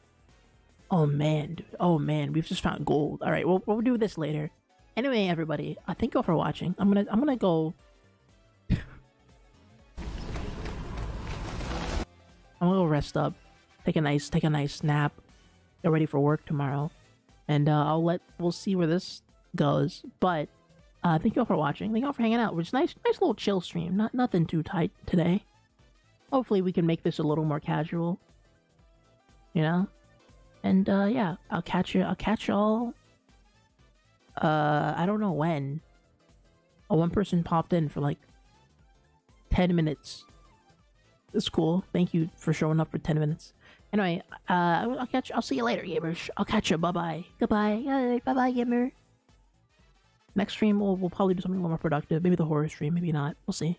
Oh man, dude. Oh man, we've just found gold. All right, we'll do this later. Anyway, everybody, thank you all for watching. I'm gonna go. I'm gonna go rest up, take a nice nap, get ready for work tomorrow, and we'll see where this goes. But thank you all for watching. Thank you all for hanging out. Which is nice little chill stream. Nothing too tight today. Hopefully we can make this a little more casual. You know? And yeah, I'll catch y'all. I don't know when. Oh, one person popped in for like 10 minutes. It's cool. Thank you for showing up for 10 minutes. Anyway, I'll see you later, gamers. I'll catch you. Bye-bye. Goodbye. Bye-bye, gamer. Next stream, we'll probably do something a little more productive. Maybe the horror stream, maybe not. We'll see.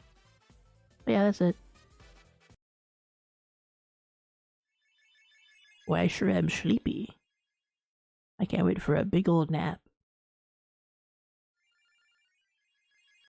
But yeah, that's it. Well, I sure am sleepy. I can't wait for a big old nap.